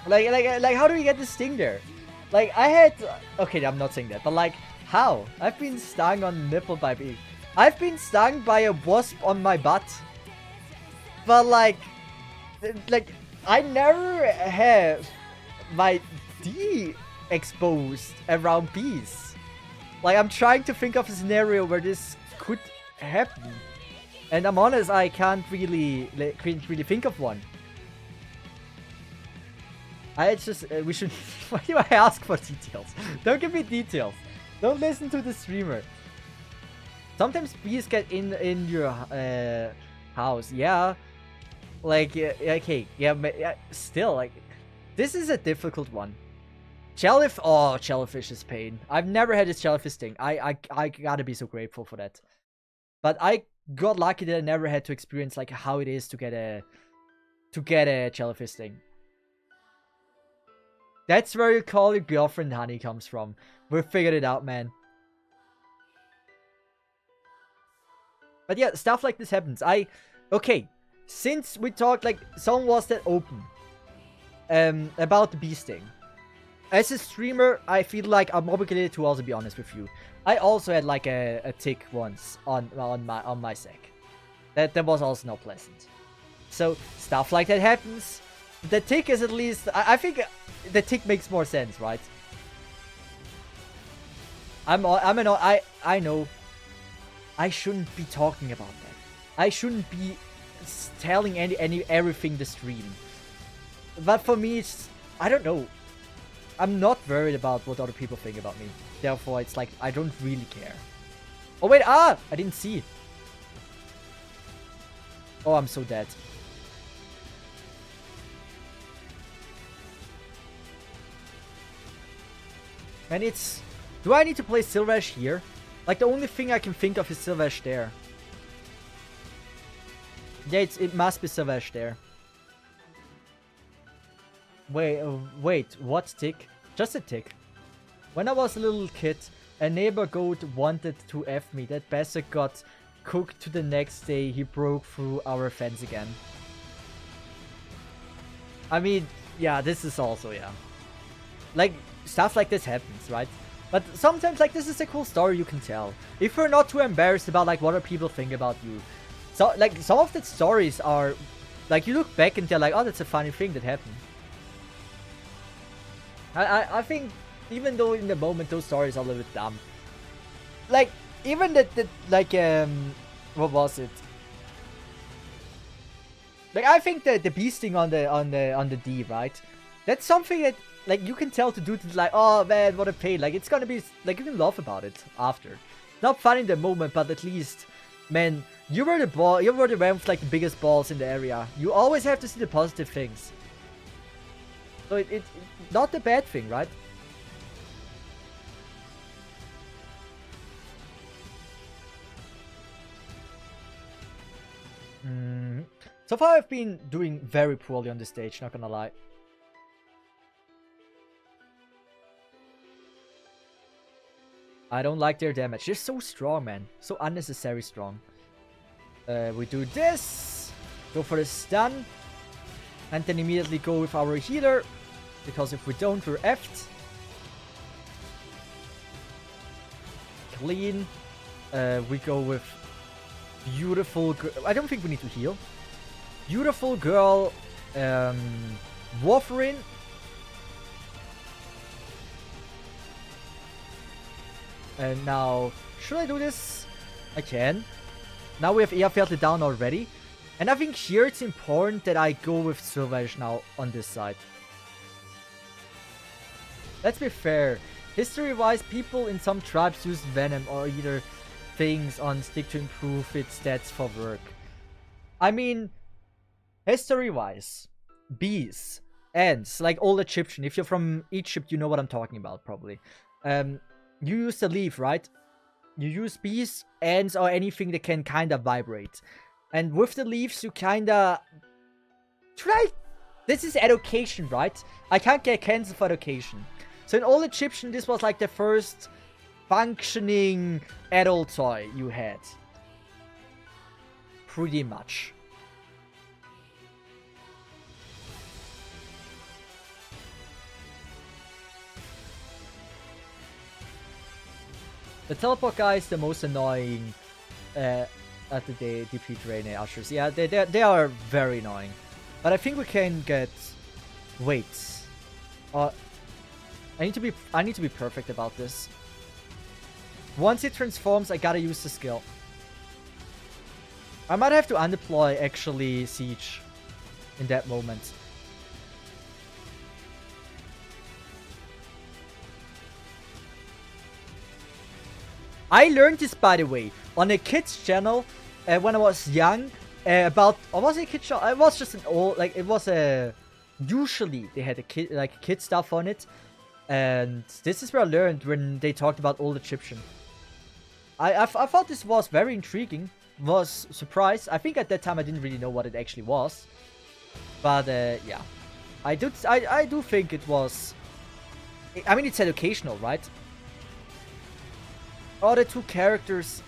Like, how do you get the sting there? Like, I had... Okay, I'm not saying that, but like, how? I've been stung on nipple by bee. I've been stung by a wasp on my butt. But like, I never have my D exposed around bees. Like, I'm trying to think of a scenario where this could happen. And I'm honest, I can't really think of one. It's just, we should... Why do I ask for details? Don't give me details. Don't listen to the streamer. Sometimes bees get in your house. Yeah. Like, okay. Yeah, still, like, this is a difficult one. Jellyfish. Oh, jellyfish is pain. I've never had this jellyfish sting. I gotta be so grateful for that. But I got lucky that I never had to experience, like, how it is to get a jellyfish sting. That's where you call your girlfriend honey comes from. We figured it out, man. But yeah, stuff like this happens. Okay, since we talked, like, someone was that open about the bee sting. As a streamer, I feel like I'm obligated to also be honest with you. I also had like a tick once on my sack. That was also not pleasant. So stuff like that happens. The tick is at least, I think the tick makes more sense, right? I know I shouldn't be talking about that. I shouldn't be telling everything the stream. But for me, it's, I don't know. I'm not worried about what other people think about me. Therefore, it's like, I don't really care. Oh wait, I didn't see. Oh, I'm so dead. And it's... Do I need to play Sylvash here? Like, the only thing I can think of is Sylvash there. Yeah, it must be Sylvash there. Wait, what tick? Just a tick. When I was a little kid, a neighbor goat wanted to F me. That bastard got cooked to the next day. He broke through our fence again. I mean, yeah, this is also, yeah. Like, stuff like this happens, right? But sometimes, like, this is a cool story you can tell. If you're not too embarrassed about, like, what other people think about you. So, like, some of the stories are, like, you look back and they're like, oh, that's a funny thing that happened. I think, even though in the moment those stories are a little bit dumb. Like, even what was it? Like, I think that the bee sting on the D, right? That's something that, like, you can tell to dudes like, oh man, what a pain. Like, it's gonna be, like, you can laugh about it after. Not fun in the moment, but at least, man, you were the man with, like, the biggest balls in the area. You always have to see the positive things. So it's not a bad thing, right? So far I've been doing very poorly on this stage, not gonna lie. I don't like their damage. They're so strong, man. So unnecessary strong. We do this. Go for the stun. And then immediately go with our healer. Because if we don't, we're effed. Clean. We go with beautiful girl. I don't think we need to heal. Beautiful girl. Warfarin. And now, should I do this? I can. Now we have Ehrviertel down already. And I think here it's important that I go with Sylvanage now on this side. Let's be fair. History-wise, people in some tribes use Venom or either things on stick to improve its stats for work. I mean, history-wise, bees, ants, like old Egyptian. If you're from Egypt, you know what I'm talking about, probably. You use the leaf, right? You use bees, ants, or anything that can kind of vibrate. And with the leaves, you kind of try. This is education, right? I can't get cancer for education. So in old Egyptian, this was like the first functioning adult toy you had. Pretty much. The teleport guy is the most annoying at the DP drain ushers. Yeah, they are very annoying. But I think we can get weights. I need to be perfect about this. Once it transforms, I gotta use the skill. I might have to undeploy actually Siege in that moment. I learned this, by the way, on a kid's channel when I was young. Or was it a kid's channel? It was just an old, like, it was a. Usually they had a kid, like kid stuff on it, and this is where I learned when they talked about old Egyptian. I thought this was very intriguing. Was surprised. I think at that time I didn't really know what it actually was, but yeah, I do think it was. I mean, it's educational, right? Oh, the two characters.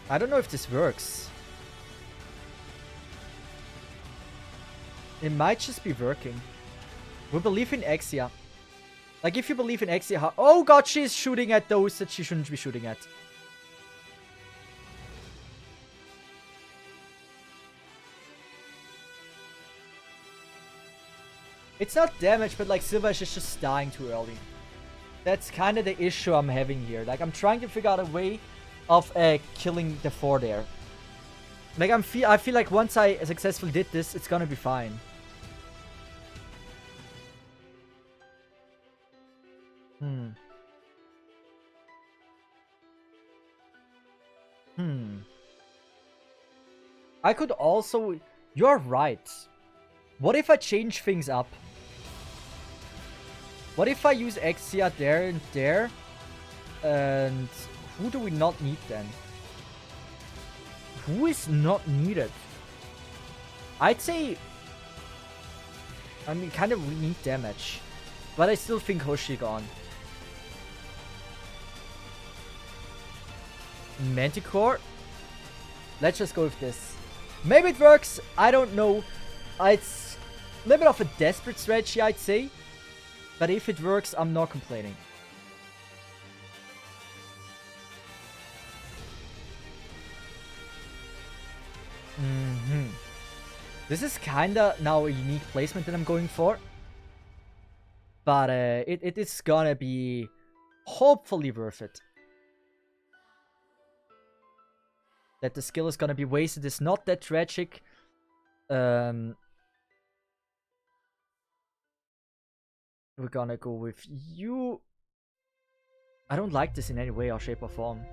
I don't know if this works. It might just be working. We believe in Exia. Like, if you believe in Exia, oh god, she's shooting at those that she shouldn't be shooting at. It's not damage, but like Sylvanage is just dying too early. That's kind of the issue I'm having here. Like, I'm trying to figure out a way of killing the 4 there. Like, I feel like once I successfully did this, it's gonna be fine. I could also... You're right. What if I change things up? What if I use Exia there and there? And who do we not need then? Who is not needed? I'd say... I mean, kind of we need damage. But I still think Hoshi gone. Manticore? Let's just go with this. Maybe it works. I don't know. It's a little bit of a desperate strategy, I'd say. But if it works, I'm not complaining. This is kinda now a unique placement that I'm going for. But it is gonna be hopefully worth it. That the skill is gonna be wasted is not that tragic. We're gonna go with you. I don't like this in any way or shape or form.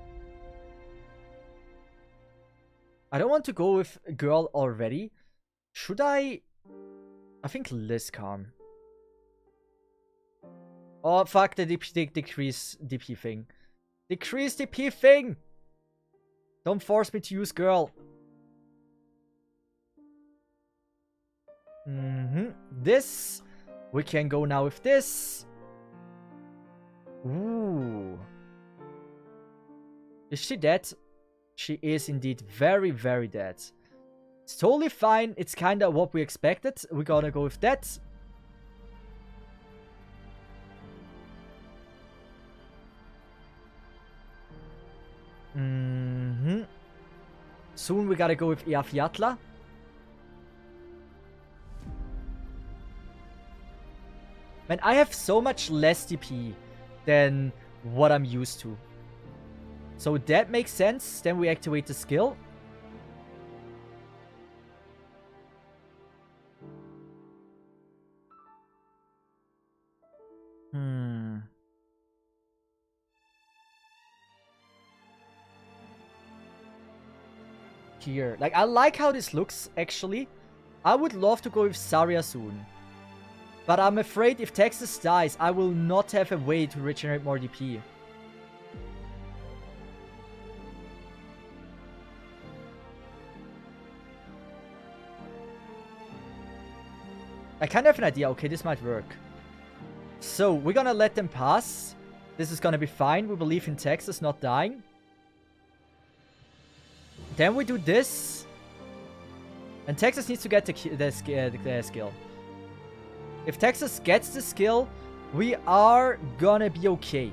I don't want to go with a girl already. Should I? I think Liz Calm. Oh, fuck the decrease DP thing. Decrease DP thing! Don't force me to use girl. This. We can go now with this. Ooh. Is she dead? She is indeed very, very dead. It's totally fine. It's kind of what we expected. We're gonna go with that. Soon we gotta go with Eafiatla. Man, I have so much less DP than what I'm used to. So that makes sense. Then we activate the skill. Here. Like, I like how this looks, actually. I would love to go with Zarya soon. But I'm afraid if Texas dies, I will not have a way to regenerate more DP. I kind of have an idea. Okay, this might work. So, we're gonna let them pass. This is gonna be fine. We believe in Texas not dying. Then we do this. And Texas needs to get the skill. If Texas gets the skill, we are gonna be okay.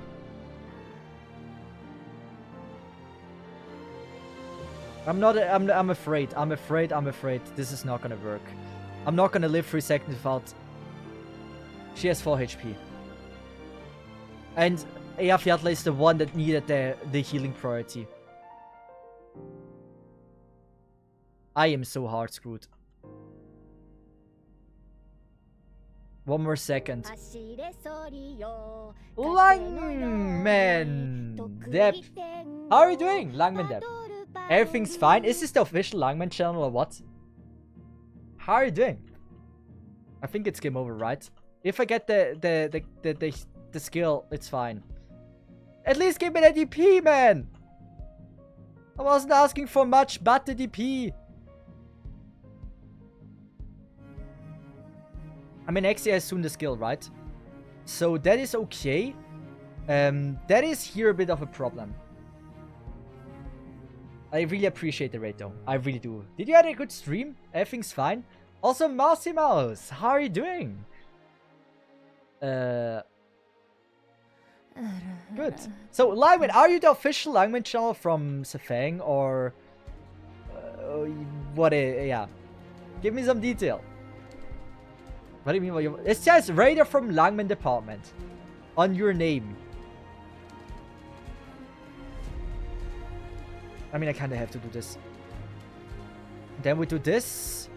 I'm afraid. I'm afraid. This is not gonna work. I'm not gonna live 3 seconds without... She has 4 HP. And Eafiatla is the one that needed the healing priority. I am so hard screwed. One more second. Langman Depp. How are you doing, Langman Depp? Everything's fine. Is this the official Langman channel or what? How are you doing? I think it's game over, right? If I get the skill, it's fine. At least give me the DP, man! I wasn't asking for much but the DP. I mean, Exia has soon the skill, right? So that is okay. That is here a bit of a problem. I really appreciate the raid though. I really do. Did you have a good stream? Everything's fine. Also, Mousy Mouse, how are you doing? Good. So, Langman, are you the official Langman channel from Sefang or... what? Yeah. Give me some detail. What do you mean? It says Raider from Langman Department on your name. I mean, I kind of have to do this. Then we do this.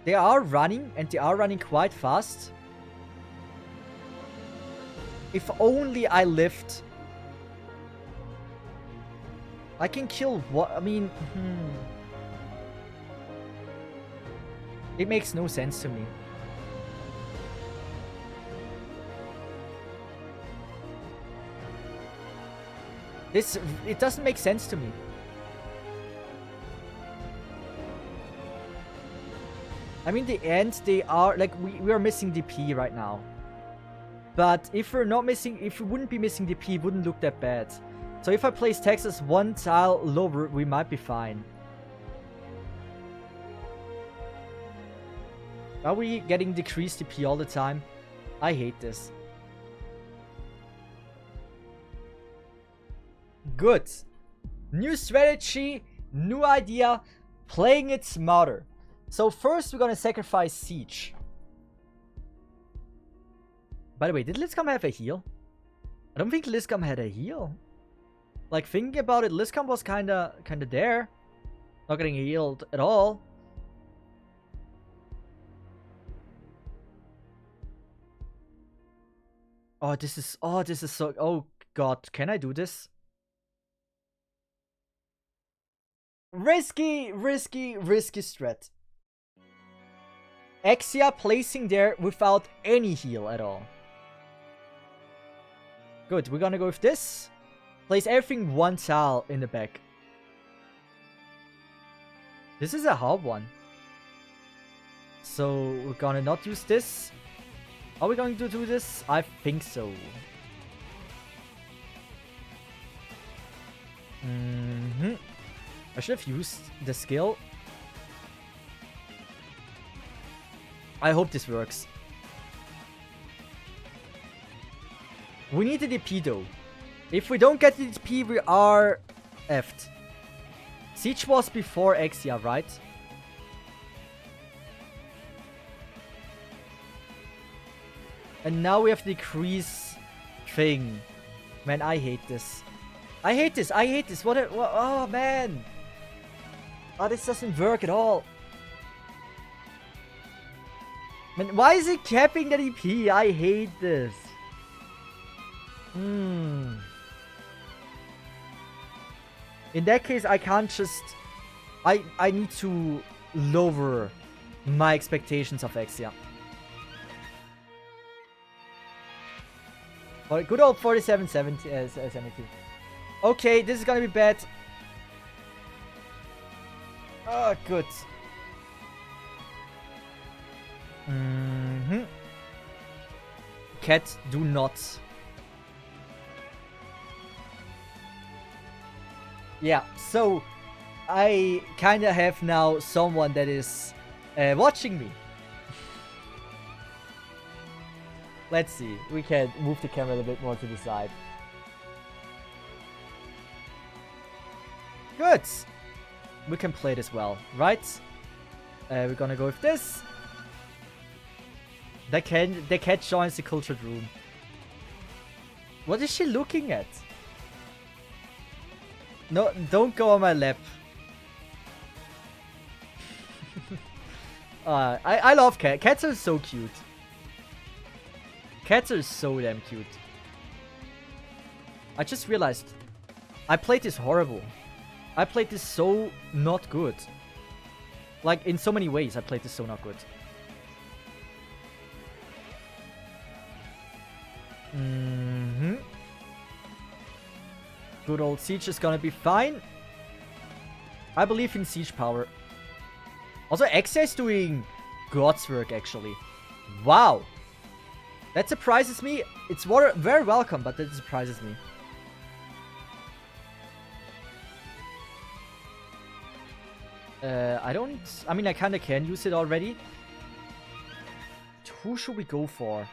They are running, and they are running quite fast. If only I lived. I can kill what? I mean... It makes no sense to me. It doesn't make sense to me. I mean, the end, they are, like, we are missing DP right now. But if we're not missing, if we wouldn't be missing DP, it wouldn't look that bad. So if I place Texas 1 tile lower, we might be fine. Are we getting decreased DP all the time? I hate this. Good. New strategy, new idea, playing it smarter. So first we're gonna sacrifice Siege. By the way, did Liscom have a heal? I don't think Liscom had a heal. Like, thinking about it, Liscom was kinda there. Not getting healed at all. Oh, this is so... Oh, God. Can I do this? Risky strat. Exia placing there without any heal at all. Good, we're gonna go with this. Place everything one tile in the back. This is a hard one. So we're gonna not use this. Are we going to do this? I think so. I should have used the skill. I hope this works. We need the DP though. If we don't get the DP, we are effed. Siege was before Exia, right? And now we have the decrease thing. Man, I hate this. I hate this. I hate this. What oh, man. Oh, this doesn't work at all. Man, why is it capping the DP? I hate this. In that case, I can't just... I need to lower my expectations of Exia. Good old 47-70. Okay, this is gonna be bad. Oh, good. Cat, do not. Yeah, so I kinda have now someone that is watching me. Let's see. We can move the camera a little bit more to the side. Good. We can play this well, right? We're gonna go with this. The cat joins the cultured room. What is she looking at? No, don't go on my lap. I love cats. Cats are so cute. Cats are so damn cute. I just realized I played this horrible. I played this so not good. Like, in so many ways, I played this so not good. Good old Siege is gonna be fine. I believe in Siege power. Also, Exia is doing God's work, actually. Wow. That surprises me. It's very welcome, but that surprises me. I mean, I kinda can use it already. Who should we go for?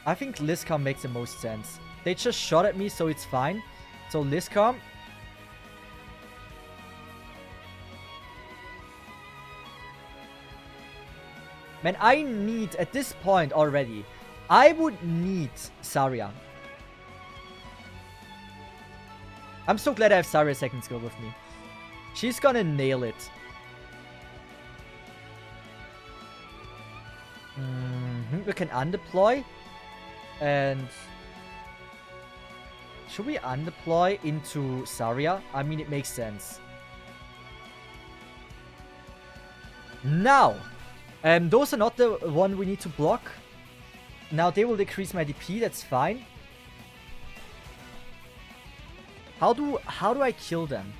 I think Liscom makes the most sense. They just shot at me, so it's fine. So Liscom. Man, I need, at this point already, I would need Saria. I'm so glad I have Saria's second skill with me. She's gonna nail it. We can undeploy. And... should we undeploy into Saria? I mean, it makes sense. Now! Those are not the one we need to block. Now they will decrease my DP, that's fine. How do I kill them?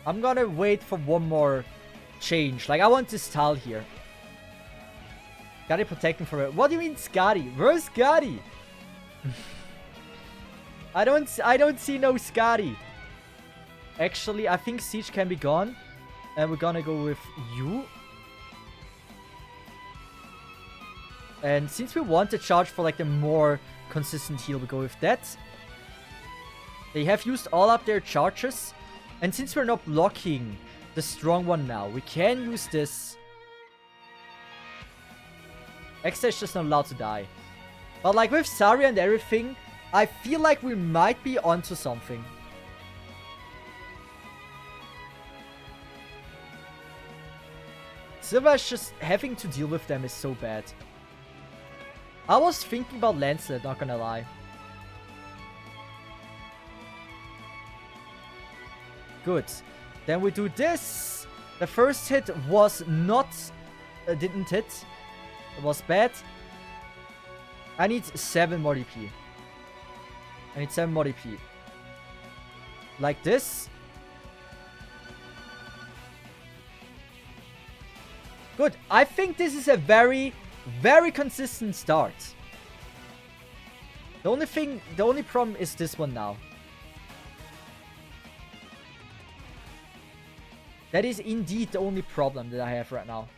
I'm gonna wait for one more change. Like, I want this tile here. Gotta protect him from it. What do you mean, Scotty? Where's Scotty? I don't see no Scotty. Actually, I think Siege can be gone. And we're gonna go with you. And since we want to charge for like the more consistent heal, we go with that. They have used all up their charges. And since we're not blocking the strong one now, we can use this. Extra is just not allowed to die. But like with Saria and everything, I feel like we might be onto something. Silva is just having to deal with them is so bad. I was thinking about Lancet, not gonna lie. Good. Then we do this. The first hit was not... didn't hit. It was bad. I need 7 more DP. I need 7 more DP. Like this. Good. I think this is a very, very consistent start. The only problem is this one now. That is indeed the only problem that I have right now.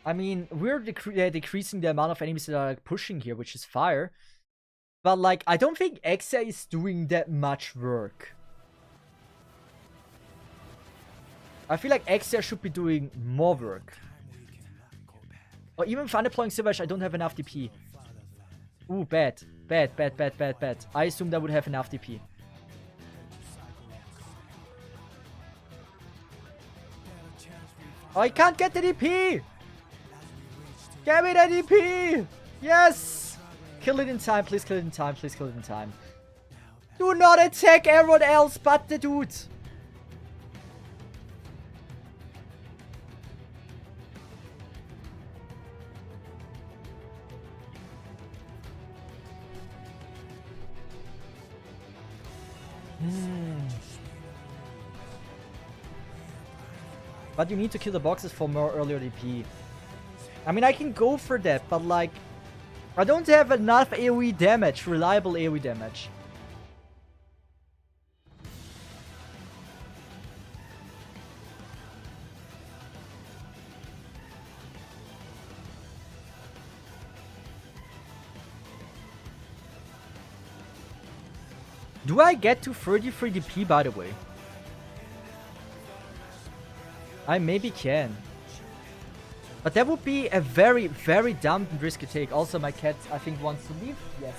I mean, we're decreasing the amount of enemies that are like, pushing here, which is fire. But like, I don't think Exia is doing that much work. I feel like Exia should be doing more work. Or even if I'm deploying Silver, I don't have enough DP. Ooh, bad. Bad, bad, bad, bad, bad. I assumed I would have enough DP. I can't get the DP! Get me the DP! Yes! Kill it in time, please kill it in time, please kill it in time. Do not attack everyone else but the dude! But you need to kill the boxes for more earlier DP. I mean, I can go for that, but like... I don't have enough AoE damage, reliable AoE damage. Do I get to 33 DP, by the way? I maybe can. But that would be a very, very dumb and risky take. Also, my cat, I think, wants to leave. Yes.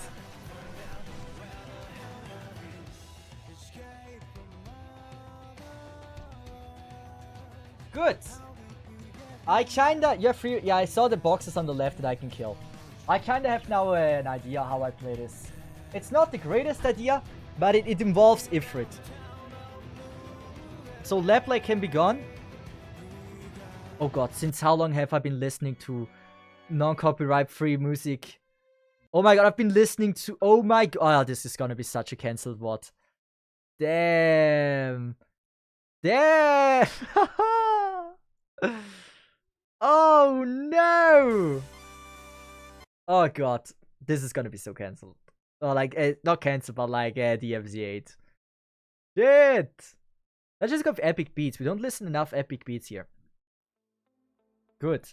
Good. I kinda... You're free. Yeah, I saw the boxes on the left that I can kill. I kinda have now an idea how I play this. It's not the greatest idea, but it involves Ifrit. So Laplay can be gone. Oh god, since how long have I been listening to non-copyright free music? Oh my god, I've been listening to... Oh my god, oh, this is gonna be such a cancelled what. Damn. Damn. Oh no. Oh god, this is gonna be so cancelled. Or like, not cancelled, but like DMZ8. Shit. Let's just go with epic beats. We don't listen enough epic beats here. Good.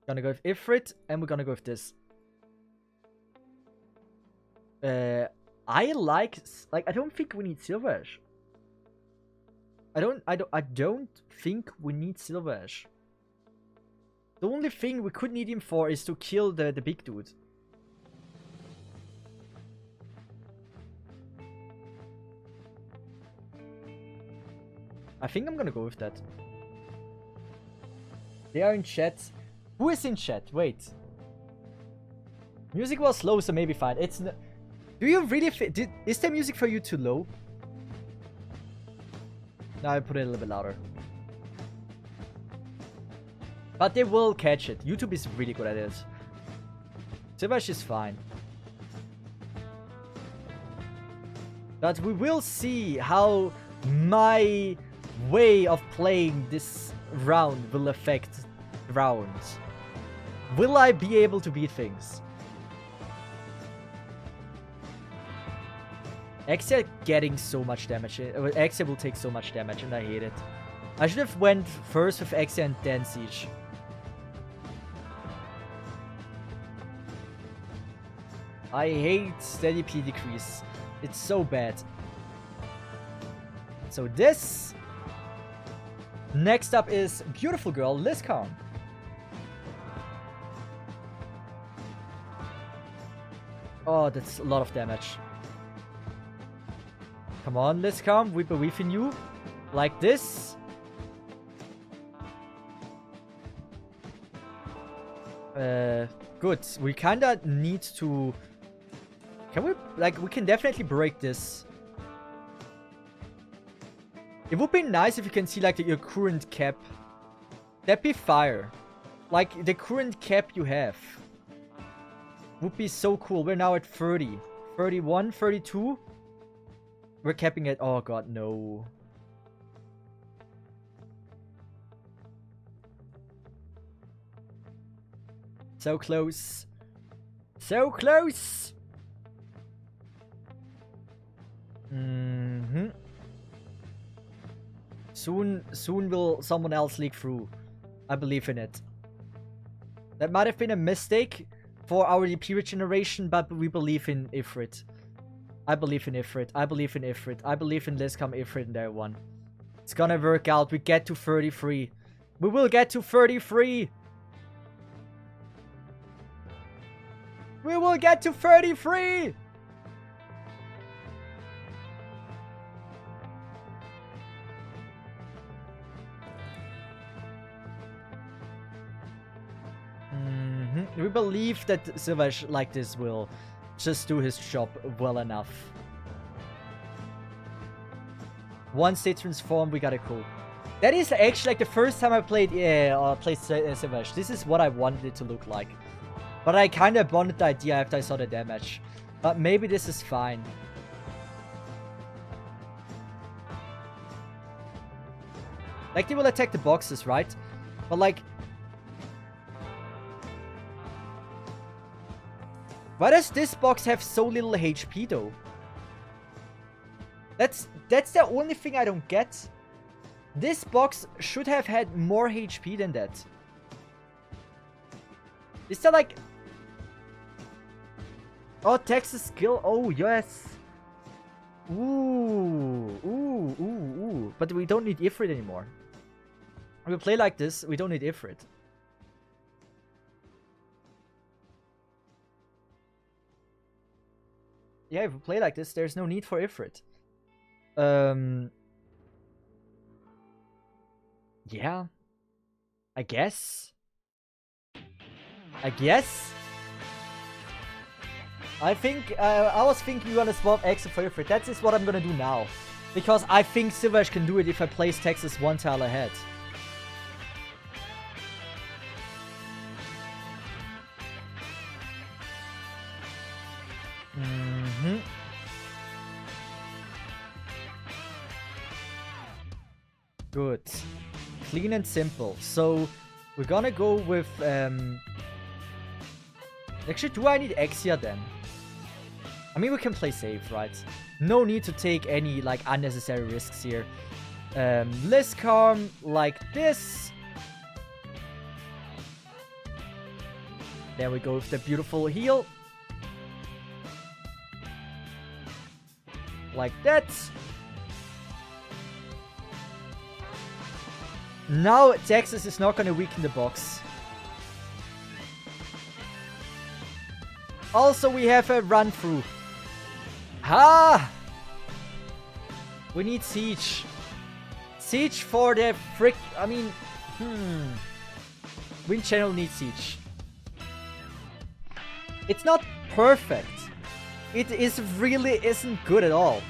Gonna go with Ifrit, and we're gonna go with this. I don't think we need Silver Ash. I don't think we need Silver Ash. The only thing we could need him for is to kill the big dude. I think I'm gonna go with that. They are in chat. Who is in chat? Wait. Music was low, so maybe fine. It's... Do you really... Is the music for you too low? No, I put it a little bit louder. But they will catch it. YouTube is really good at it. Silvash is fine. But we will see how my way of playing this round will affect rounds. Will I be able to beat things? Exia getting so much damage. Exia will take so much damage and I hate it. I should have went first with Exia and then Siege. I hate steady P decrease. It's so bad. So this... Next up is beautiful girl Liscom. Oh, that's a lot of damage. Come on, Liscom, we believe in you. Like this. Good. We kinda need to... Can we... Like, we can definitely break this. It would be nice if you can see, like, your current cap. That'd be fire. Like, the current cap you have. Would be so cool. We're now at 30. 31, 32. We're capping it. Oh god, no. So close. So close! Soon will someone else leak through. I believe in it. That might have been a mistake for our DP generation, but we believe in Ifrit. I believe in Ifrit. I believe in Ifrit. I believe in Liscom, Ifrit, and everyone. It's gonna work out. We get to 33. We will get to 33! We will get to 33! We believe that Cesith like this will just do his job well enough. Once they transform, we got a cool. That is actually like the first time I played Cesith. This is what I wanted it to look like. But I kind of bonded the idea after I saw the damage. But maybe this is fine. Like, they will attack the boxes, right? But like... Why does this box have so little HP though? That's the only thing I don't get. This box should have had more HP than that. Is that like... Oh, Texas skill. Oh, yes. Ooh. But we don't need Ifrit anymore. If we play like this, we don't need Ifrit. Yeah, if we play like this, there's no need for Ifrit. Yeah. I guess. I think, I was thinking we're gonna swap Exo for Ifrit. That is what I'm gonna do now. Because I think Cesith can do it if I place Texas one tile ahead. Good. Clean and simple. So, we're gonna go with, Actually, do I need Exia then? I mean, we can play safe, right? No need to take any, like, unnecessary risks here. Liscom, like this. There we go with the beautiful heal. Like that. Now Texas is not going to weaken the box. Also, we have a run through. Ah! We need Siege. Siege for the frick... I mean... Wind Channel needs Siege. It's not perfect. It really isn't good at all.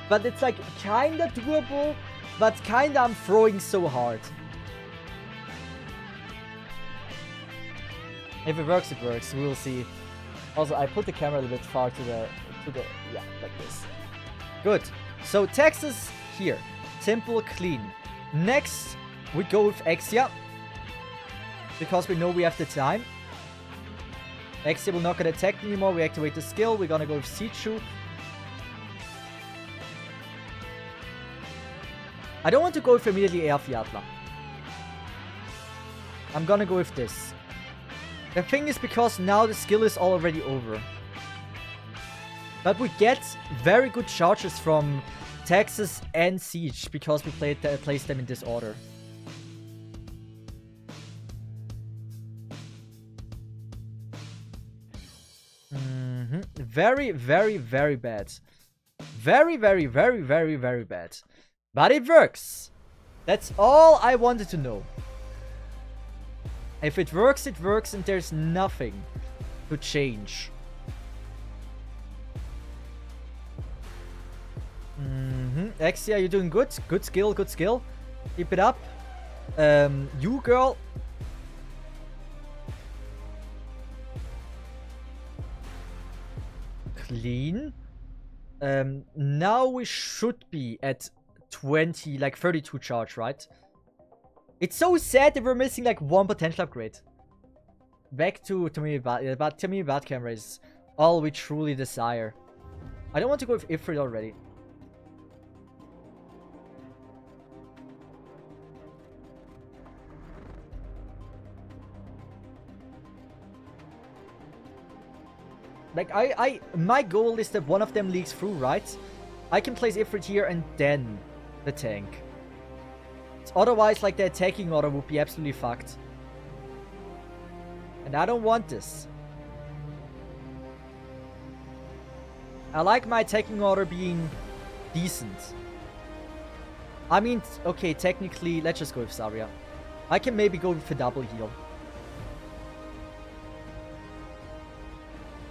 But it's like kinda doable, but kinda I'm throwing so hard. If it works, it works. We will see. Also, I put the camera a little bit far to the yeah, like this. Good. So Texas here. Simple, clean. Next, we go with Exia. Because we know we have the time. Exia will not get attacked anymore. We activate the skill. We're gonna go with Sichu. I don't want to go with immediately Air Fiatla. I'm gonna go with this. The thing is because now the skill is already over. But we get very good charges from Texas and Siege because we placed them in this order. Very, very, very bad. Very, very, very, very, very bad. But it works. That's all I wanted to know. If it works, it works, and there's nothing to change. Exia, you're doing good. Good skill, good skill. Keep it up. You, girl. Clean. Now we should be at 20, like 32 charge, right? It's so sad that we're missing like one potential upgrade. Back to me, but to me, Bat Camera is all we truly desire. I don't want to go with Ifrit already. Like, my goal is that one of them leaks through, right? I can place Ifrit here and then the tank. Otherwise, like, the attacking order would be absolutely fucked. And I don't want this. I like my attacking order being decent. I mean, okay, technically, let's just go with Zarya. I can maybe go with a double heal.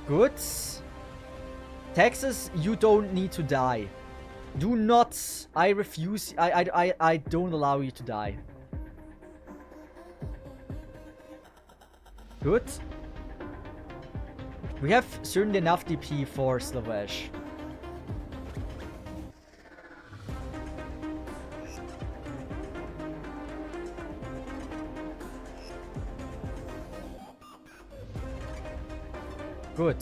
Good. Texas, you don't need to die. Do not. I refuse. I don't allow you to die. Good. We have certainly enough DP for Slavesh. Good.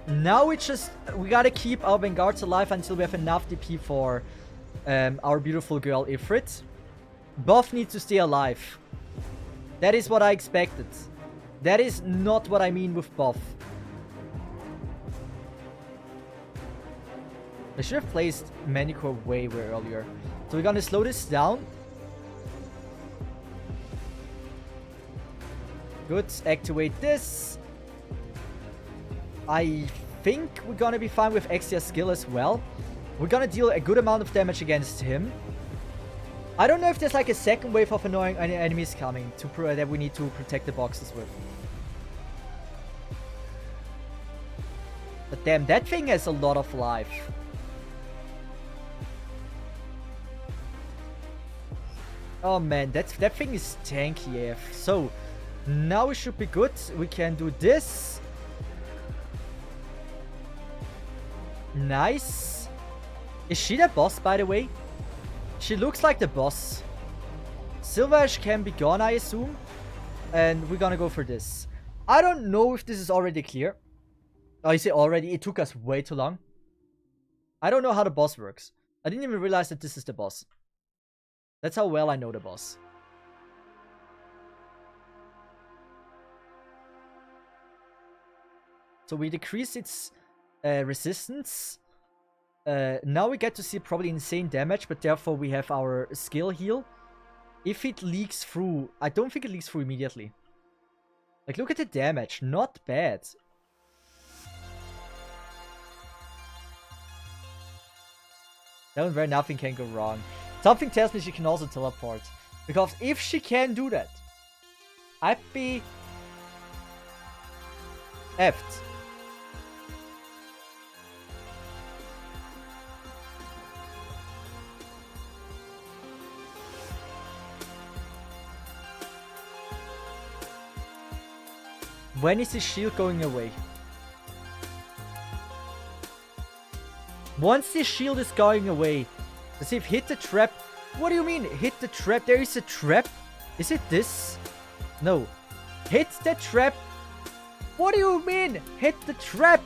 Now we gotta keep our Vanguards alive until we have enough DP for our beautiful girl Ifrit. Buff needs to stay alive. That is what I expected. That is not what I mean with buff. I should have placed Manicore way earlier. So we're gonna slow this down. Good, activate this. I think we're gonna be fine with Exia's skill as well. We're gonna deal a good amount of damage against him. I don't know if there's like a second wave of annoying enemies coming that we need to protect the boxes with. But damn, that thing has a lot of life. Oh man, that thing is tanky AF. So, now we should be good. We can do this. Nice. Is she the boss, by the way? She looks like the boss. Silverash can be gone, I assume. And we're gonna go for this. I don't know if this is already clear. Oh, you say already? It took us way too long. I don't know how the boss works. I didn't even realize that this is the boss. That's how well I know the boss. So we decrease its resistance. Now we get to see probably insane damage, but therefore we have our skill heal. If it leaks through, I don't think it leaks through immediately. Like, look at the damage. Not bad. That one where nothing can go wrong. Something tells me she can also teleport. Because if she can do that, I'd be effed. When is the shield going away? Once the shield is going away, as if hit the trap. What do you mean? Hit the trap? There is a trap? Is it this? No. Hit the trap? What do you mean? Hit the trap?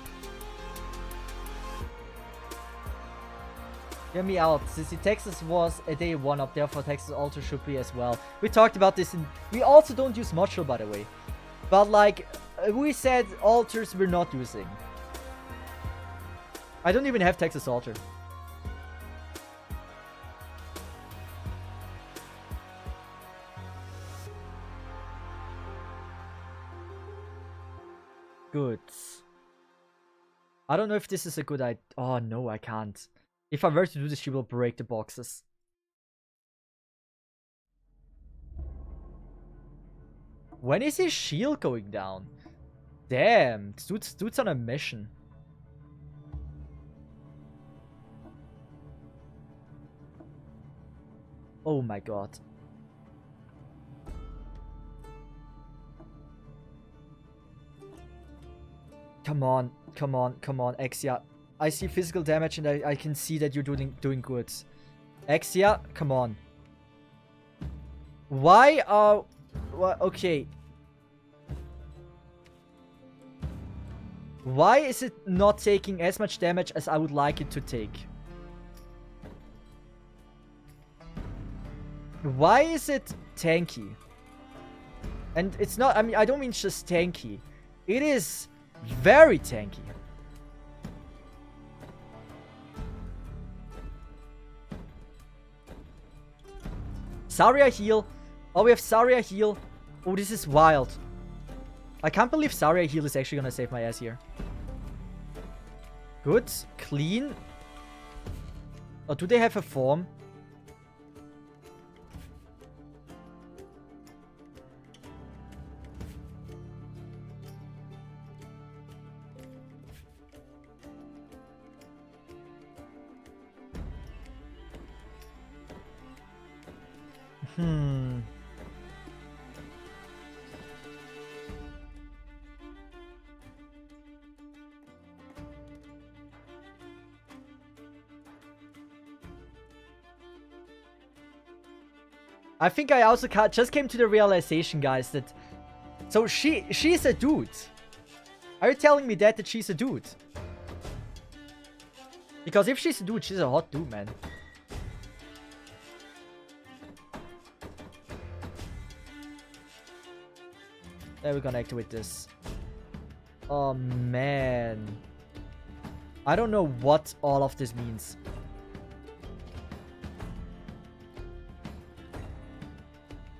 Hear me out. Since Texas was a day 1 up, therefore Texas also should be as well. We talked about this and we also don't use module, by the way. But like, we said altars we're not using. I don't even have Texas altar. Good. I don't know if this is a good idea. Oh no, I can't. If I were to do this, she will break the boxes. When is his shield going down? Damn, dude's on a mission. Oh my god. Come on, come on, come on, Exia. I see physical damage and I can see that you're doing good. Exia, come on. Why are... okay. Why is it not taking as much damage as I would like it to take? Why is it tanky? And it's not... I mean, I don't mean just tanky. It is very tanky. Zarya heal. Oh, we have Zarya heal. Oh, this is wild. I can't believe Zarya heal is actually gonna save my ass here. Good. Clean. Oh, do they have a form? I think I also just came to the realization, guys, that... So she's a dude. Are you telling me that she's a dude? Because if she's a dude, she's a hot dude, man. Then we're gonna activate this. Oh, man. I don't know what all of this means.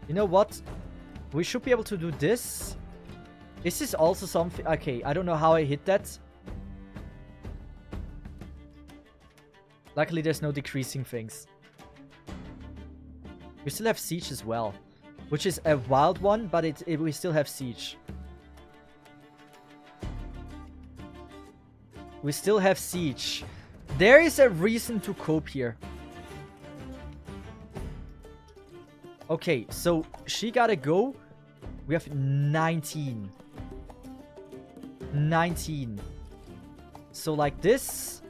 You know what? We should be able to do this. This is also something... Okay, I don't know how I hit that. Luckily, there's no decreasing things. We still have Siege as well. Which is a wild one, but we still have Siege. We still have Siege. There is a reason to cope here. Okay, so she gotta go. We have 19. 19. So like this.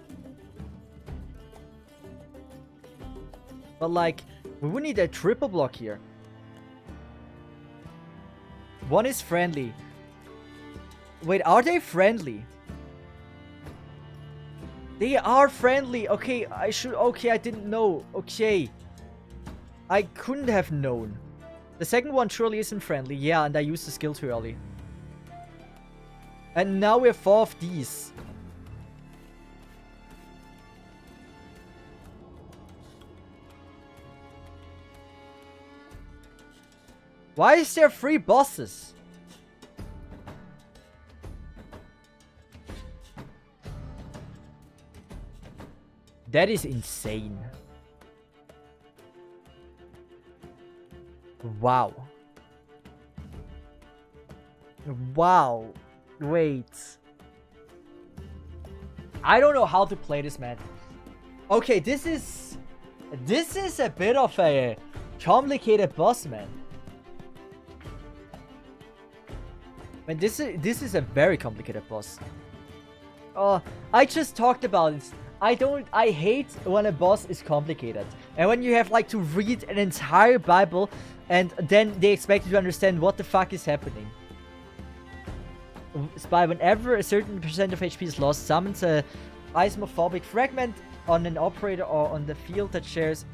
But like, we would need a triple block here. One is friendly. Wait, are they friendly? They are friendly. Okay, okay, I didn't know. Okay. I couldn't have known. The second one surely isn't friendly. Yeah, and I used the skill too early. And now we have 4 of these. Why is there 3 bosses? That is insane. Wow. Wow. Wait. I don't know how to play this, man. Okay, this is a bit of a complicated boss, man. Man, this is a very complicated boss. Oh, I just talked about it. I hate when a boss is complicated. And when you have like to read an entire Bible and then they expect you to understand what the fuck is happening. Spy, whenever a certain percent of HP is lost, summons a isomorphic fragment on an operator or on the field that shares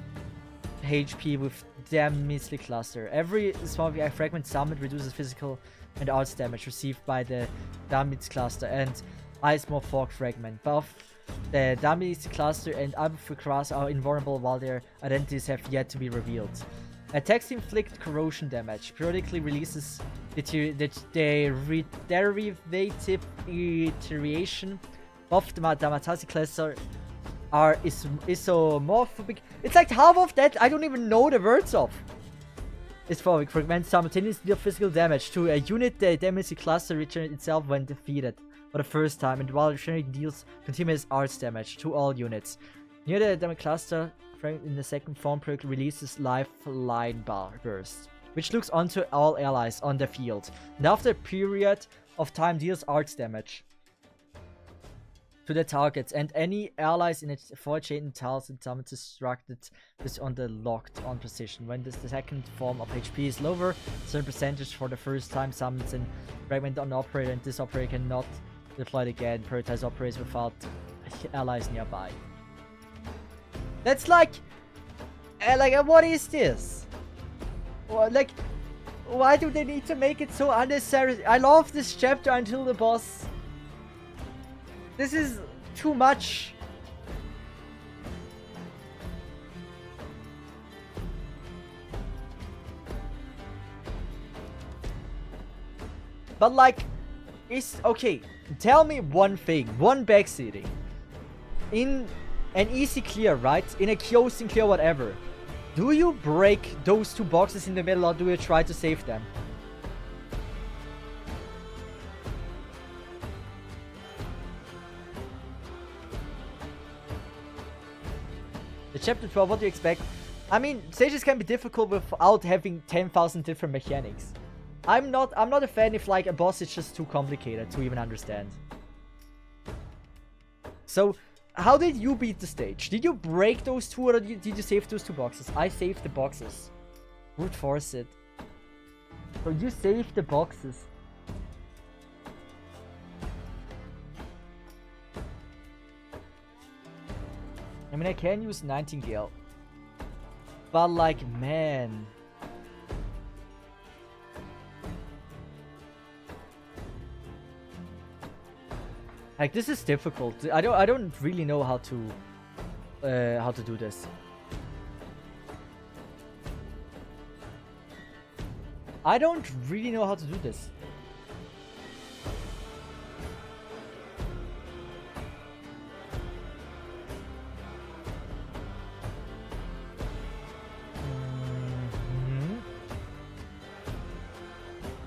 HP with Damage Cluster. Every isomorphic fragment summoned reduces physical and arts damage received by the Damage Cluster and isomorphic fragment. Both the Damage Cluster and Alpha are invulnerable while their identities have yet to be revealed. Attacks inflict corrosion damage. Periodically releases the derivative iteration of the Damage Cluster are isomorphic. It's like half of that I don't even know the words of. is following. Fragments simultaneously deal physical damage to a unit. The damage cluster regenerates itself when defeated for the first time, and while regenerating deals continuous arts damage to all units. Near the damage cluster, in the second form perk releases Lifeline Burst, which looks onto all allies on the field, and after a period of time deals arts damage to the targets, and any allies in its four-chain tiles and summons destructed is on the locked on position. When the second form of HP is lower, certain percentage for the first time summons and fragment on operator, and this operator cannot deploy it again. Prioritize operators without allies nearby. That's like what is this? Or like, why do they need to make it so unnecessary? I love this chapter until the boss. This is too much. But like, okay, tell me one thing, one backseating. In an easy clear, right? In a closing clear, whatever. Do you break those two boxes in the middle, or do you try to save them? The chapter 12, what do you expect? I mean, stages can be difficult without having 10,000 different mechanics. I'm not a fan if like a boss is just too complicated to even understand. So, how did you beat the stage? Did you break those two, or did you save those two boxes? I saved the boxes. Brute force it. So you saved the boxes. I mean, I can use Nightingale. But like, man. Like, this is difficult. I don't really know how to do this. I don't really know how to do this.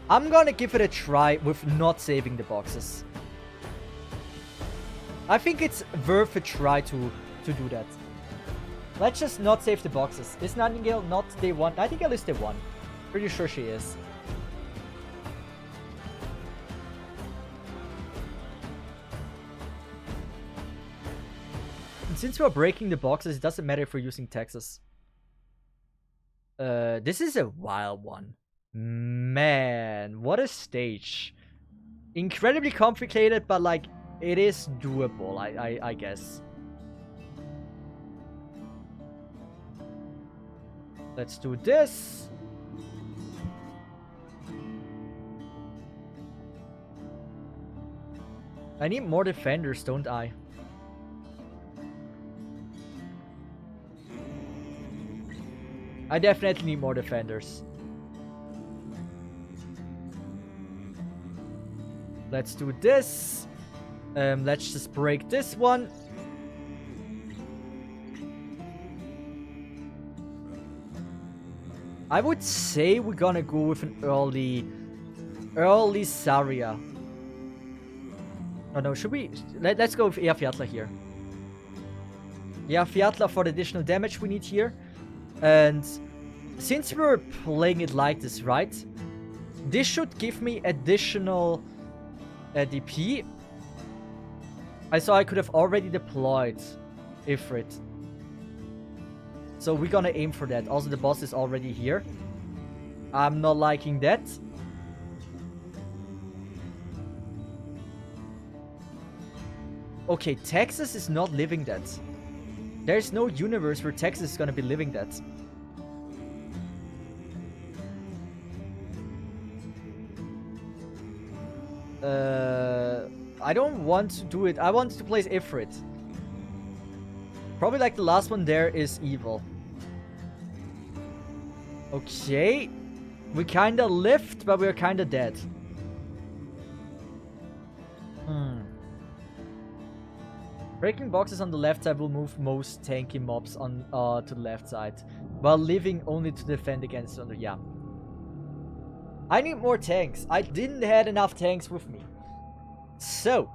I'm gonna give it a try with not saving the boxes. I think it's worth a try to do that. Let's just not save the boxes. Is Nightingale not day 1? Nightingale is day 1. Pretty sure she is. And since we're breaking the boxes, it doesn't matter if we're using Texas. This is a wild one. Man, what a stage. Incredibly complicated, but like, it is doable, I guess. Let's do this. I need more defenders, don't I? I definitely need more defenders. Let's do this. Let's just break this one. I would say we're gonna go with an early Saria. Oh no, should we? Let's go with Ehrfjatler here. Ehrfjatler for the additional damage we need here. And since we're playing it like this, right? This should give me additional DP. I saw I could have already deployed Ifrit. So we're gonna aim for that. Also, the boss is already here. I'm not liking that. Okay, Texas is not living that. There's no universe where Texas is gonna be living that. I don't want to do it. I want to place Ifrit. Probably like the last one there is evil. Okay. We kinda lived, but we're kinda dead. Breaking boxes on the left side will move most tanky mobs on to the left side, while leaving only to defend against on the... Yeah. I need more tanks. I didn't have enough tanks with me. So.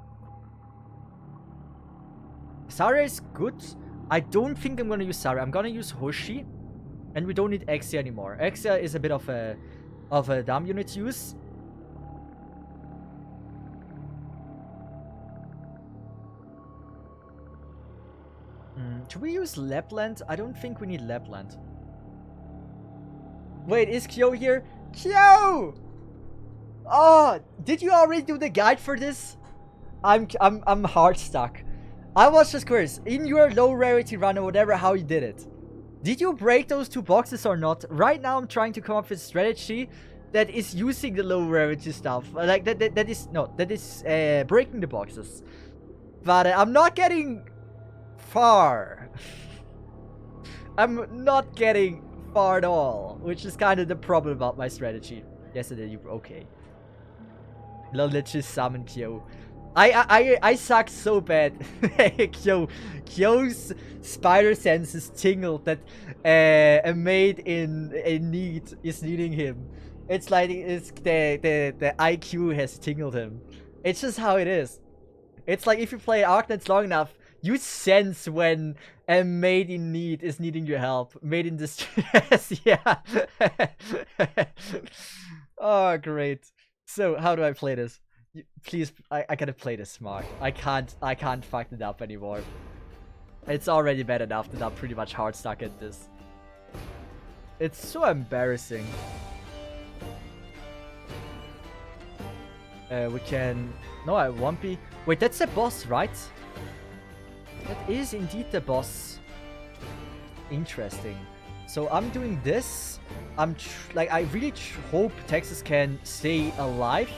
Zarya is good. I don't think I'm gonna use Zarya. I'm gonna use Hoshi. And we don't need Exia anymore. Exia is a bit of a dumb unit to use. Should we use Lapland? I don't think we need Lapland. Wait, is Kyo here? Kyo! Oh, did you already do the guide for this? I'm hard stuck. I was just curious. In your low rarity run or whatever, how you did it. Did you break those 2 boxes or not? Right now I'm trying to come up with a strategy that is using the low rarity stuff. Like that is breaking the boxes. But I'm not getting far. I'm not getting far at all, which is kind of the problem about my strategy. Yesterday you okay. Let's just summon Kyo. I suck so bad. Kyo's spider senses tingled that a mate in need is needing him. It's like the IQ has tingled him. It's just how it is. It's like if you play Arknights long enough, you sense when a mate in need is needing your help. Mate in distress, yeah. Oh, great. So, how do I play this? Please, I gotta play this smart. I can't fuck it up anymore. It's already bad enough that I'm pretty much hard stuck at this. It's so embarrassing. We can... No, I won't be... Wait, that's the boss, right? That is indeed the boss. Interesting. So I'm doing this. I really hope Texas can stay alive.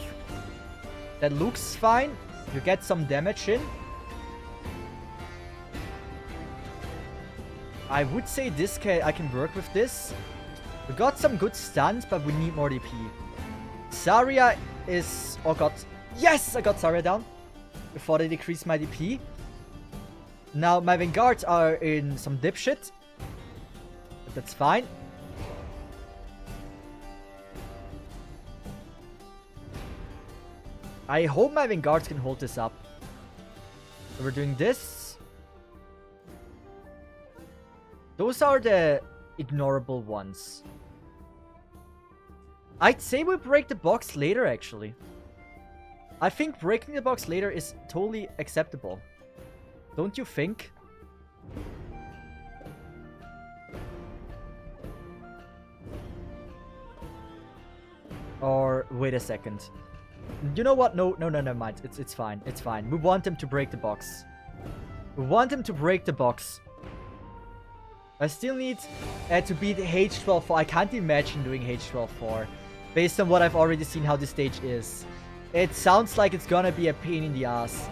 That looks fine. You get some damage in. I would say this I can work with this. We got some good stuns, but we need more DP. Zarya is... Oh god. Yes! I got Zarya down. Before they decrease my DP. Now my Vanguards are in some dipshit. But that's fine. I hope my Vanguards can hold this up. So we're doing this. Those are the ignorable ones. I'd say we break the box later, actually. I think breaking the box later is totally acceptable. Don't you think? Or wait a second. You know what? No, never mind. It's fine. It's fine. We want him to break the box. We want him to break the box. I still need to beat H12-4. I can't imagine doing H12-4. Based on what I've already seen how this stage is. It sounds like it's gonna be a pain in the ass.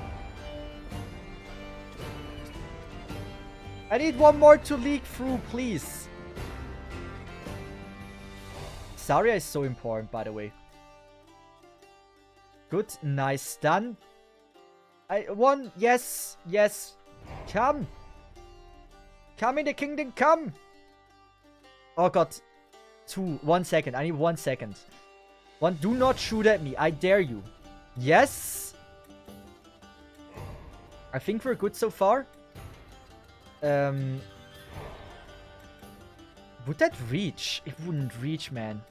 I need one more to leak through, please. Zarya is so important, by the way. Good, nice stun. Yes, yes. Come. Come in the kingdom, come. Oh god. 1 second, I need 1 second. Do not shoot at me, I dare you. Yes. I think we're good so far. Would that reach? It wouldn't reach, man.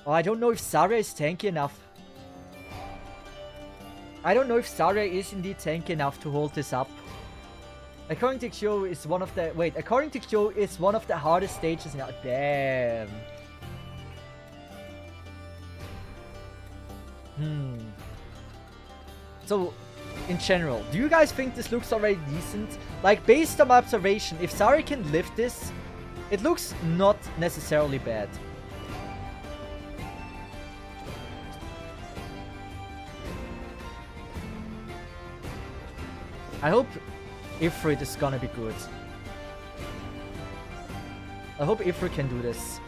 Oh, I don't know if Zarya is tanky enough. I don't know if Zarya is indeed tanky enough to hold this up. According to Kyo is one of the... Wait, according to Kyo is one of the hardest stages now. Damn. So, in general, do you guys think this looks already decent? Like, based on my observation, if Zarya can lift this, it looks not necessarily bad. I hope Ifrit is gonna be good. I hope Ifrit can do this.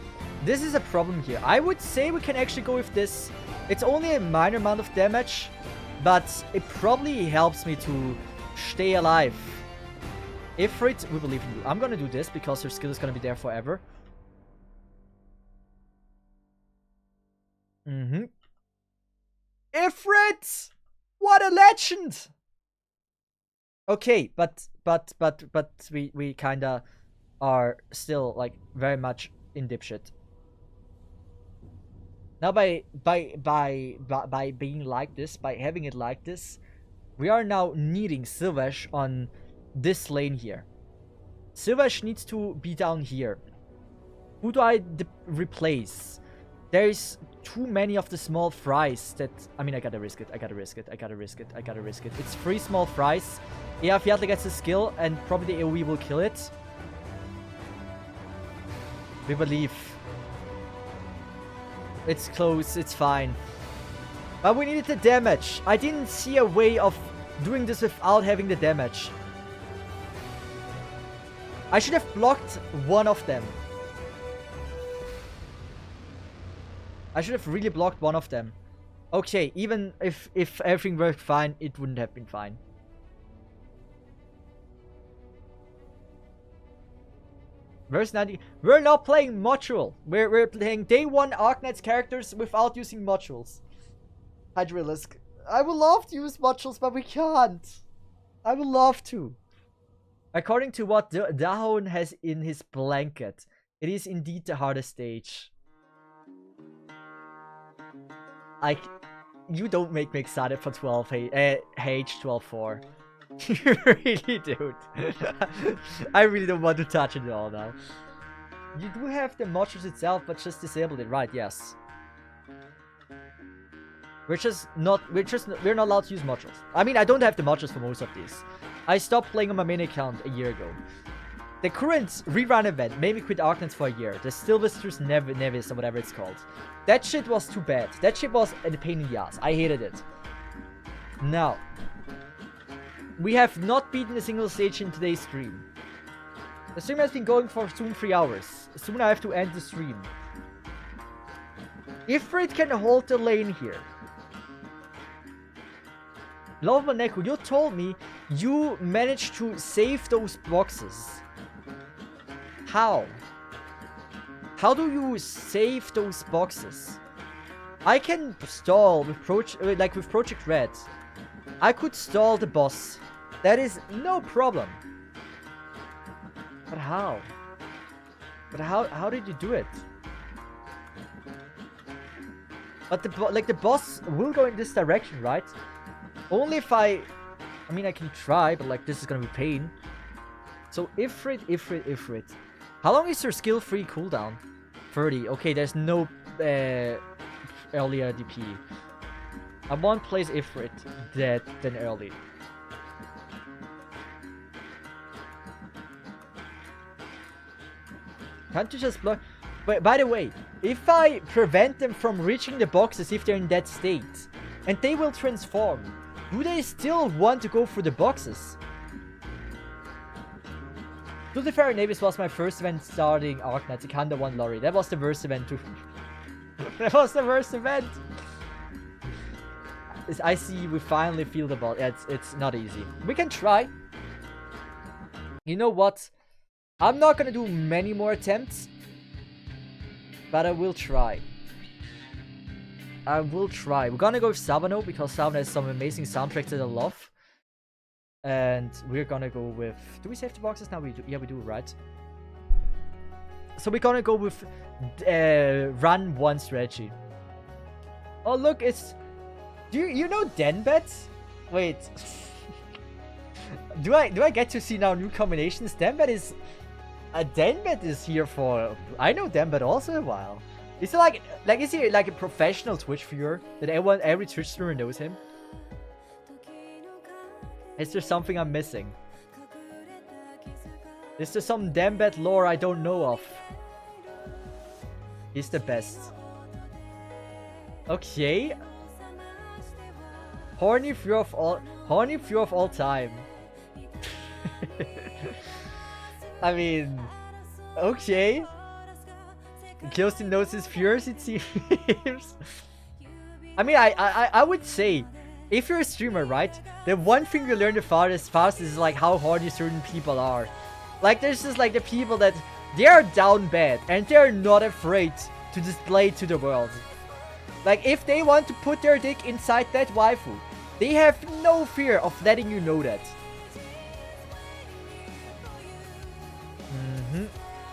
This is a problem here. I would say we can actually go with this. It's only a minor amount of damage, but it probably helps me to stay alive. Ifrit, we believe in you. I'm gonna do this because her skill is gonna be there forever. Mm-hmm. Ifrit! What a legend! Okay, but we kinda are still like very much in dipshit. Now by being like this, by having it like this, we are now needing Sylvesh on this lane here. Sylvesh needs to be down here. Who do I replace? There's too many of the small fries that... I mean, I gotta risk it. I gotta risk it. I gotta risk it. I gotta risk it. It's 3 small fries. Yeah, Fiatli gets a skill, and probably the AoE will kill it. We believe. It's close. It's fine. But we needed the damage. I didn't see a way of doing this without having the damage. I should have blocked one of them. I should have really blocked one of them. Okay, even if everything worked fine, it wouldn't have been fine. Verse 90. We're not playing module. We're playing day 1 Arknight's characters without using modules. Hydralisk. I would love to use modules, but we can't. I would love to. According to what Dahon has in his blanket, it is indeed the hardest stage. You don't make me excited for 12 H12-4. You really don't. I really don't want to touch it at all now. You do have the modules itself, but just disabled it, right? Yes. We're not allowed to use modules. I mean, I don't have the modules for most of these. I stopped playing on my main account a year ago. The current rerun event made me quit Arknights for a year. The Sylvester's Nevis or whatever it's called. That shit was too bad. That shit was a pain in the ass. I hated it. Now, we have not beaten a single stage in today's stream. The stream has been going for soon 3 hours. Soon I have to end the stream. Ifrit can hold the lane here. Love Maneko, you told me you managed to save those boxes. How? How do you save those boxes? I can stall with Project Red. I could stall the boss. That is no problem. But how? But how did you do it? But the boss will go in this direction, right? Only if I mean, I can try, but like this is gonna be pain. So Ifrit. How long is your skill free cooldown? 30. Okay, there's no earlier DP. I want plays Ifrit than early. Can't you just block? But by the way, if I prevent them from reaching the boxes if they're in that state, and they will transform, do they still want to go through the boxes? To be fair, Navis was my first event starting Arknights. Ikanda won Lorry. That was the worst event too. That was the worst event. I see we finally feel the ball. Yeah, it's not easy. We can try. You know what? I'm not gonna do many more attempts, but I will try. I will try. We're gonna go with Savano because Savano has some amazing soundtracks that I love. And we're gonna go with... Do we save the boxes now? We do. Yeah, we do, right? So we're gonna go with run 1 strategy. Oh, look, it's... Do you know Denbet? Wait. do I get to see now new combinations? Denbet is... Denbet is here for... I know Denbet also a while. Is he is he like a professional Twitch viewer that every Twitch streamer knows him? Is there something I'm missing? Is there some Dembet lore I don't know of? He's the best. Okay. Horny view of all time. I mean, okay. Closely knows his viewers, it seems. I mean, I would say, if you're a streamer, right, the one thing you learn the fastest is like how horny certain people are. Like, there's just like the people that they are down bad and they're not afraid to display it to the world. Like, if they want to put their dick inside that waifu, they have no fear of letting you know that.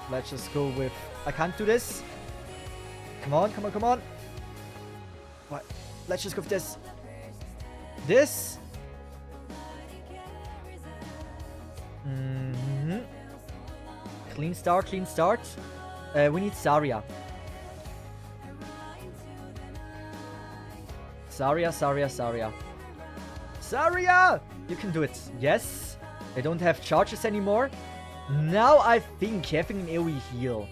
Let's just go with... I can't do this. Come on, come on, come on. What? Let's just go with this. This. Clean start, clean start. We need Saria. Saria, Saria, Saria. Saria! You can do it. Yes. They don't have charges anymore. Now I think having an AoE heal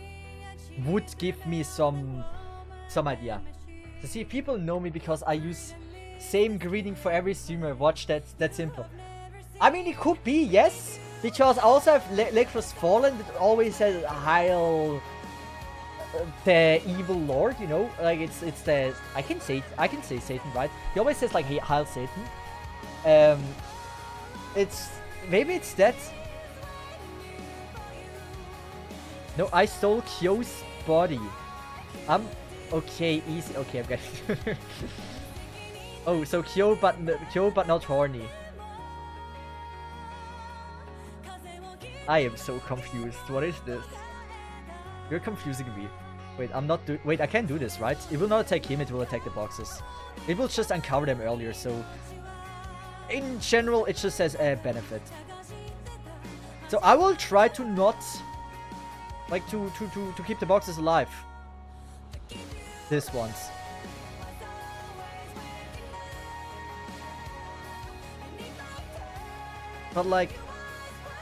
would give me some idea. To see, people know me because I use same greeting for every streamer. Watch that. That's simple. I mean, it could be, yes. Because I also have Lecros Fallen that always says Heil the evil lord, you know? Like, it's the... I can say Satan, right? He always says, like, Heil Satan. Maybe it's that. No, I stole Kyo's body. Okay, easy. Okay, I'm getting... Oh, so Kyo but not horny. I am so confused. What is this? You're confusing me. Wait, I'm not wait, I can't do this, right? It will not attack him, it will attack the boxes. It will just uncover them earlier, so... In general, it just says a benefit. So I will try to not... Like, to keep the boxes alive. This once. But like...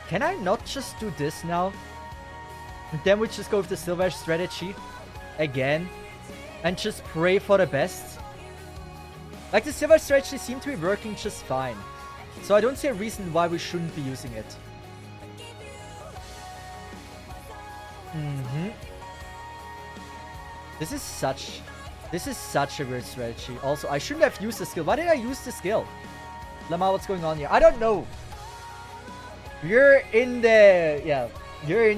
Can I not just do this now? And then we just go with the silver strategy. Again. And just pray for the best. Like, the silver strategy seemed to be working just fine. So I don't see a reason why we shouldn't be using it. This is such a weird strategy. Also, I shouldn't have used the skill. Why did I use the skill? Lamar, what's going on here? I don't know. You're in the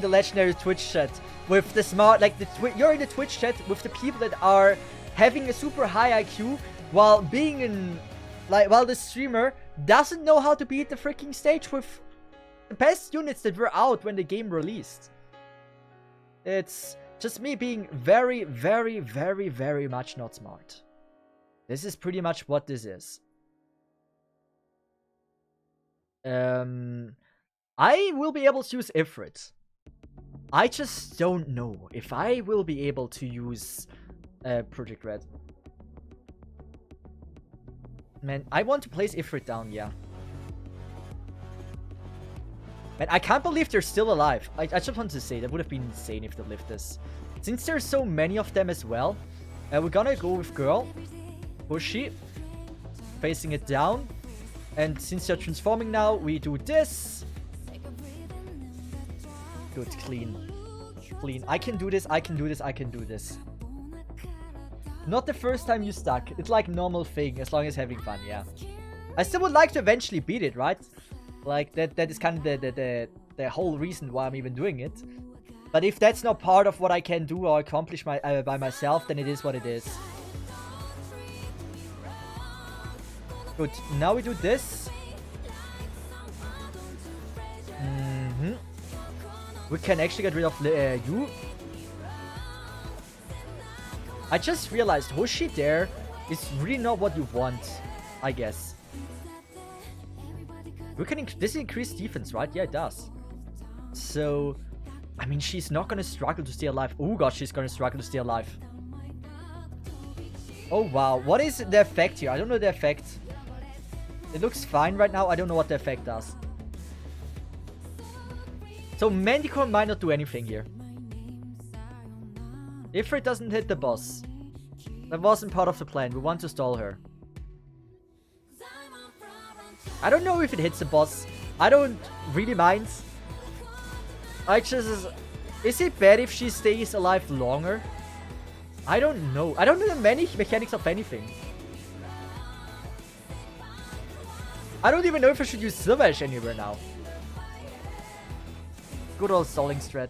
legendary Twitch chat with the smart, like you're in the Twitch chat with the people that are having a super high IQ while being while the streamer doesn't know how to beat the freaking stage with the best units that were out when the game released. It's just me being very, very, very, very much not smart. This is pretty much what this is. I will be able to use Ifrit. I just don't know if I will be able to use Project Red. Man, I want to place Ifrit down, yeah. Man, I can't believe they're still alive. I just want to say, that would have been insane if they lived this. Since there's so many of them as well, we're gonna go with Girl. Bushy. Facing it down. And since they're transforming now, we do this. Good, clean. Clean. I can do this, I can do this, I can do this. Not the first time you stuck. It's like normal thing, as long as having fun, yeah. I still would like to eventually beat it, right? Like, that is kind of the whole reason why I'm even doing it. But if that's not part of what I can do or accomplish by myself, then it is what it is. Good. Now we do this. We can actually get rid of you. I just realized Hoshi there is really not what you want, I guess. We can this increase defense, right? Yeah, it does. So, I mean, she's not gonna struggle to stay alive. Oh god, she's gonna struggle to stay alive. Oh wow, what is the effect here? I don't know the effect. It looks fine right now. I don't know what the effect does. So Manticore might not do anything here. If it doesn't hit the boss. That wasn't part of the plan. We want to stall her. I don't know if it hits the boss. I don't really mind. I just... Is it bad if she stays alive longer? I don't know. I don't know the mechanics of anything. I don't even know if I should use Silver Ash anywhere now. Good old stalling strat.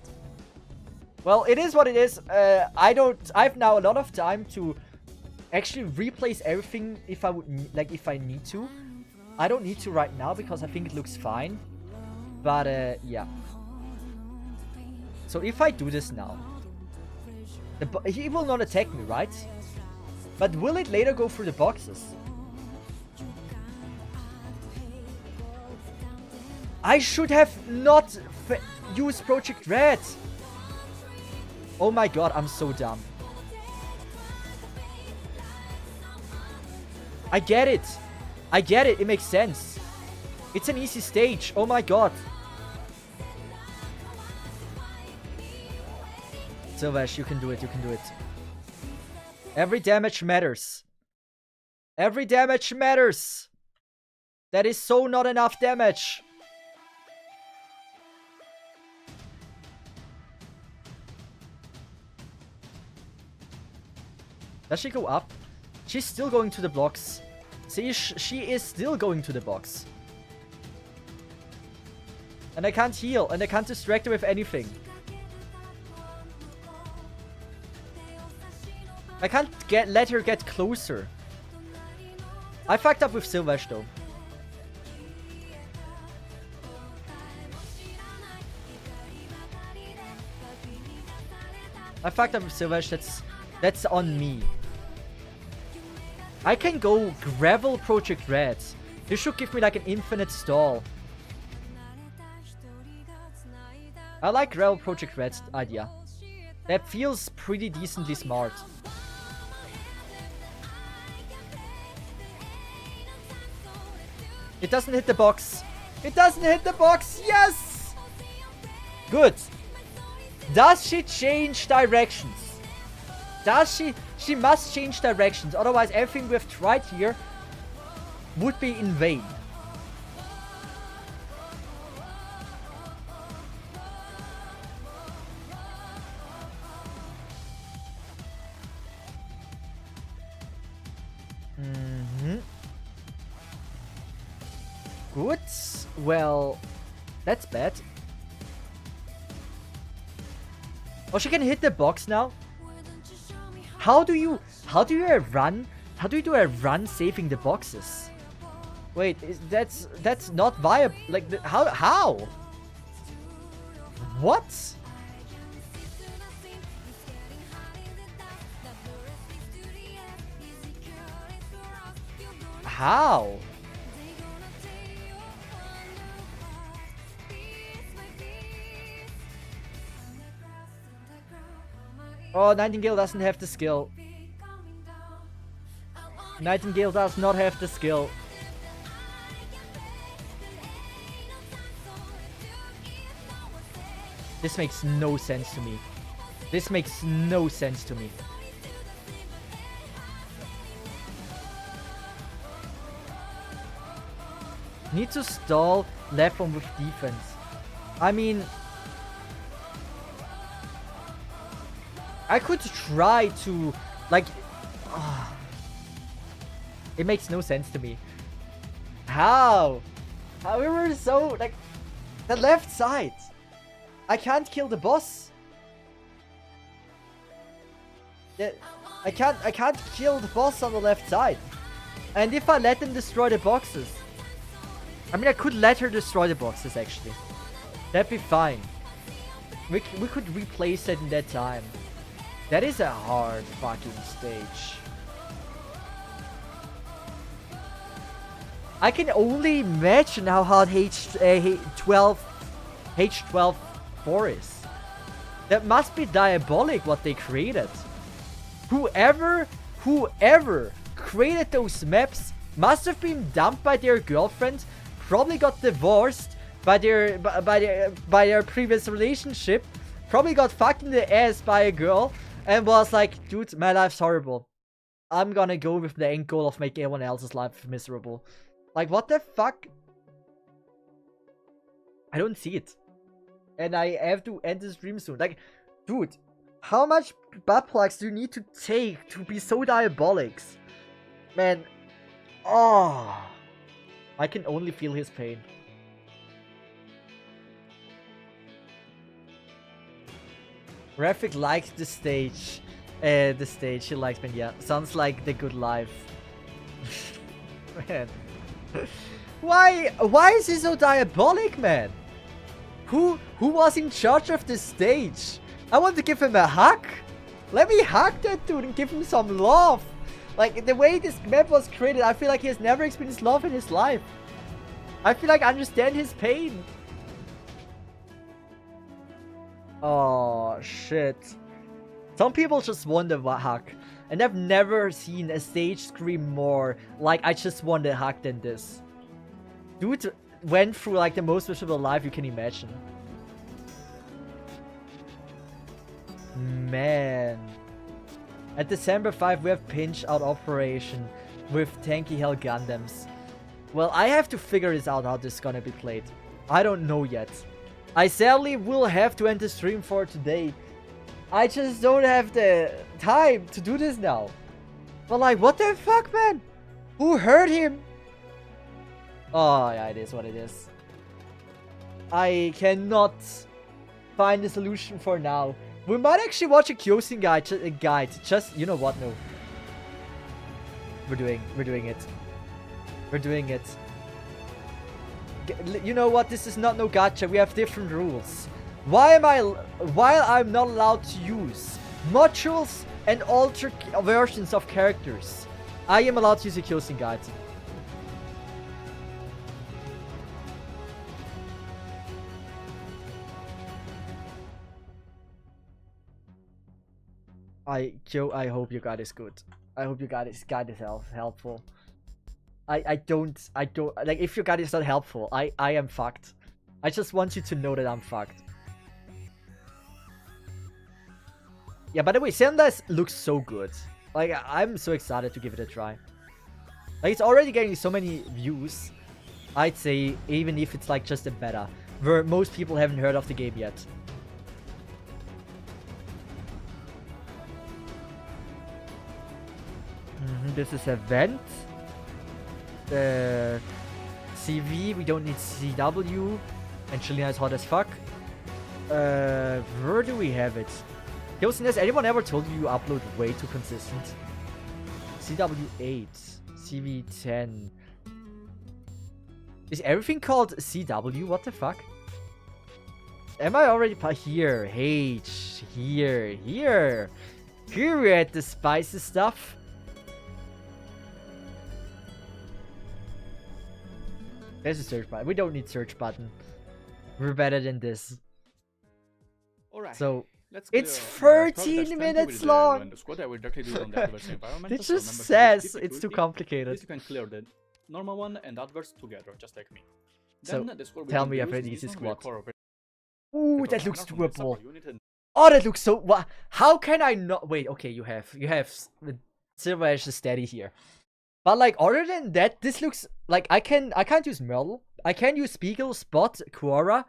Well, it is what it is. I have now a lot of time to actually replace everything if I would if I need to. I don't need to right now because I think it looks fine. But yeah. So if I do this now, he will not attack me, right? But will it later go through the boxes? I should have not used Project Red. Oh my god, I'm so dumb. I get it. I get it. It makes sense. It's an easy stage. Oh my god. Sylvash, you can do it. You can do it. Every damage matters. Every damage matters. That is so not enough damage. Does she go up? She's still going to the blocks. See, she is still going to the box. And I can't heal. And I can't distract her with anything. I can't let her get closer. I fucked up with Sylvash though. I fucked up with Sylvash. That's on me. I can go Gravel Project Red. This should give me like an infinite stall. I like Gravel Project Red's idea. That feels pretty decently smart. It doesn't hit the box. It doesn't hit the box. Yes! Good. Does she change directions? Does she? She must change directions. Otherwise, everything we've tried here would be in vain. Good. Well, that's bad. Oh, she can hit the box now? How do you do a run saving the boxes? Wait, that's not viable. Like, how? What? How? Oh, Nightingale doesn't have the skill. Nightingale does not have the skill. This makes no sense to me. This makes no sense to me. Need to stall left one with defense. I mean, I could try to, like, it makes no sense to me. How? How we were so, like, the left side. I can't kill the boss. I can't kill the boss on the left side. And if I let them destroy the boxes, I mean, I could let her destroy the boxes actually. That'd be fine. We could replace it in that time. That is a hard fucking stage. I can only imagine how hard H12 4 is. That must be diabolic what they created. Whoever created those maps must have been dumped by their girlfriend, probably got divorced by their previous relationship, probably got fucked in the ass by a girl, and was like, dude, my life's horrible. I'm gonna go with the end goal of making everyone else's life miserable. Like, what the fuck? I don't see it. And I have to end the stream soon. Like, dude, how much butt plugs do you need to take to be so diabolic? Man, oh, I can only feel his pain. Graphic liked the stage. The stage, he likes me, yeah. Sounds like the good life. Man. Why is he so diabolic, man? Who was in charge of the stage? I want to give him a hug. Let me hug that dude and give him some love. Like, the way this map was created, I feel like he has never experienced love in his life. I feel like I understand his pain. Oh, shit. Some people just want a hug. And I've never seen a stage scream more like I just want a hug than this. Dude went through like the most miserable life you can imagine. Man. At December 5 we have pinch out operation with tanky hell Gundams. Well, I have to figure this out how this is gonna be played. I don't know yet. I sadly will have to end the stream for today. I just don't have the time to do this now. But like, what the fuck, man? Who hurt him? Oh, yeah, it is what it is. I cannot find a solution for now. We might actually watch a Kyosin guide. Just, you know what? No. We're doing it. We're doing it. You know what? This is not no gacha. We have different rules. While I'm not allowed to use modules and altered versions of characters, I am allowed to use a Kyosin guide. Joe, I hope your guide is good. I hope your guide is helpful. I don't like, if your guide is not helpful, I am fucked. I just want you to know that I'm fucked. Yeah, by the way, Sendas looks so good. Like, I'm so excited to give it a try. Like, it's already getting so many views. I'd say, even if it's like just a beta, where most people haven't heard of the game yet. This is event. CV, we don't need CW. Angelina is hot as fuck. Where do we have it? Yosin, has anyone ever told you upload way too consistent? CW8, CV10. Is everything called CW? What the fuck? Am I already here? H, here. Here we're at the spicy stuff. There's a search button. We don't need search button. We're better than this. Alright. So it's 13 minutes long. It just says it's too complicated. You can clear the normal one and adverse together, just like me. So then the score tell me use I've already is used this not squad. really Ooh, because that looks I'm not from the doable. support unit and Oh, that looks so. What? How can I not? Wait. Okay, you have the Silver Ash is steady here. But like, other than that, this looks like I can't use Merle. I can use Spiegel, Spot, Quora,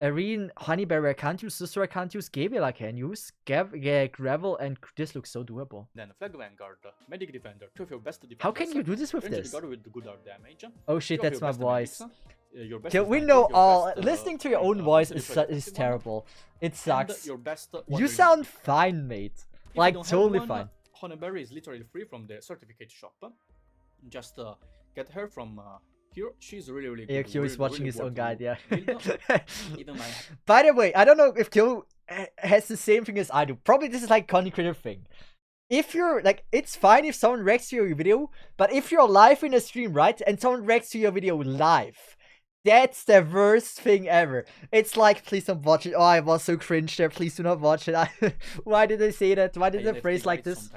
Arene, Honeyberry. I can't use Sister. I can't use Gabriel. I can use Gravel, and this looks so doable. then Flag Vanguard, Medic Defender, two of your best defenders. How can you do this with Ranger this? Guard with the good art damage. Oh shit, Two of that's your my best voice. medics, your best Yeah, we sniper, know your all. best, Listening to your own and voice also is defensive one, terrible. It and sucks. your best You sound fine, mate. If you Like, don't have totally one, fine. Honeyberry is literally free from the certificate shop. Just get her from here. She's really good. AQ is watching his own guide, yeah. Even my By the way, I don't know if Kyo has the same thing as I do. Probably this is like Connie Critter thing. If you're like, it's fine if someone reacts to your video, but if you're live in a stream, right, and someone reacts to your video live, that's the worst thing ever. It's like, please don't watch it. Oh, I was so cringe there. Please do not watch it. Why did they say that? Why did they phrase like this?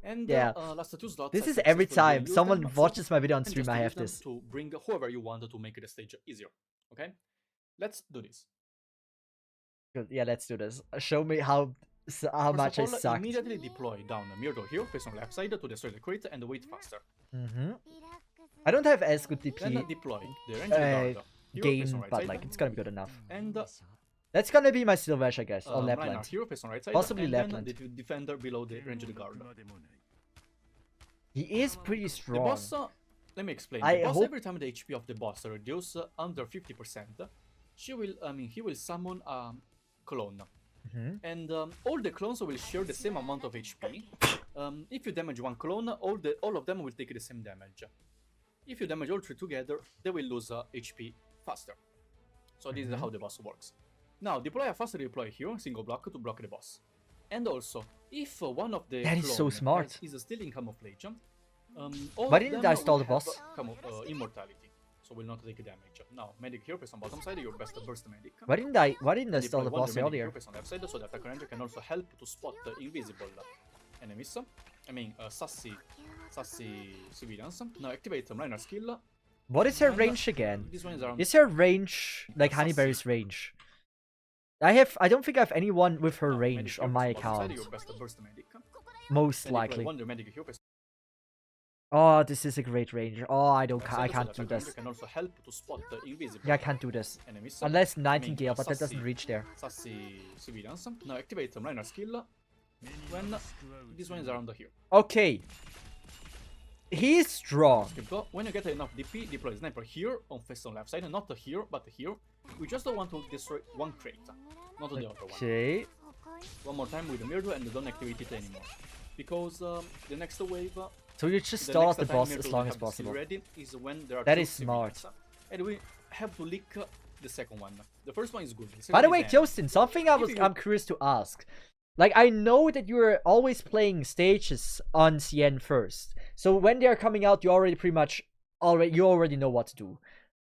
And, yeah, last two slots this I is every successfully time used someone them, watches my video on and stream. just I use have them this. to bring whoever you want to make the stage easier. Okay, let's do this. Good. Yeah, let's do this. Show me how much I First of all, suck. immediately deploy down Murdo here, face on left side to destroy the crit and wait faster. I don't have as good Then DP deploy the Ranger Guard here, face game, on right but side, like, it's gonna be good enough. and That's gonna be my Silver Ash, I guess, or Reinhardt Lapland. here, face on right side, Possibly and Lapland. then the defender below the Ranger Guard. He is pretty The strong. boss, let me explain. I The boss, hope- every time the HP of the boss reduces under 50%, he will summon a clone. And all the clones will share the same amount of HP. If you damage one clone, all of them will take the same damage. If you damage all three together, they will lose HP faster. So this is how the boss works. Now, deploy a faster deploy here, single block, to block the boss. And also, if one of the That is so smart. is still in camouflage, Why didn't I stall the boss? Immortality, so will not take damage. Now, medic here, press on bottom side, your best burst medic. Why didn't I stall the boss earlier? Press on left side, so the attacker ranger can also help to spot invisible enemies. I mean, sassy civilians. Now, activate minor skill. What is her range again? This one is around. Is her range like Honeyberry's range? I don't think I have anyone with her range on my account. Most likely. Oh, this is a great range. Oh, I can't do this. Yeah, I can't do this. Unless Nightingale, but that doesn't reach there. Sassy civilians. Now activate minor skill when this one is around here. Okay. He's strong. When you get enough DP, deploy sniper here on face on left side, not here, but here. We just don't want to destroy one crate, not the other one. Okay. One more time with the mirror and don't activate it anymore. Because the next wave... So you just stall the boss as long as possible. Ready is when there are that is smart. And we have to leak the second one. The first one is good. By the way, Justin, something I'm curious to ask. Like, I know that you're always playing stages on CN first. So when they're coming out, you already pretty much already know what to do.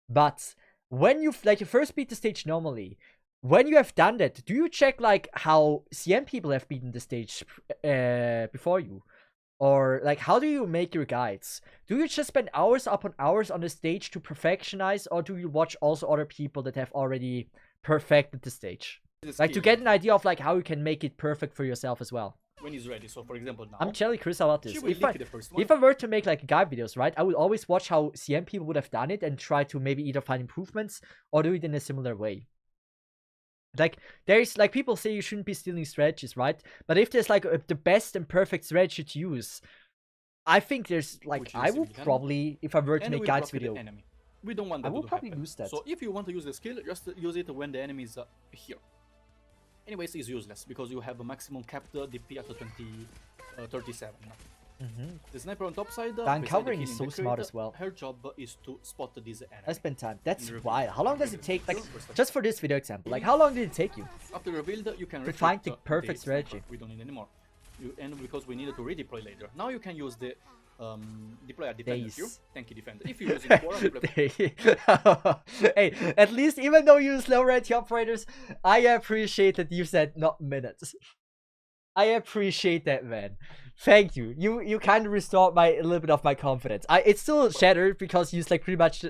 But when you first beat the stage normally, when you have done that, do you check like how CN people have beaten the stage before you? Or like, how do you make your guides? Do you just spend hours upon hours on the stage to perfectionize, or do you watch also other people that have already perfected the stage? Like to get an idea of like how you can make it perfect for yourself as well. When he's ready, so for example now... I'm telling Chris about this. If I were to make like guide videos, right, I would always watch how CM people would have done it and try to maybe either find improvements or do it in a similar way. Like, there's like people say you shouldn't be stealing strategies, right? But if there's like the best and perfect strategy to use, I think there's like, I would probably, if I were to make guides video, we don't want that I would probably use that. So if you want to use the skill, just use it when the enemy is here. Anyways, it's useless because you have a maximum capped DP at 37. The sniper on top side, covering is so smart as well. Her job is to spot these enemies. I spend time. That's wild. How long does it take? Like, just for this video example, like how long did it take you? After revealed, you can find the perfect strategy. We don't need anymore. And because we needed to redeploy later. Now you can use the deploy a defender here. Tanky defender. If you use it hey, at least even though you use low rarity operators, I appreciate that you said not minutes. I appreciate that, man. Thank you. You kind of restored a little bit of my confidence. It's still shattered because you use like pretty much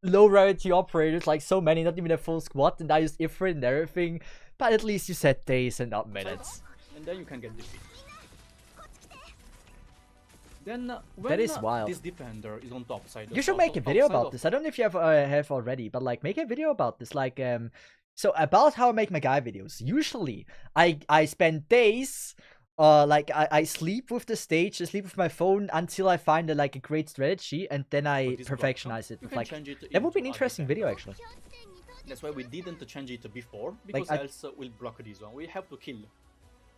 low rarity operators, like so many, not even a full squad, and I use Ifrit and everything. But at least you said days and not minutes. And then you can get defeat. Then when that is wild. This defender is on top side. You should make a video about this. I don't know if you have already, but like make a video about this. Like so about how I make my guide videos. Usually I spend days like I sleep with the stage, I sleep with my phone until I find a great strategy, and then I perfectionize it. Like that would be an interesting video actually. That's why we didn't change it before, because else we'll block this one. We have to kill,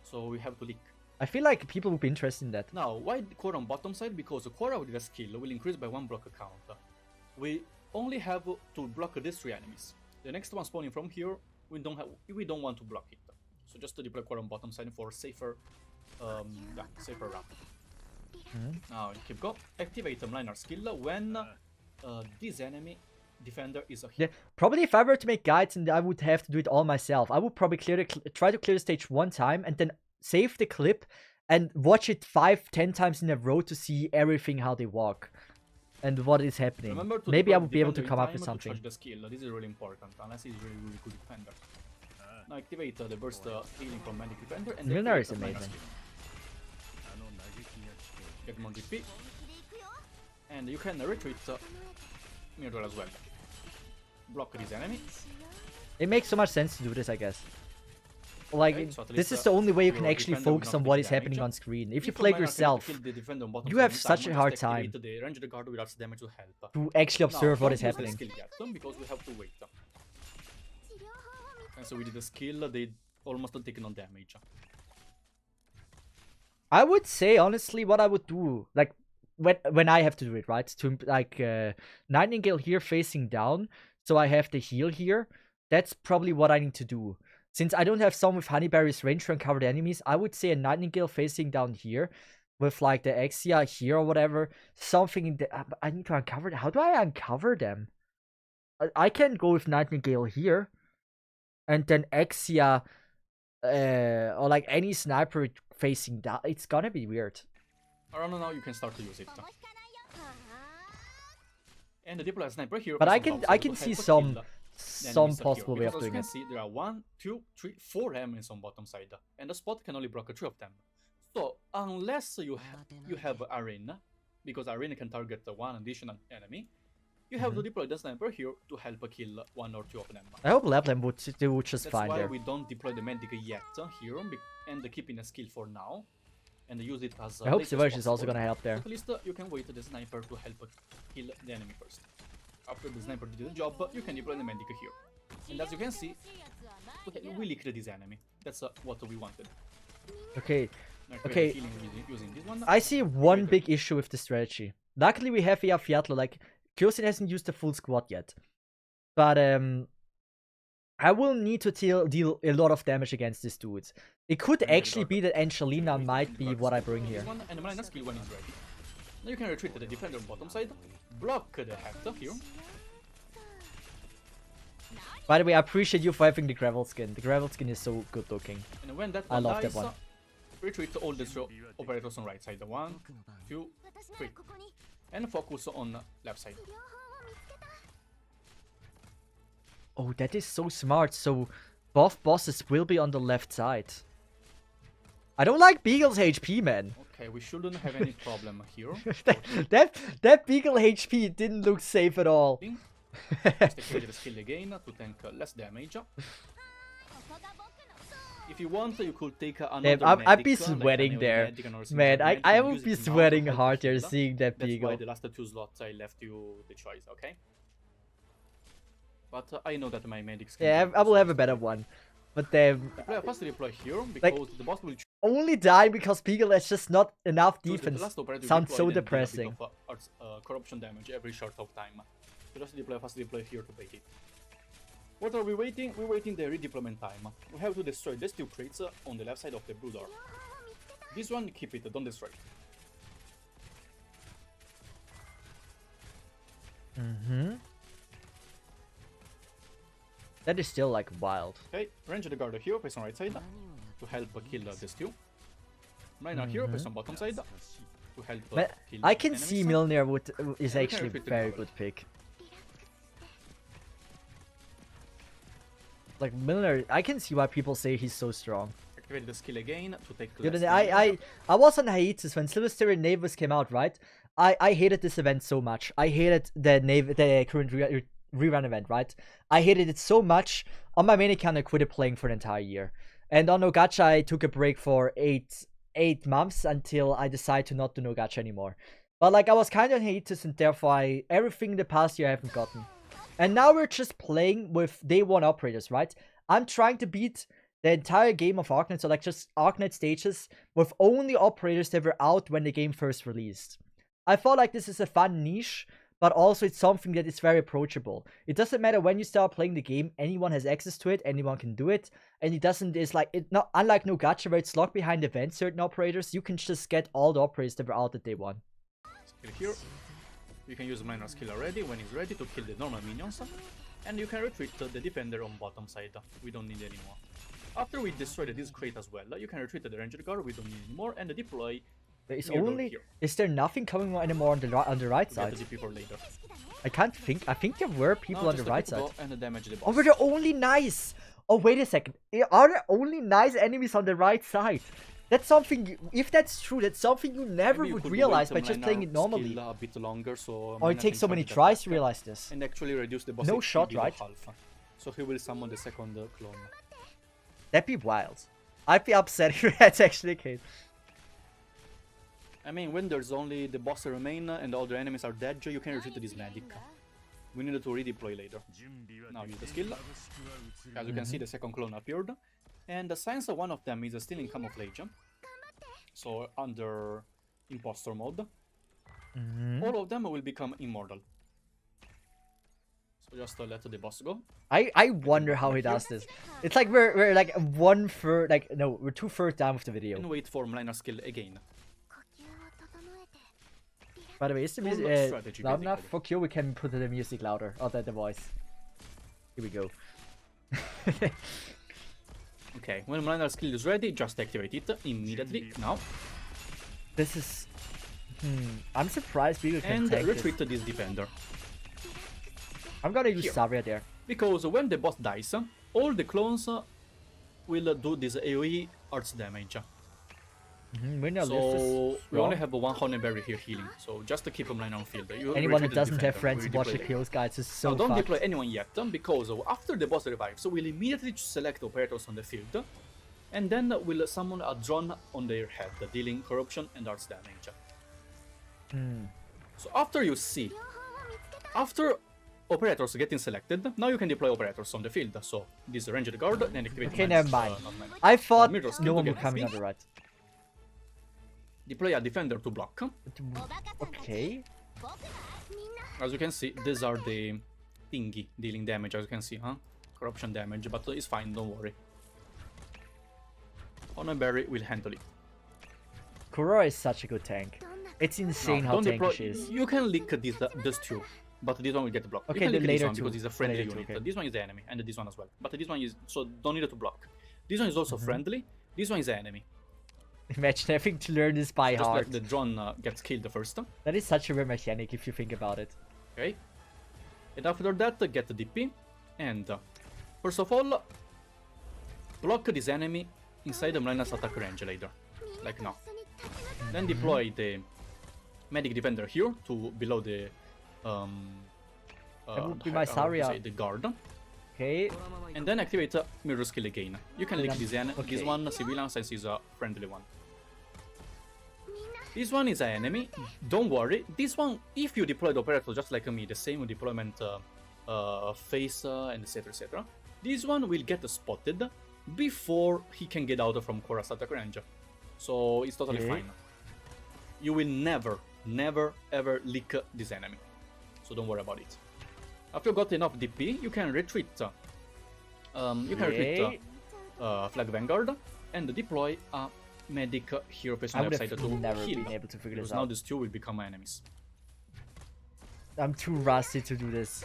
so we have to leak. I feel like people would be interested in that. Now, why core on bottom side? Because the core with the skill will increase by 1 block count. We only have to block these 3 enemies. The next one spawning from here, we don't want to block it. So just to deploy core on bottom side for safer safer round. Now keep go. Activate a minor skill when this enemy defender is here. Yeah, probably if I were to make guides and I would have to do it all myself, I would probably try to clear the stage 1 time and then save the clip and watch it 5-10 times in a row to see everything how they walk and what is happening. Maybe I would be able to come up with something. The skill. This is really important unless he's really good defender. Now activate the burst healing from medic defender and Lunar is amazing. Get more DP and you can retreat mirror as well. Block this enemy. It makes so much sense to do this, I guess. Like, so this is the only way you can actually focus on what is happening on screen. If you play yourself, you have such a hard time to actually observe what is happening. Because we have to wait. And so we did the skill, they almost taking no damage. I would say honestly what I would do, like when I have to do it, right? To like Nightingale here facing down, so I have the heal here. That's probably what I need to do. Since I don't have someone with Honeyberry's range to uncover the enemies, I would say a Nightingale facing down here with like the Exia here or whatever. Something in the I need to uncover. How do I uncover them? I can go with Nightingale here, and then Exia, or like any sniper facing down. It's gonna be weird. Around now you can start to use it. And the diplo sniper here. But I can see some possible way of doing it. As you can see, there are 1, 2, 3, 4 enemies on bottom side, and the spot can only block 3 of them. So unless you have Arena, because Arena can target one additional enemy, you have to deploy the sniper here to help kill 1 or 2 of them. I hope Lapland would just fine there. That's why we don't deploy the medic yet here, and keeping a skill for now, and use it as. I hope Savage is also gonna help there. At least you can wait the sniper to help kill the enemy first. After the sniper did the job, you can deploy the medic here. And as you can see, we licked this enemy. That's what we wanted. Okay. Okay. Using this one. I see one big issue with the strategy. Luckily, we have Fiatlo. Like, Kyosin hasn't used the full squad yet. But, I will need to deal a lot of damage against these dudes. It could actually be that Angelina might be what I bring here. And minus skill when he's ready. Now you can retreat to the defender on bottom side, block the head here. By the way, I appreciate you for having the gravel skin. The gravel skin is so good looking. And when that I love dies, that one. Retreat all the operators on right side. 1, 2, 3. And focus on left side. Oh, that is so smart. So both bosses will be on the left side. I don't like Beagle's HP, man. Okay, we shouldn't have any problem here. that Beagle HP didn't look safe at all. Just activate the skill again to tank less damage. If you want, you could take another I'd be medic, sweating like there. Man, I would be sweating hard there seeing that That's Beagle. why the last 2 slots I left you the choice, okay? But I know that my medics can Yeah, I will have a better one. But then first deploy here because the boss will only die because Beagle has just not enough defense. Sounds so deploy, depressing. A bit of, corruption damage every short of time. So just deploy here to bait it. What are we waiting? We're waiting the redeployment time. We have to destroy these 2 crates on the left side of the blue door. This one, keep it, don't destroy it. That is still like wild. Okay, range the guard here, face on right side to help kill these 2. Miner here, face on bottom side to help kill I can enemies. see Milner is actually a very good pick. Like Milner, I can see why people say he's so strong. Activate the skill again to take Dude, I was on hiatus when Silversterian Navis came out, right? I hated this event so much. I hated the current rerun event, right? I hated it so much. On my main account, I quit playing for an entire year. And on Nogacha, I took a break for 8 months until I decided to not do Nogacha anymore. But like I was kind of hiatus, and therefore everything in the past year I haven't gotten. And now we're just playing with day 1 operators, right? I'm trying to beat the entire game of Arknight, so like just Arknight stages with only operators that were out when the game first released. I felt like this is a fun niche, but also it's something that is very approachable. It doesn't matter when you start playing the game, anyone has access to it, anyone can do it, and unlike No Gacha where it's locked behind events, certain operators, you can just get all the operators that were out at day 1. Skill here. You can use minor skill already when it's ready to kill the normal minions, and you can retreat the defender on bottom side. We don't need anymore. After we destroy this crate as well, you can retreat the ranger guard. We don't need anymore, and deploy. Is there nothing coming anymore on the right side? Later. I can't think. I think there were people on the right side. And damage the boss. Oh, were there only nice? Oh, wait a second. Are there only nice enemies on the right side? That's something, if that's true, that's something you never would realize by just playing it normally. A bit longer, so or it takes so many tries to realize this. And actually reduce the boss no shot, right? Half. So he will summon the second clone. That'd be wild. I'd be upset if that's actually the case. I mean, when there's only the boss remain and all the enemies are dead, you can retreat to this medic. We need to redeploy later. Now use the skill. As you can see, the second clone appeared. And since one of them is still in camouflage, so under impostor mode, all of them will become immortal. So just let the boss go. I wonder how he does this. It's like we're like 1/3, like no, we're 2/3 down with the video. And wait for minor skill again. By the way, is the Full music strategy, loud enough? basically. Fuck you, we can put the music louder. Oh, the voice. Here we go. Okay, when minor skill is ready, just activate it immediately now. This is... I'm surprised people can And tank retreat this. this defender. I'm gonna use Here. Saria there. Because when the boss dies, all the clones will do this AoE arts damage. So we only have one Honeyberry here healing, so just to keep him line on field. You Anyone that retreat the doesn't have defender, friends we who watch the deploy later. kills guides is so So don't fucked. deploy anyone yet, because after the boss revives, we'll immediately select operators on the field, and then we'll summon a drone on their head, dealing corruption and arts damage. So after you see, after operators getting selected, now you can deploy operators on the field. So this ranged guard and activate. Okay, minus, never mind. not minus. I thought mirror skill no to one get would come in XP. on the right. Deploy a defender to block. Okay. As you can see, these are the thingy dealing damage, as you can see, huh? Corruption damage, but it's fine, don't worry. Honeyberry will handle it. Kurora is such a good tank. It's insane Now, how don't tanky deploy. she is. You can lick these two, but this one will get blocked. Okay, you can the lick later this one two. because it's a friendly Later two, unit. okay. This one is the enemy, and this one as well. But this one is, so don't need it to block. This one is also friendly. This one is the enemy. Imagine having to learn this by Just heart. like the drone gets killed first. That is such a weird mechanic if you think about it. Okay. And after that, get the DP. And first of all, block this enemy inside the minus attack range later. Like now. Then deploy the medic defender here to below the That would be my how to Saria. say, the guard. Okay. And then activate mirror skill again. You can lick this, this Okay. one civilian since he's a friendly one. This one is an enemy. Don't worry. This one, if you deploy the operator just like me, the same deployment phase and etc. etc. This one will get spotted before he can get out from Korra's attack range. So it's totally Okay. fine. You will never, ever lick this enemy. So don't worry about it. After you got enough DP, you can retreat. Okay. Flag Vanguard and deploy a medic here facing I the would left side have to never heal. been able to figure Because this now out. these two will become enemies. I'm too rusty to do this.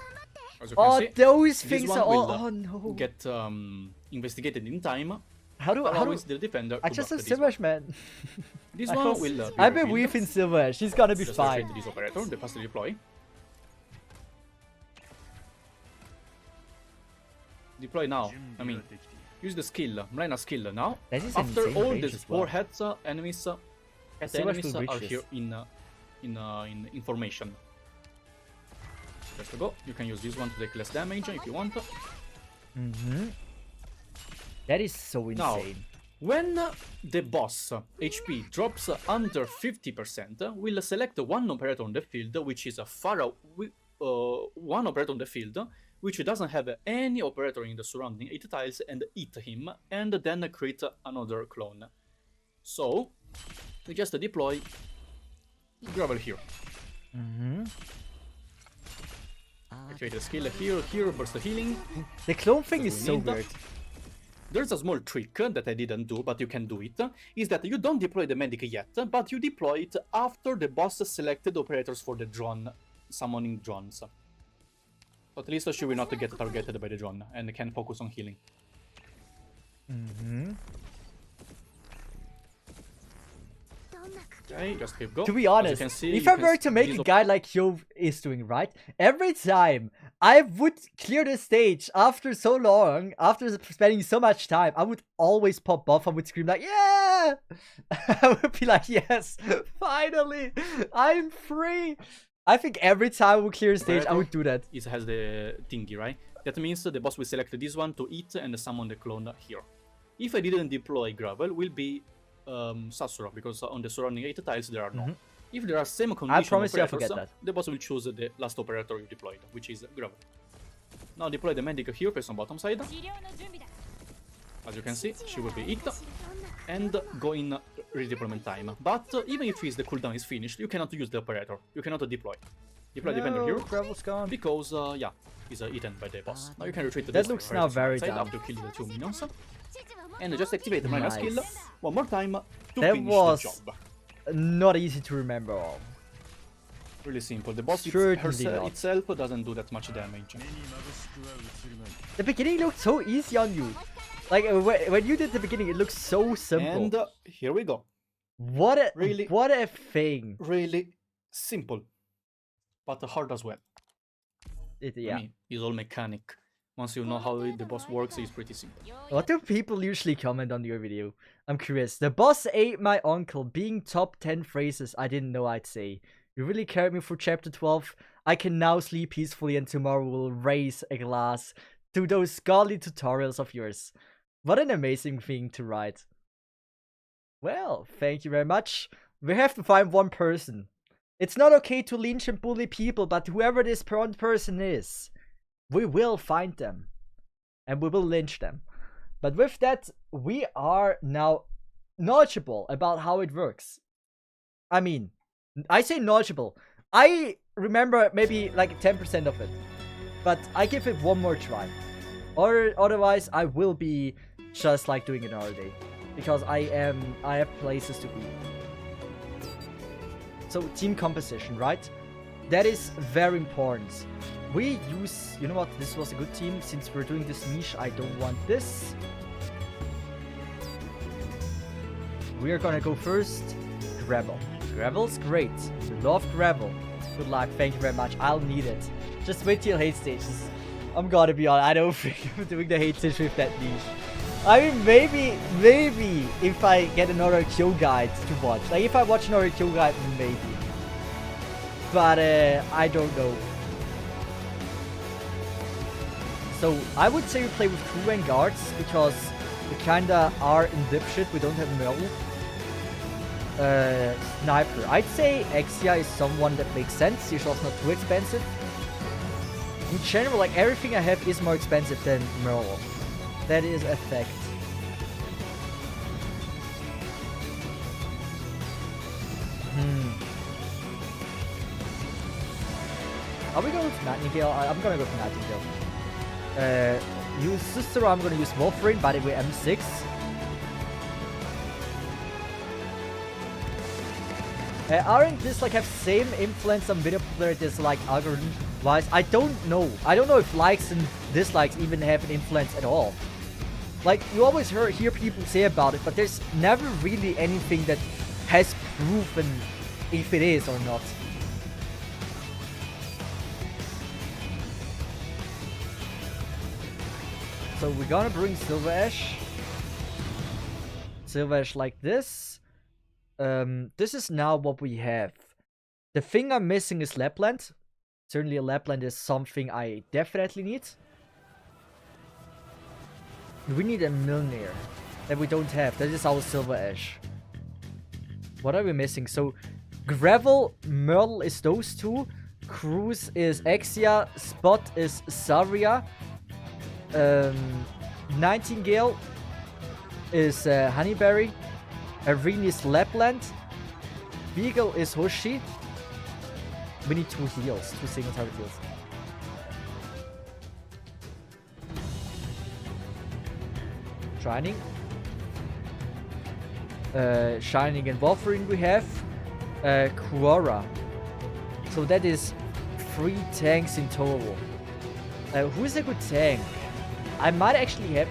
As you can Oh, see, those this things one are all... will Oh no. get investigated in time. How do Always the defender I to just block have this Silver man. one. This I one was- will be I've been revealed. weaving Silver. She's gonna be Just fine. retreat this operator, the faster deploy. Deploy now. I mean, use the skill, minor skill now. That is After insane all range these as well. four heads, enemies, Silver enemies still are reaches. here in information. Just to go. You can use this one to take less damage if you want. That is so Now, insane. when the boss HP drops under 50%, we'll select one operator on the field, which is a one operator on the field, which doesn't have any operator in the surrounding 8 tiles, and eat him, and then create another clone. So, we just deploy Gravel here. Activate the skill here, burst the healing. The clone thing Because is we so need weird. There's a small trick that I didn't do, but you can do it, is that you don't deploy the medic yet, but you deploy it after the boss selected operators for the drone, summoning drones. So at least she will not get targeted by the drone and can focus on healing. Okay, just keep going. To be As you honest, can see, if you I can were to make these a guide like Yo is doing, right, every time I would clear the stage after so long, after spending so much time, I would always pop off and would scream like, yeah! I would be like, yes, finally, I'm free. I think every time I would clear a stage, I would do that. It has the thingy, right? That means the boss will select this one to eat and summon the clone here. If I didn't deploy Gravel, will be Sasura, because on the surrounding 8 tiles there are none. If there are same condition promise you I'll operators, forget that. the boss will choose the last operator you deployed, which is Gravel. Now deploy the medic here, face on bottom side. As As you can see, she will be hit and go in redeployment time. But even if the cooldown is finished, you cannot use the operator. You cannot deploy. Deploy depender here Gravel's gone. because yeah, he's eaten by the boss. Now you can retreat to That this looks right now side very after dumb. killing the 2 minions. And just activate the minus Nice. skill one more time to That finish was the job. Not easy to remember all. Really simple. The boss Certainly not. itself doesn't do that much damage. The beginning looked so easy on you. Like when you did the beginning, it looked so simple. And here we go. What a Really- what a thing. Really simple, but hard as well. Yeah. I mean, it's all mechanic. Once you know how the boss works, it's pretty simple. What do people usually comment on your video? I'm curious. The boss ate my uncle, being top 10 phrases I didn't know I'd say. You really carried me through chapter 12. I can now sleep peacefully and tomorrow will raise a glass to those scholarly tutorials of yours. What an amazing thing to write. Well, thank you very much. We have to find one person. It's not okay to lynch and bully people, but whoever this one person is, we will find them. And we will lynch them. But with that, we are now knowledgeable about how it works. I mean, I say knowledgeable. I remember maybe like 10% of it. But I give it one more try. Or otherwise, I will be just like doing it another day. Because I have places to be. So, team composition, right? That is very important. We use, you know what, this was a good team. Since we're doing this niche, I don't want this. We are gonna go first, Gravel. Gravel's great. We love Gravel. Good luck, thank you very much. I'll need it. Just wait till hate stages. I'm gonna be honest, I don't think I'm doing the hate stage with that niche. I mean, maybe if I get another kill guide to watch. Like, if I watch another kill guide, maybe. But, I don't know. So, I would say we play with crew and guards, because we kinda are in dipshit, we don't have Merle. Sniper. I'd say Exia is someone that makes sense, she's also not too expensive. In general, like, everything I have is more expensive than Merle. That is a fact. Are we going with Nightingale? I'm gonna go for Nightingale. Use Sister, I'm gonna use Wolverine, by the way, M6. Aren't this like have same influence on video popularity as like algorithm wise? I don't know. I don't know if likes and dislikes even have an influence at all. Like, you always hear people say about it, but there's never really anything that has proven if it is or not. So we're gonna bring Silver Ash. Silver Ash like this. This is now what we have. The thing I'm missing is Lapland. Certainly a Lapland is something I definitely need. We need a Millionaire that we don't have. That is our Silver Ash. What are we missing? So, Gravel, Myrtle is those two. Cruz is Exia. Spot is Saria. Nightingale is Honeyberry. Irene is Lapland. Beagle is Hoshi. We need 2 heals. 2 single target heals. Shining. Shining and Wolverine we have. Quora. So that is 3 tanks in total. Who is a good tank? I might actually have...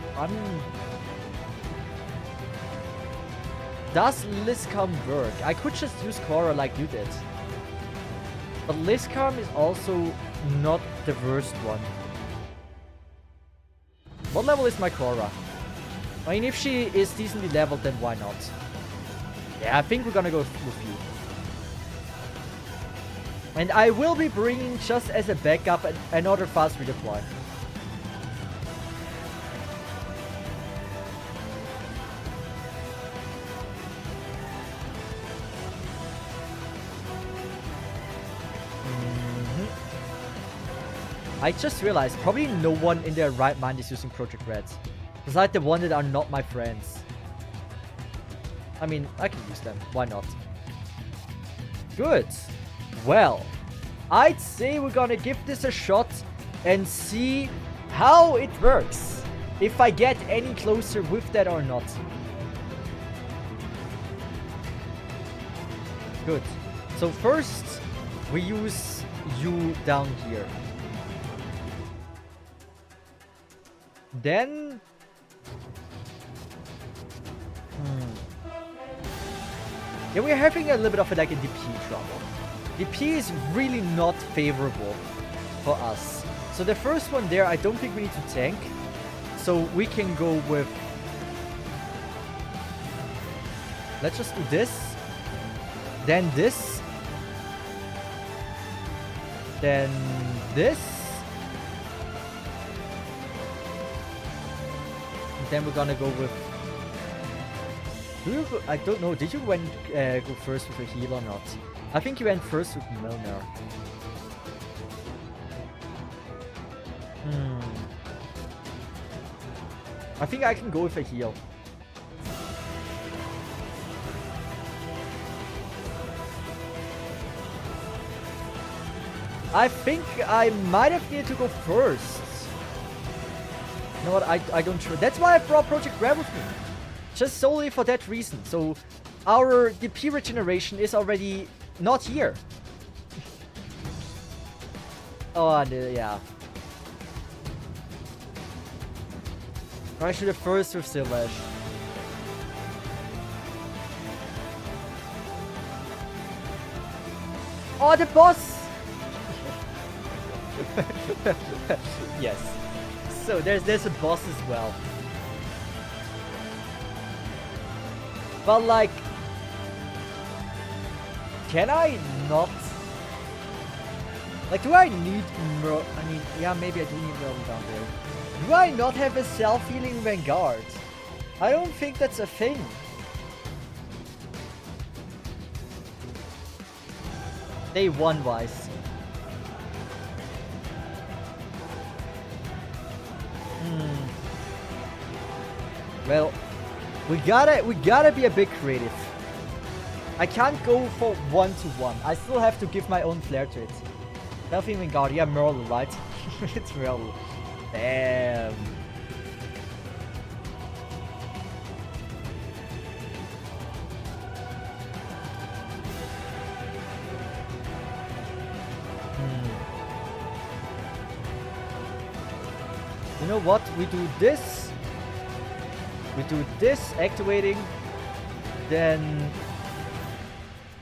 Does Liscom work? I could just use Quora like you did. But Liscom is also not the worst one. What level is my Quora? I mean, if she is decently leveled, then why not? Yeah, I think we're gonna go with you. And I will be bringing, just as a backup, another fast redeploy. I just realized, probably no one in their right mind is using Project Red. Besides the one that are not my friends. I mean, I can use them. Why not? Good. Well, I'd say we're gonna give this a shot and see how it works. If I get any closer with that or not. Good. So first, we use you down here. Then... Yeah, we're having a little bit of like a DP trouble. DP is really not favorable for us. So the first one there, I don't think we need to tank. So we can go with... Let's just do this. Then this. Then this. And then we're gonna go with... I don't know. Did you go first with a heal or not? I think you went first with Milner. I think I can go with a heal. I think I might have needed to go first. You know what? I don't sure. That's why I brought Project Grab with me. Just solely for that reason. So our DP regeneration is already not here. Oh, yeah. I should have first with Sylvash. Oh, the boss! Yes. So there's a boss as well. But like, can I not? Like, do I need Merle? I mean, yeah, maybe I do need Merle down there. Do I not have a self-healing Vanguard? I don't think that's a thing. Day 1 wise. Well, we gotta be a bit creative. I can't go for 1-to-1. I still have to give my own flair to it. Self-healing Vanguard, yeah, Merle, right? It's Merle. Damn. You know what? We do this. We do this, activating. Then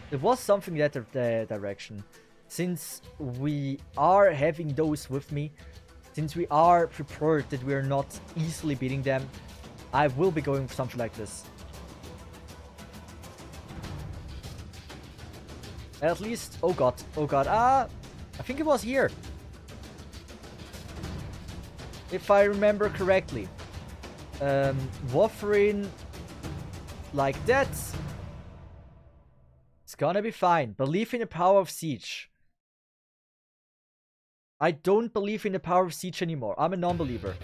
there was something that direction. Since we are having those with me, since we are prepared that we are not easily beating them, I will be going for something like this. At least, oh god, I think it was here. If I remember correctly. Warfarin like that. It's gonna be fine. Believe in the power of Siege. I don't believe in the power of Siege anymore. I'm a non-believer.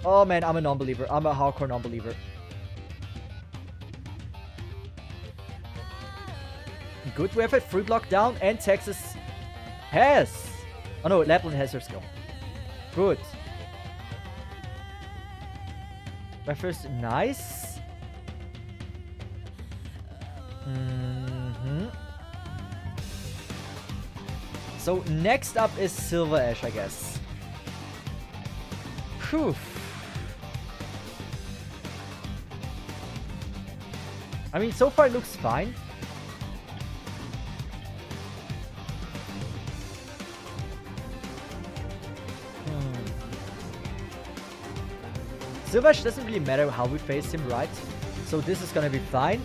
Oh man, I'm a non-believer. I'm a hardcore non-believer. Good, we have a free block down, and Texas has... Oh no, Lapland has her skill. Good. My first, nice. So next up is Silver Ash, I guess. Phew. I mean, so far it looks fine. Silvash doesn't really matter how we face him, right? So this is gonna be fine.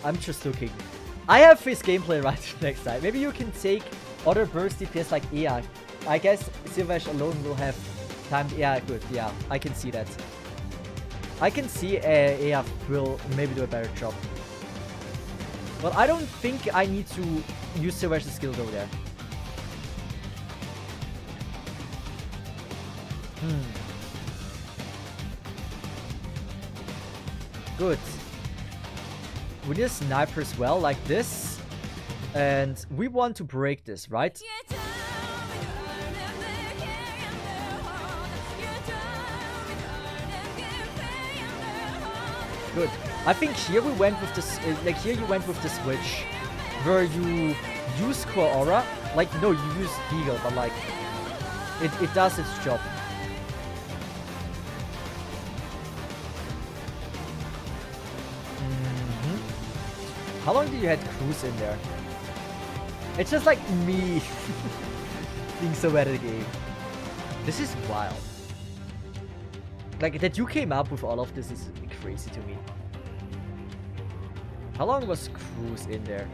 I'm just looking. I have his gameplay right next time. Maybe you can take other burst DPS like Ea. I guess Silvash alone will have time. Yeah, good. Yeah, I can see that. I can see Ea will maybe do a better job. Well, I don't think I need to use Sylvesh's skill though there. Good. We need a sniper as well, like this. And we want to break this, right? Good. I think here we went with this, like here you went with the switch, where you use Core Aura. Like, no, you use Deagle, but like, it does its job. How long did you had Cruise in there? It's just like me being so bad at the game. This is wild. Like, that you came up with all of this is crazy to me. How long was Cruise in there?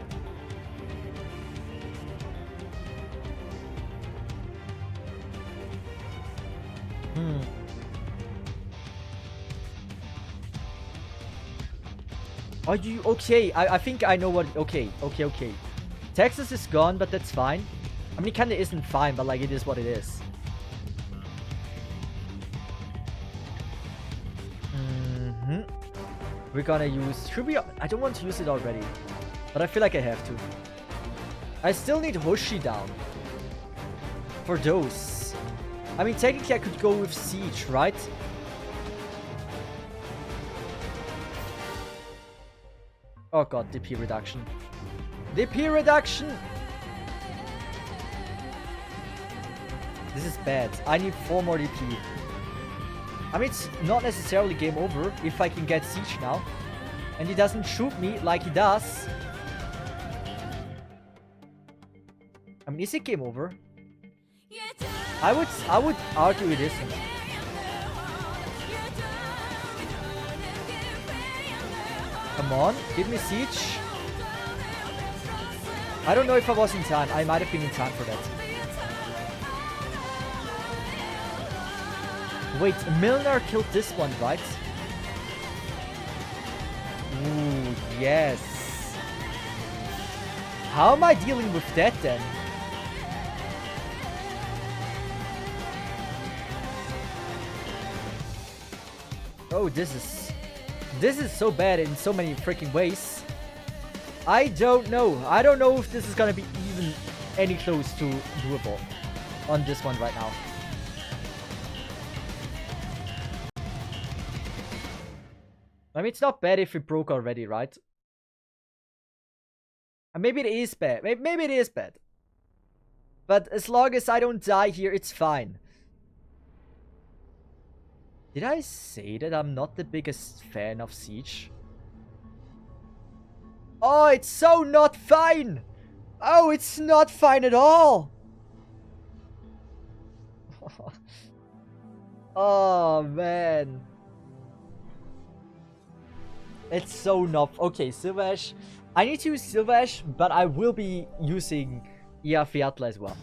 Are you okay? I think I know what. Okay. Texas is gone, but that's fine. I mean, it kinda isn't fine, but like, it is what it is. We're gonna use... Should we... I don't want to use it already, but I feel like I have to. I still need Hoshi down for those. I mean, technically I could go with Siege, right? Oh god, DP reduction. DP reduction! This is bad. I need 4 more DP. I mean, it's not necessarily game over if I can get Siege now. And he doesn't shoot me like he does. I mean, is it game over? I would argue it isn't. Come on, give me Siege. I don't know if I was in time. I might have been in time for that. Wait, Milner killed this one, right? Ooh, yes. How am I dealing with that then? Oh, this is so bad in so many freaking ways. I don't know. I don't know if this is gonna be even any close to doable on this one right now. I mean, it's not bad if it broke already, right? And maybe it is bad. Maybe it is bad. But as long as I don't die here, it's fine. Did I say that I'm not the biggest fan of Siege? Oh, it's so not fine! Oh, it's not fine at all! Oh, man. It's so not... Okay, Sylvash. I need to use Sylvash, but I will be using Fiatla as well.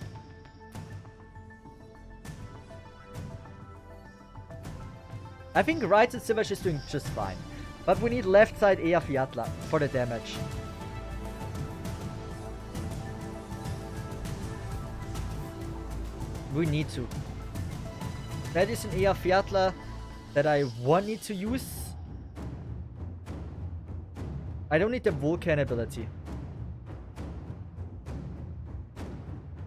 I think right side Sylvash is doing just fine. But we need left side Fiatla for the damage. We need to. That is an Fiatla that I need to use. I don't need the Vulcan ability.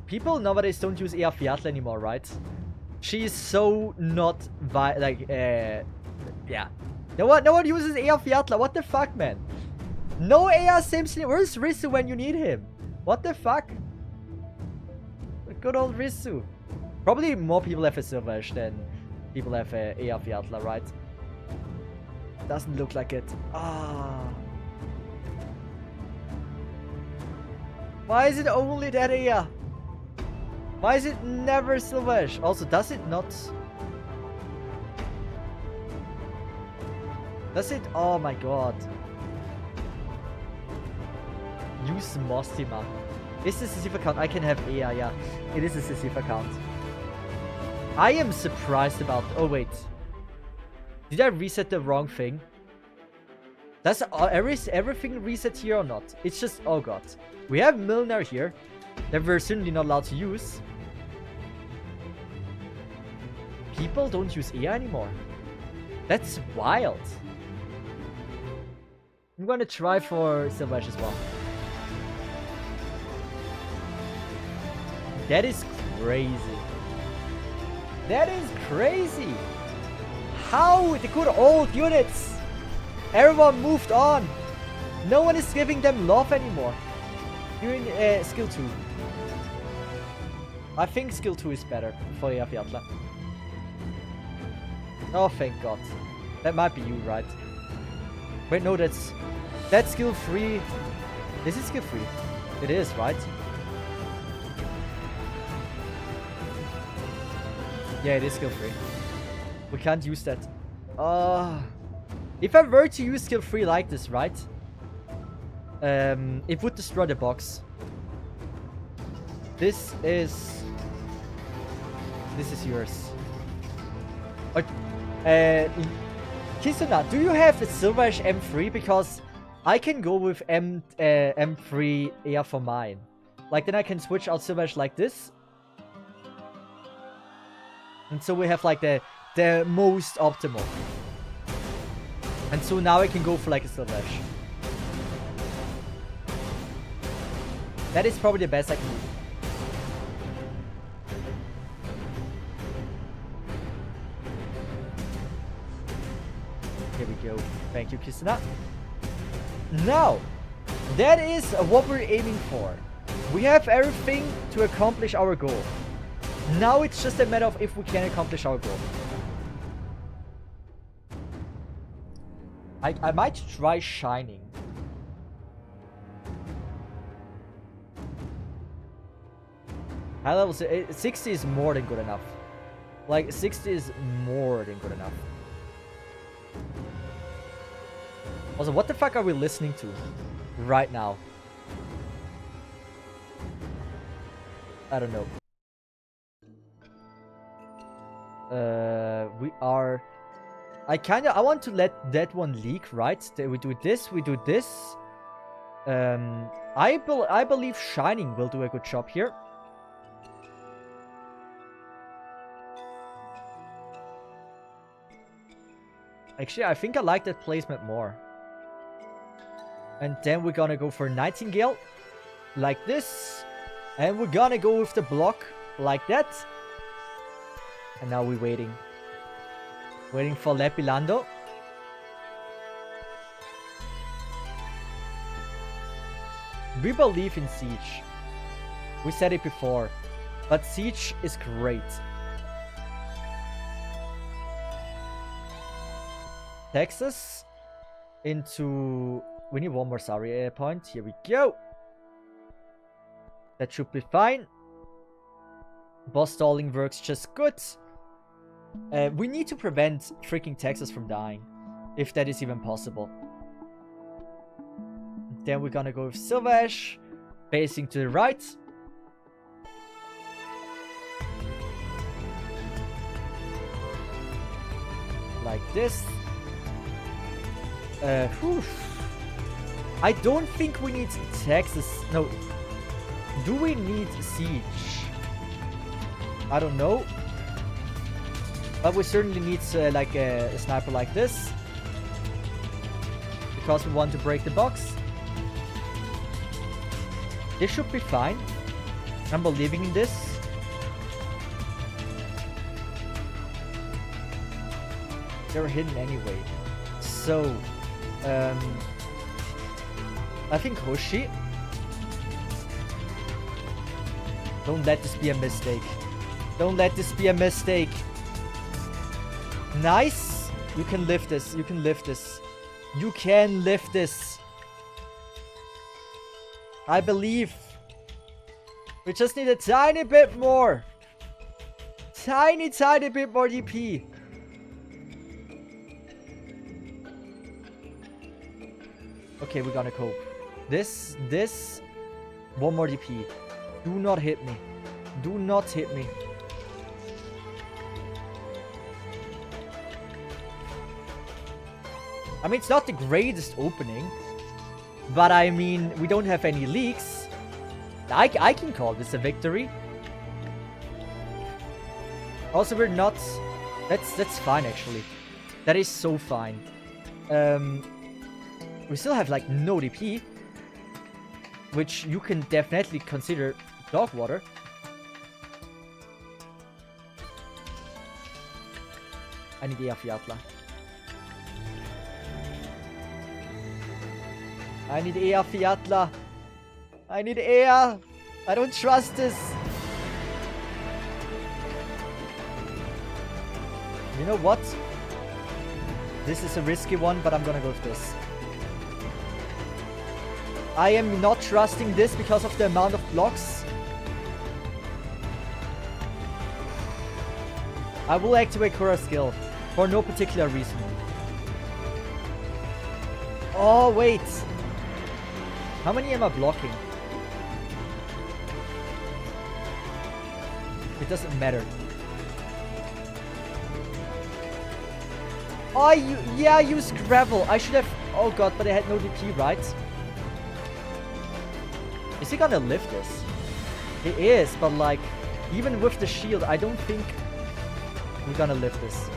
People nowadays don't use Fiatla anymore, right? She is so not yeah. No one uses Fiatla. What the fuck, man? No Simpson. Where's Risu when you need him? What the fuck? Good old Risu. Probably more people have a Sylvash than people have a Fiatla, right? Doesn't look like it. Ah. Why is it only that Ea? Why is it never Sylvash? Also, does it not... Does it... Oh my god. Use Mostima. Is this a Cesith account? I can have Ea, yeah. It is a Cesith account. I am surprised about... Oh, wait. Did I reset the wrong thing? Does everything reset here or not? It's just, oh god. We have Milner here that we're certainly not allowed to use. People don't use Ea anymore. That's wild. I'm gonna try for Silvash as well. That is crazy. That is crazy. How the good old units. Everyone moved on. No one is giving them love anymore. You're in skill 2. I think skill 2 is better for Eyjafjalla. Oh, thank god. That might be you, right? Wait, no, that's skill 3. Is it skill 3? It is, right? Yeah, it is skill 3. We can't use that. If I were to use skill 3 like this, right? It would destroy the box. This is yours. Kisuna, do you have the Silverish M3? Because I can go with M3 Ea for mine. Like, then I can switch out Silverish like this. And so we have like the most optimal. And so now I can go for like a Silverish. That is probably the best I can do. Here we go. Thank you, Kisuna. Now, that is what we're aiming for. We have everything to accomplish our goal. Now it's just a matter of if we can accomplish our goal. I might try Shining. High level 60 is more than good enough. Like, 60 is more than good enough. Also, what the fuck are we listening to right now? I don't know. We are... I want to let that one leak, right? We do this, we do this. I believe Shining will do a good job here. Actually, I think I like that placement more. And then we're gonna go for Nightingale. Like this. And we're gonna go with the block. Like that. And now we're waiting. Waiting for Lepilando. We believe in Siege. We said it before. But Siege is great. Texas into... We need one more Sari point. Here we go. That should be fine. Boss stalling works just good. We need to prevent freaking Texas from dying. If that is even possible. Then we're gonna go with Silvash. Facing to the right. Like this. I don't think we need Texas. No. Do we need Siege? I don't know. But we certainly need like a sniper like this. Because we want to break the box. This should be fine. I'm believing in this. They're hidden anyway. So, I think Hoshi. Don't let this be a mistake. Don't let this be a mistake. Nice. You can lift this. You can lift this. You can lift this. I believe. We just need a tiny bit more. Tiny bit more DP. Okay, we're gonna cope. This. One more DP. Do not hit me. Do not hit me. I mean, it's not the greatest opening. But I mean, we don't have any leaks. I can call this a victory. Also, we're not... That's fine, actually. That is so fine. We still have, like, no DP. Which you can definitely consider dog water. I need Eafiatla. I need Eafiatla. I need Ea. I don't trust this. You know what? This is a risky one, but I'm gonna go with this. I am not trusting this because of the amount of blocks. I will activate Kura's skill for no particular reason. Oh, wait. How many am I blocking? It doesn't matter. Oh, yeah, I used gravel. I should have... Oh god, but I had no DP, right? Is he gonna lift this? He is, but like, even with the shield, I don't think we're gonna lift this.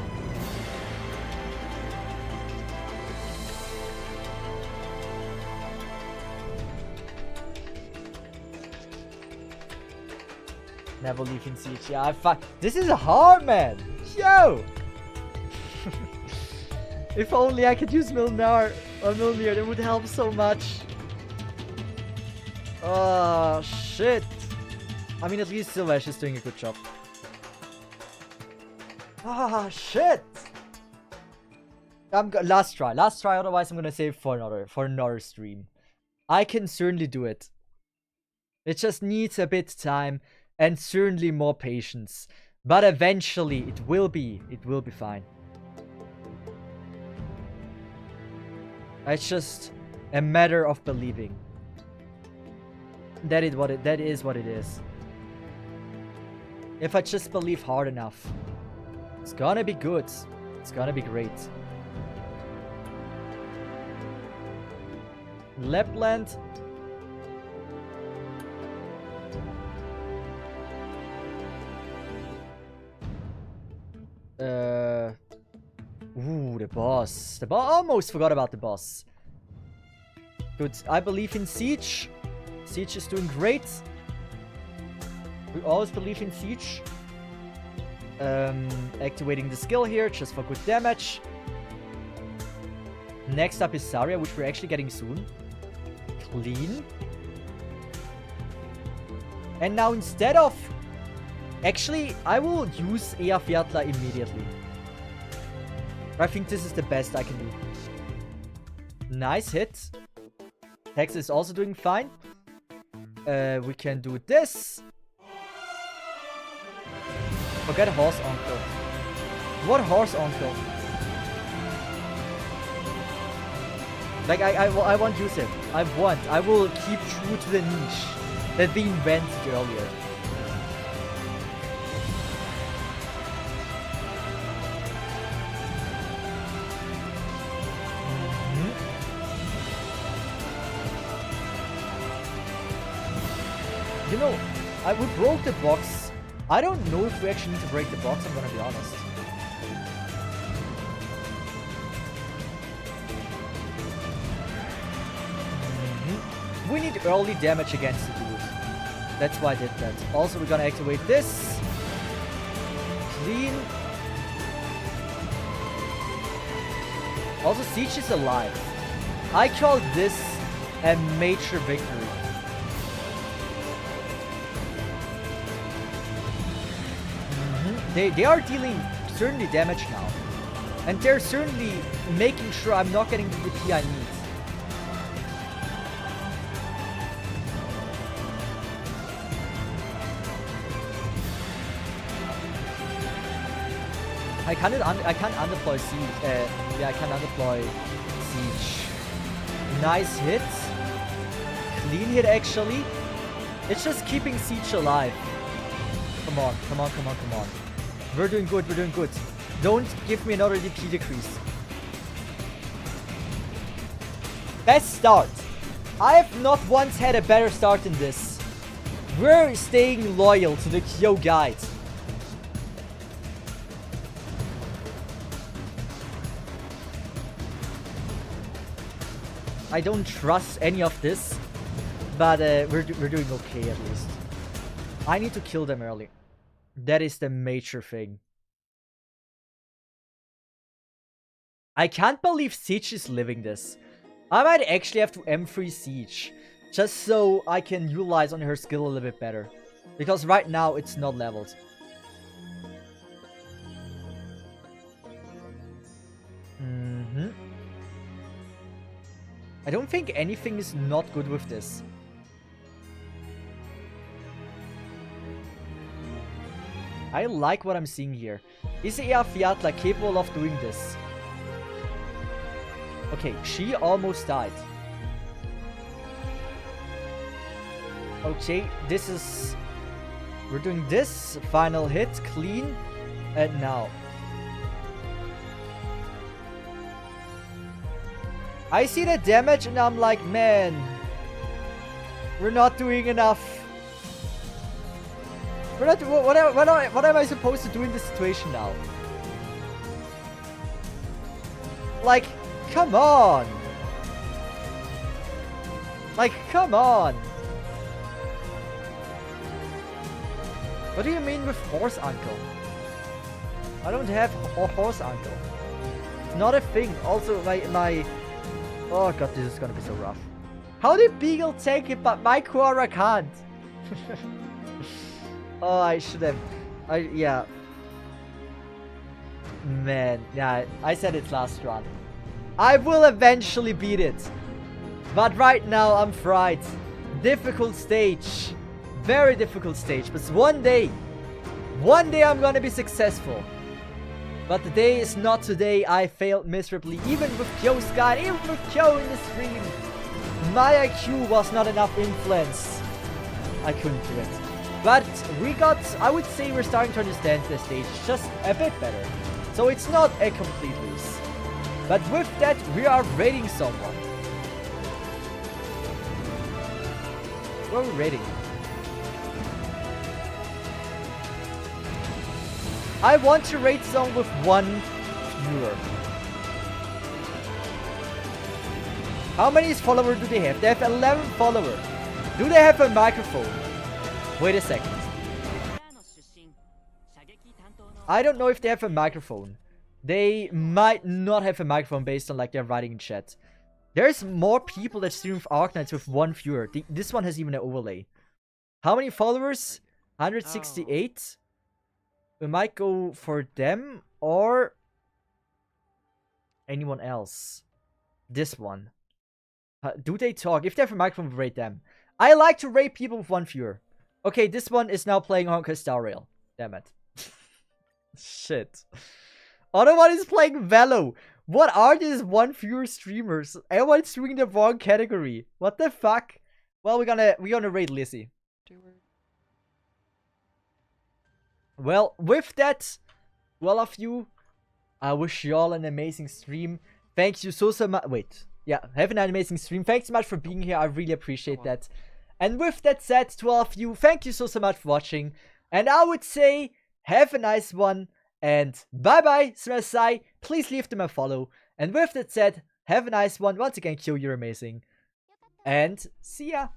Never leave in siege. Yeah, this is hard, man. Yo! If only I could use Milnar or Milnir, that would help so much. Oh, shit. I mean, at least Sylvash is doing a good job. Ah, shit. Last try, otherwise I'm gonna save for another stream. I can certainly do it. It just needs a bit time and certainly more patience. But eventually it will be fine. It's just a matter of believing. That is what it is. If I just believe hard enough, it's gonna be good. It's gonna be great. Lapland. Ooh, the boss. Almost forgot about the boss. Good. I believe in Siege. Siege is doing great. We always believe in Siege. Activating the skill here just for good damage. Next up is Zarya, which we're actually getting soon. Clean. And now instead of... Actually, I will use Eafiatla immediately. I think this is the best I can do. Nice hit. Hex is also doing fine. We can do this. Forget Horse Uncle. What Horse Uncle? Like, I won't use it. I will keep true to the niche that we invented earlier. You know, we broke the box. I don't know if we actually need to break the box, I'm gonna be honest. We need early damage against the dude. That's why I did that. Also, we're gonna activate this. Clean. Also, Siege is alive. I call this a major victory. They are dealing certainly damage now. And they're certainly making sure I'm not getting the DP I need. I can't undeploy Siege. Yeah, I can't undeploy Siege. Nice hit. Clean hit, actually. It's just keeping Siege alive. Come on. We're doing good. Don't give me another DP decrease. Best start. I have not once had a better start than this. We're staying loyal to the Kyo guide. I don't trust any of this, but we're doing okay at least. I need to kill them early. That is the major thing. I can't believe Siege is living this. I might actually have to M3 Siege, just so I can utilize on her skill a little bit better. Because right now it's not leveled. I don't think anything is not good with this. I like what I'm seeing here. Is Ea Fiatla capable of doing this? Okay, she almost died. Okay, this is... We're doing this. Final hit, clean. And now. I see the damage and I'm like, man. We're not doing enough. We're not... What am I supposed to do in this situation now? Like, come on. Like, come on. What do you mean with horse uncle? I don't have a horse uncle. Not a thing. Also, my... Oh god, this is gonna be so rough. How did Beagle take it, but my Quora can't? Oh, I should have... yeah. Man, yeah, I said it's last run. I will eventually beat it. But right now, I'm fried. Difficult stage. Very difficult stage. But one day I'm gonna be successful. But the day is not today. I failed miserably. Even with Kyo's guide, even with Kyo in the stream. My IQ was not enough influence. I couldn't do it. But we got, I would say we're starting to understand the stage just a bit better. So it's not a complete lose. But with that, we are raiding someone. Where are we raiding? I want to raid someone with 1 viewer. How many followers do they have? They have 11 followers. Do they have a microphone? Wait a second. I don't know if they have a microphone. They might not have a microphone based on like their writing in chat. There's more people that stream with Arknights with 1 viewer. This one has even an overlay. How many followers? 168. We might go for them or anyone else. This one. Do they talk? If they have a microphone, we rate them. I like to rate people with 1 viewer. Okay, this one is now playing Honkai Star Rail. Damn it. Shit. Other one is playing Velo. What are these 1 viewer streamers? Everyone's streaming the wrong category. What the fuck? Well, we're gonna rate Lizzie. Well, with that, to all of you, I wish you all an amazing stream. Thank you so much. Wait, yeah, have an amazing stream. Thanks so much for being here. I really appreciate that. And with that said, to all of you, thank you so much for watching. And I would say, have a nice one. And bye-bye, Smesai. Please leave them a follow. And with that said, have a nice one. Once again, Kyo, you're amazing. And see ya.